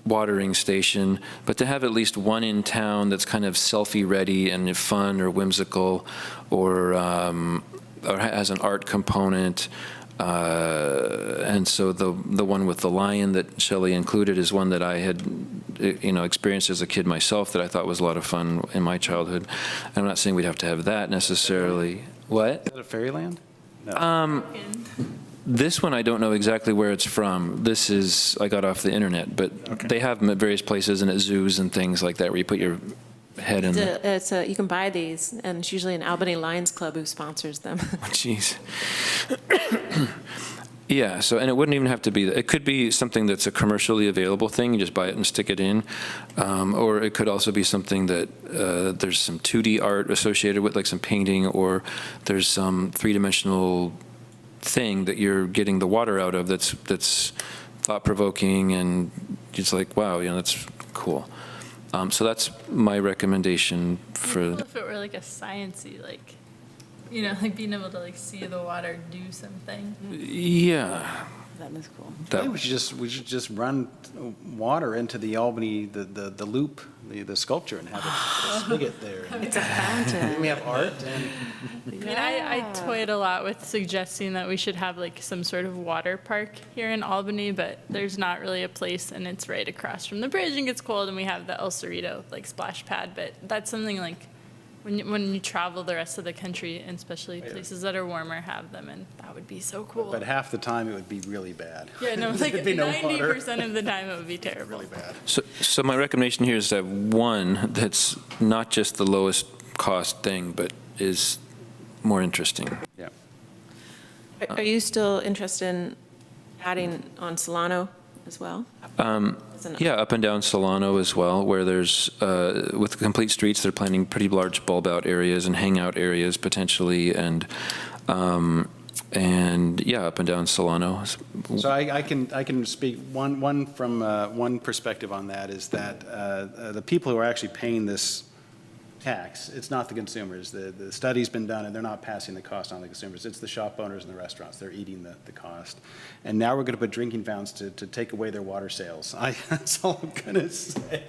watering station, but to have at least one in town that's kind of selfie-ready and fun or whimsical, or has an art component. And so the one with the lion that Shelley included is one that I had, experienced as a kid myself that I thought was a lot of fun in my childhood. I'm not saying we'd have to have that necessarily. What? Is that a Fairyland? No. This one, I don't know exactly where it's from. This is, I got off the internet, but they have them at various places and at zoos and things like that where you put your head in. You can buy these, and it's usually an Albany Lions Club who sponsors them. Jeez. Yeah, so, and it wouldn't even have to be, it could be something that's a commercially available thing, you just buy it and stick it in, or it could also be something that there's some 2D art associated with, like some painting, or there's some three-dimensional thing that you're getting the water out of that's thought-provoking, and it's like, wow, that's cool. So that's my recommendation for. If it were like a sciencey, like, like being able to like see the water do something. Yeah. That is cool. I think we should just run water into the Albany, the loop, the sculpture, and have a spigot there. It's a fountain. We have art and. I toyed a lot with suggesting that we should have like some sort of water park here in Albany, but there's not really a place, and it's right across from the bridge and gets cold, and we have the El Cerrito like splash pad, but that's something like when you travel the rest of the country, and especially places that are warmer, have them, and that would be so cool. But half the time it would be really bad. Yeah, no, like There'd be no 90% of the time it would be terrible. Really bad. So my recommendation here is to have one that's not just the lowest cost thing, but is more interesting. Yeah. Are you still interested in adding on Solano as well? Yeah, up and down Solano as well, where there's, with complete streets, they're planning pretty large bulb-out areas and hangout areas potentially, and yeah, up and down Solano. So I can speak, one from one perspective on that is that the people who are actually paying this tax, it's not the consumers. The study's been done, and they're not passing the cost on the consumers. It's the shop owners and the restaurants. They're eating the cost. And now we're going to put drinking fountains to take away their water sales. That's all I'm going to say.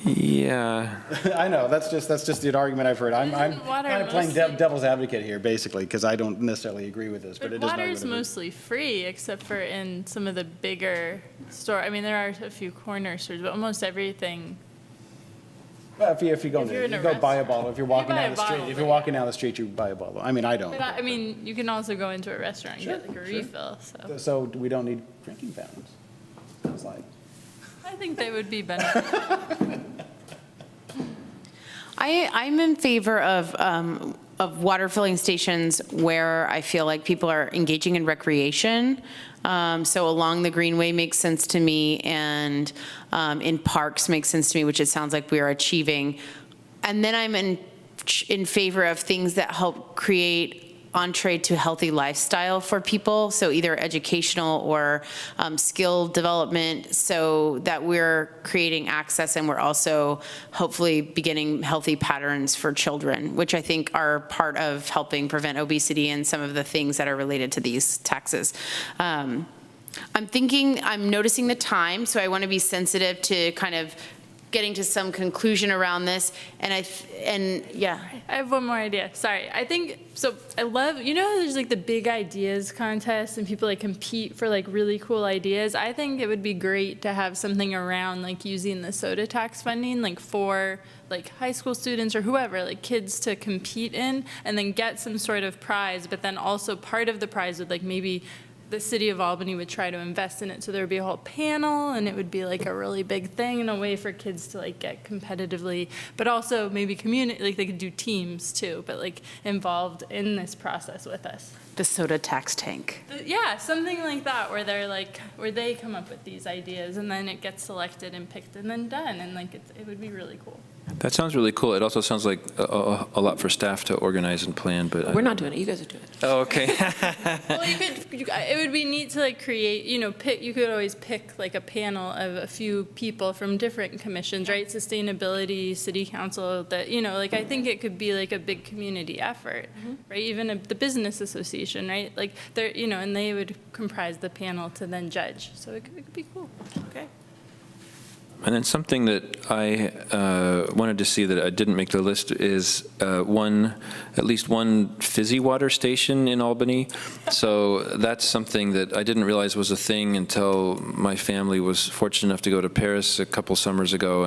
Yeah. I know, that's just the argument I've heard. I'm kind of playing devil's advocate here, basically, because I don't necessarily agree with this, but it is water not is mostly free, except for in some of the bigger stores. I mean, there are a few corner stores, but almost everything. Well, if you go there, you go buy a bottle. If you're walking buy down a the street, bottle, if you're walking down the street, you buy a bottle. I mean, I don't. But I mean, you can also go into a restaurant and get like a Sure. refill. So we don't need drinking fountains. It's like. I think they would be beneficial. I'm in favor of water filling stations where I feel like people are engaging in recreation. So along the Greenway makes sense to me, and in parks makes sense to me, which it sounds like we are achieving. And then I'm in favor of things that help create entree to healthy lifestyle for people, so either educational or skill development, so that we're creating access and we're also hopefully beginning healthy patterns for children, which I think are part of helping prevent obesity and some of the things that are related to these taxes. I'm noticing the time, so I want to be sensitive to kind of getting to some conclusion around this, and yeah. I have one more idea. Sorry. I think, so I love, there's like the big ideas contest and people like compete for like really cool ideas. I think it would be great to have something around like using the soda tax funding like for like high school students or whoever, like kids to compete in and then get some sort of prize, but then also part of the prize would like maybe the city of Albany would try to invest in it. So there would be a whole panel, and it would be like a really big thing and a way for kids to like get competitively, but also maybe community, like they could do teams too, but like involved in this process with us. The soda tax tank. Yeah, something like that, where they're like, where they come up with these ideas and then it gets selected and picked and then done, and like it would be really cool. That sounds really cool. It also sounds like a lot for staff to organize and plan, but. We're not doing it, you guys are doing it. Oh, okay. Well, it would be neat to like create, you could always pick like a panel of a few people from different commissions, right? Sustainability, city council, that, like I think it could be like a big community effort, right? Even the business association, right? Like they're, and they would comprise the panel to then judge. So it could be cool. Okay. And then something that I wanted to see that I didn't make the list is at least one fizzy water station in Albany. So that's something that I didn't realize was a thing until my family was fortunate enough to go to Paris a couple summers ago,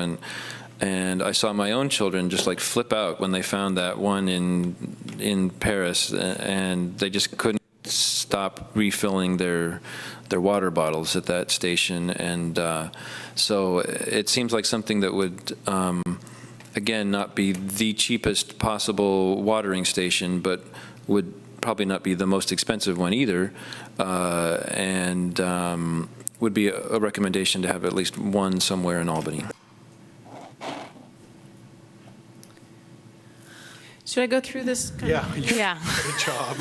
and I saw my own children just like flip out when they found that one in Paris, and they just couldn't stop refilling their water bottles at that station. And so it seems like something that would, again, not be the cheapest possible watering station, but would probably not be the most expensive one either, and would be a recommendation to have at least one somewhere in Albany. Should I go through this? Yeah. Yeah. Good job.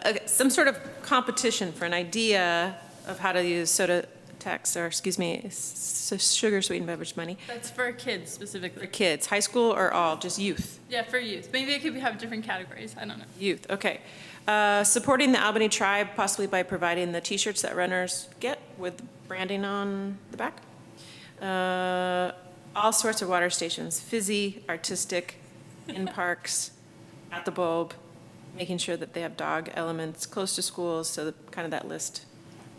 Okay, some sort of competition for an idea of how to use soda tax, or excuse me, sugar sweetened beverage money. That's for kids specifically. For kids, high school or all, just youth? Yeah, for youth. Maybe it could have different categories. I don't know. Youth, okay. Supporting the Albany tribe, possibly by providing the T-shirts that runners get with branding on the back. All sorts of water stations, fizzy, artistic, in parks, at the bulb, making sure that they have dog elements close to schools, so kind of that list.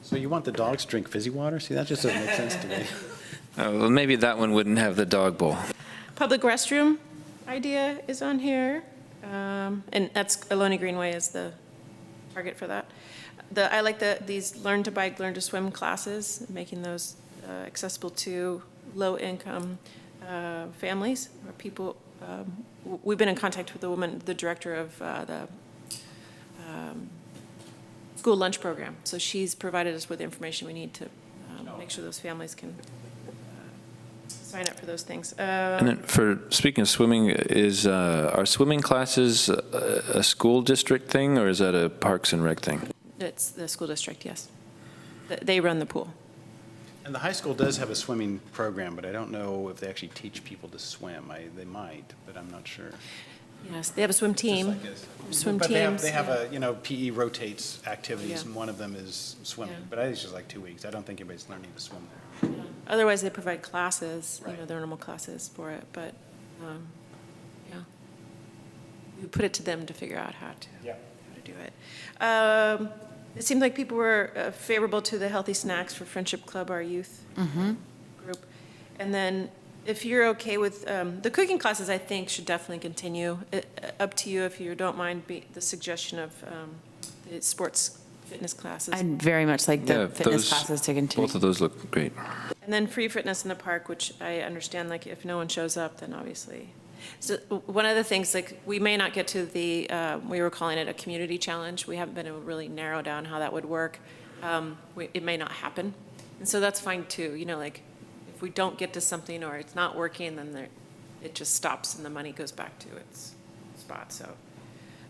So you want the dogs to drink fizzy water? See, that just doesn't make sense to me. Well, maybe that one wouldn't have the dog bowl. Public restroom idea is on here, and that's Albany Greenway is the target for that. I like these learn to bike, learn to swim classes, making those accessible to low-income families or people. We've been in contact with the director of the school lunch program. So she's provided us with the information we need to make sure those families can sign up for those things. And then speaking of swimming, are swimming classes a school district thing, or is that a Parks and Rec thing? It's the school district, yes. They run the pool. And the high school does have a swimming program, but I don't know if they actually teach people to swim. They might, but I'm not sure. Yes, they have a swim team. Swim but teams. They have a, PE rotates activities, Yeah. and one of them is swimming. Yeah. But I think it's just like 2 weeks. I don't think anybody's learning to swim there. Otherwise, they provide classes, Right. their normal classes for it, but, yeah. We put it to them to figure out how to do it. It seemed like people were favorable to the healthy snacks for Friendship Club, our youth group. And then if you're okay with, the cooking classes, I think, should definitely continue. Up to you if you don't mind the suggestion of the sports fitness classes. I'd very much like the fitness classes to continue. Both of those look great. And then free fitness in the park, which I understand, like, if no one shows up, then obviously. So one of the things, like, we may not get to the, we were calling it a community challenge. We haven't been able to really narrow down how that would work. It may not happen. And so that's fine too. Like, if we don't get to something or it's not working, then it just stops and the money goes back to its spot. So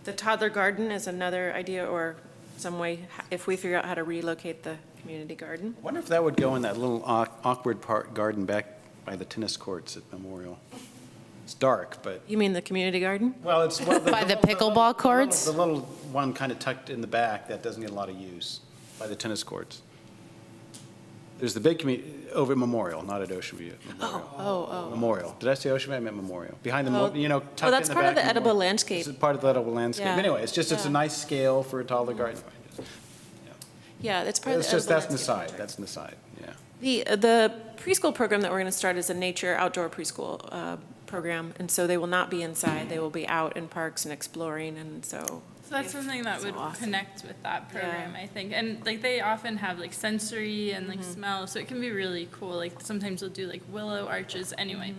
the toddler garden is another idea, or some way, if we figure out how to relocate the community garden. I wonder if that would go in that little awkward garden back by the tennis courts at Memorial. It's dark, but. You mean the community garden? Well, it's. Well, By the pickleball courts? The little one kind of tucked in the back that doesn't get a lot of use, by the tennis courts. There's the big community, over at Memorial, not at Ocean View. Oh. Memorial. Did I say Ocean View? I meant Memorial. Behind the, tucked in the back. That's part of the edible landscape. It's part of the edible landscape. Yeah. Anyway, it's a nice scale for a toddler garden. Yeah, that's part of the It's just, edible that's an landscape aside, project. that's an aside, yeah. The preschool program that we're going to start is a nature outdoor preschool program, and so they will not be inside. They will be out in parks and exploring, and so So that's something that would connect with that program, I think. And like they often have like sensory and like smell, so it can be really cool. Like sometimes they'll do like willow arches anyway.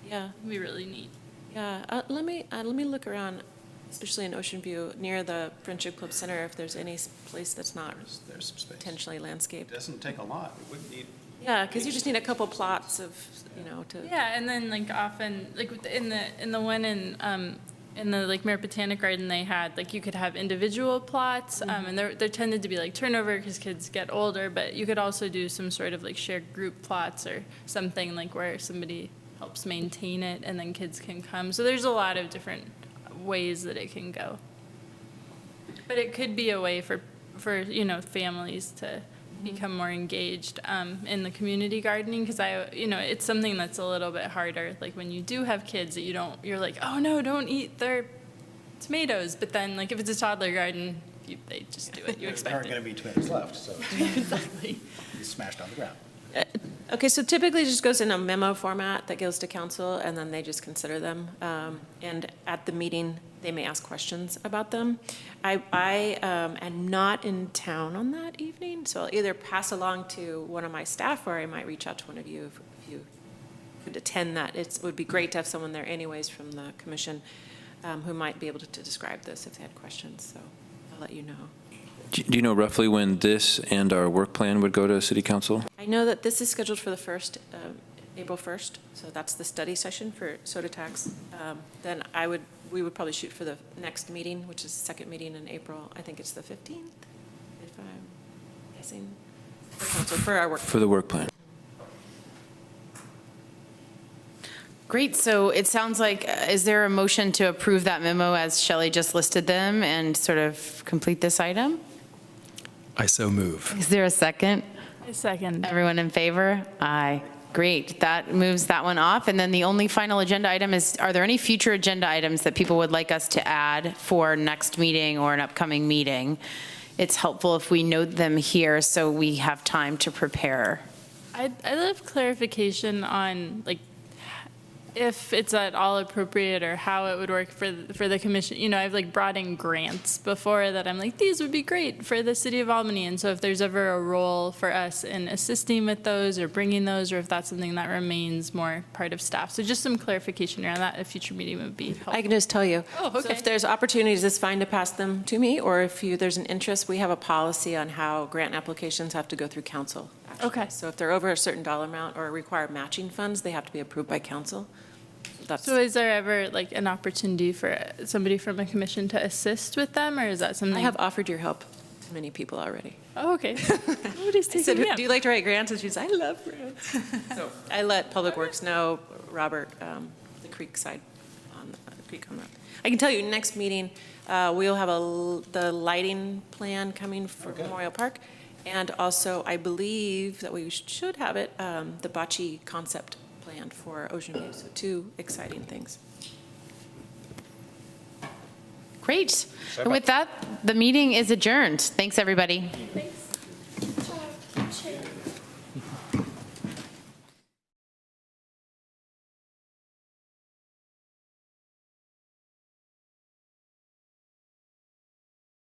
Yeah. It can be really neat. Yeah, let me look around, especially in Ocean View, near the Friendship Club Center, if there's any place that's not There's some space. potentially landscaped. It doesn't take a lot. It wouldn't need. Yeah, because you just need a couple plots of, to. Yeah, and then like often, like in the one in the like Merritt Botanic Garden, they had like you could have individual plots, and there tended to be like turnover because kids get older, but you could also do some sort of like shared group plots or something like where somebody helps maintain it and then kids can come. So there's a lot of different ways that it can go. But it could be a way for families to become more engaged in the community gardening, because it's something that's a little bit harder. Like when you do have kids that you're like, oh no, don't eat their tomatoes. But then like if it's a toddler garden, they just do it. You expect it. There aren't going to be tomatoes left, so Exactly. it's smashed on the ground. Okay, so typically it just goes in a memo format that goes to council, and then they just consider them. And at the meeting, they may ask questions about them. I am not in town on that evening, so I'll either pass along to one of my staff, or I might reach out to one of you if you could attend that. It would be great to have someone there anyways from the commission who might be able to describe this if they had questions, so I'll let you know. Do you know roughly when this and our work plan would go to city council? I know that this is scheduled for the April 1st, so that's the study session for soda tax. Then we would probably shoot for the next meeting, which is the second meeting in April. I think it's the 15th, if I'm guessing, for council, for our work. For the work plan. Great, so it sounds like, is there a motion to approve that memo as Shelley just listed them and sort of complete this item? I so move. Is there a second? A second. Everyone in favor? Aye. Great, that moves that one off. And then the only final agenda item is, are there any future agenda items that people would like us to add for next meeting or an upcoming meeting? It's helpful if we note them here so we have time to prepare. I'd love clarification on like if it's at all appropriate or how it would work for the commission. I've like brought in grants before that I'm like, these would be great for the city of Albany. And so if there's ever a role for us in assisting with those or bringing those, or if that's something that remains more part of staff. So just some clarification around that. A future meeting would be helpful. I can just tell you. Oh, okay. So if there's opportunities, it's fine to pass them to me, or if there's an interest, we have a policy on how grant applications have to go through council. Actually. Okay. So if they're over a certain dollar amount or require matching funds, they have to be approved by council. So is there ever like an opportunity for somebody from a commission to assist with them, or is that something? I have offered your help to many people already. Oh, okay. Nobody's I taking said, me up. do you like to write grants? And she said, I love grants. So I let Public Works know, Robert, the creek side, on the creek on that. I can tell you, next meeting, we'll have the lighting plan coming for Memorial Park. And also, I believe that we should have it, the bocce concept plan for Ocean View. So 2 exciting things. Great. And with that, the meeting is adjourned. Thanks, everybody. Thanks.